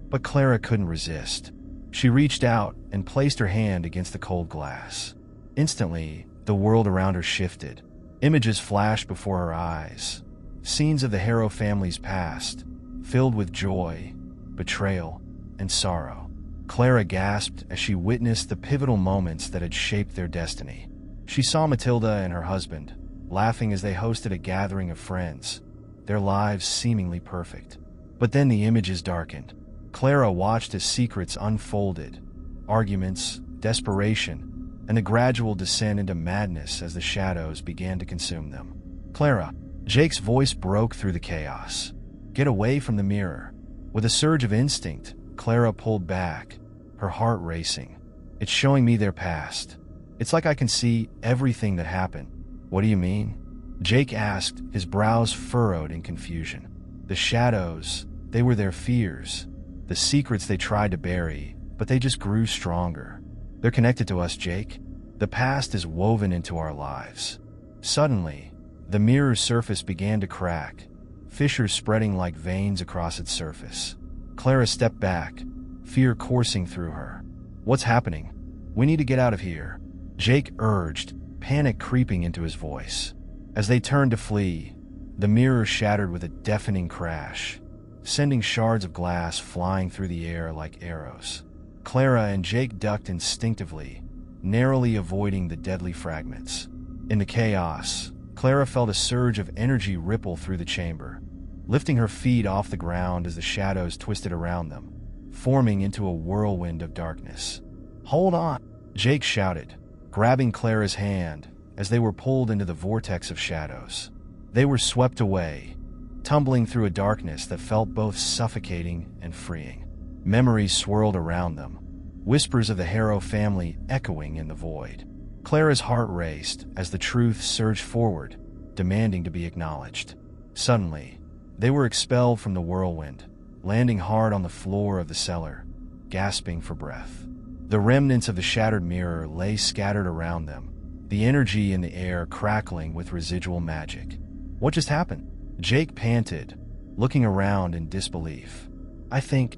But Clara couldn't resist. She reached out and placed her hand against the cold glass. Instantly, the world around her shifted. Images flashed before her eyes. Scenes of the Harrow family's past, filled with joy, betrayal, and sorrow. Clara gasped as she witnessed the pivotal moments that had shaped their destiny. She saw Matilda and her husband, laughing as they hosted a gathering of friends, their lives seemingly perfect. But then the images darkened. Clara watched as secrets unfolded, arguments, desperation, and a gradual descent into madness as the shadows began to consume them. "Clara," Jake's voice broke through the chaos. "Get away from the mirror." With a surge of instinct, Clara pulled back, her heart racing. "It's showing me their past. It's like I can see everything that happened." "What do you mean?" Jake asked, his brows furrowed in confusion. "The shadows, they were their fears, the secrets they tried to bury, but they just grew stronger. They're connected to us, Jake. The past is woven into our lives." Suddenly, the mirror's surface began to crack, fissures spreading like veins across its surface. Clara stepped back, fear coursing through her. "What's happening? We need to get out of here," Jake urged, panic creeping into his voice. As they turned to flee, the mirror shattered with a deafening crash, sending shards of glass flying through the air like arrows. Clara and Jake ducked instinctively, narrowly avoiding the deadly fragments. In the chaos, Clara felt a surge of energy ripple through the chamber, lifting her feet off the ground as the shadows twisted around them, forming into a whirlwind of darkness. "Hold on!" Jake shouted, grabbing Clara's hand as they were pulled into the vortex of shadows. They were swept away, tumbling through a darkness that felt both suffocating and freeing. Memories swirled around them, whispers of the Harrow family echoing in the void. Clara's heart raced as the truth surged forward, demanding to be acknowledged. Suddenly, they were expelled from the whirlwind, landing hard on the floor of the cellar, gasping for breath. The remnants of the shattered mirror lay scattered around them, the energy in the air crackling with residual magic. "What just happened?" Jake panted, looking around in disbelief. I think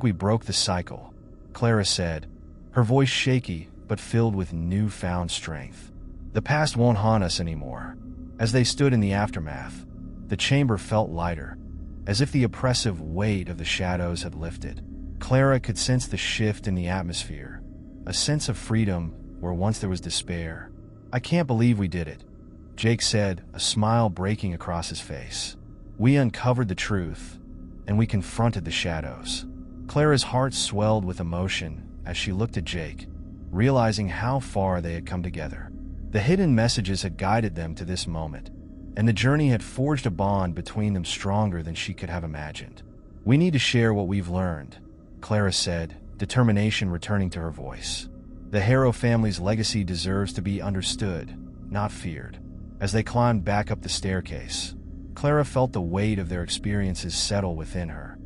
we broke the cycle," Clara said, her voice shaky but filled with newfound strength. "The past won't haunt us anymore." As they stood in the aftermath, the chamber felt lighter, as if the oppressive weight of the shadows had lifted. Clara could sense the shift in the atmosphere, a sense of freedom where once there was despair. "I can't believe we did it," Jake said, a smile breaking across his face. "We uncovered the truth, and we confronted the shadows." Clara's heart swelled with emotion as she looked at Jake, realizing how far they had come together. The hidden messages had guided them to this moment, and the journey had forged a bond between them stronger than she could have imagined. "We need to share what we've learned," Clara said, determination returning to her voice. "The Harrow family's legacy deserves to be understood, not feared." As they climbed back up the staircase, Clara felt the weight of their experiences settle within her,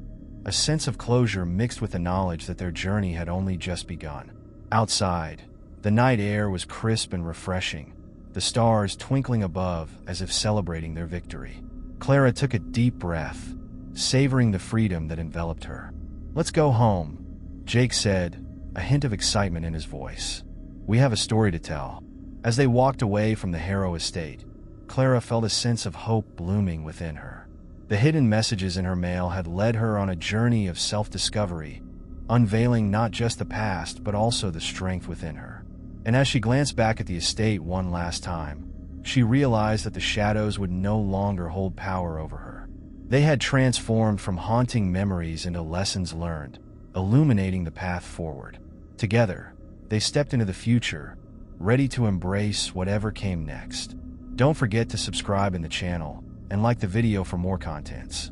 a sense of closure mixed with the knowledge that their journey had only just begun. Outside, the night air was crisp and refreshing, the stars twinkling above as if celebrating their victory. Clara took a deep breath, savoring the freedom that enveloped her. "Let's go home," Jake said, a hint of excitement in his voice. "We have a story to tell." As they walked away from the Harrow estate, Clara felt a sense of hope blooming within her. The hidden messages in her mail had led her on a journey of self-discovery, unveiling not just the past but also the strength within her. And as she glanced back at the estate one last time, she realized that the shadows would no longer hold power over her. They had transformed from haunting memories into lessons learned, illuminating the path forward. Together, they stepped into the future, ready to embrace whatever came next. Don't forget to subscribe in the channel and like the video for more contents.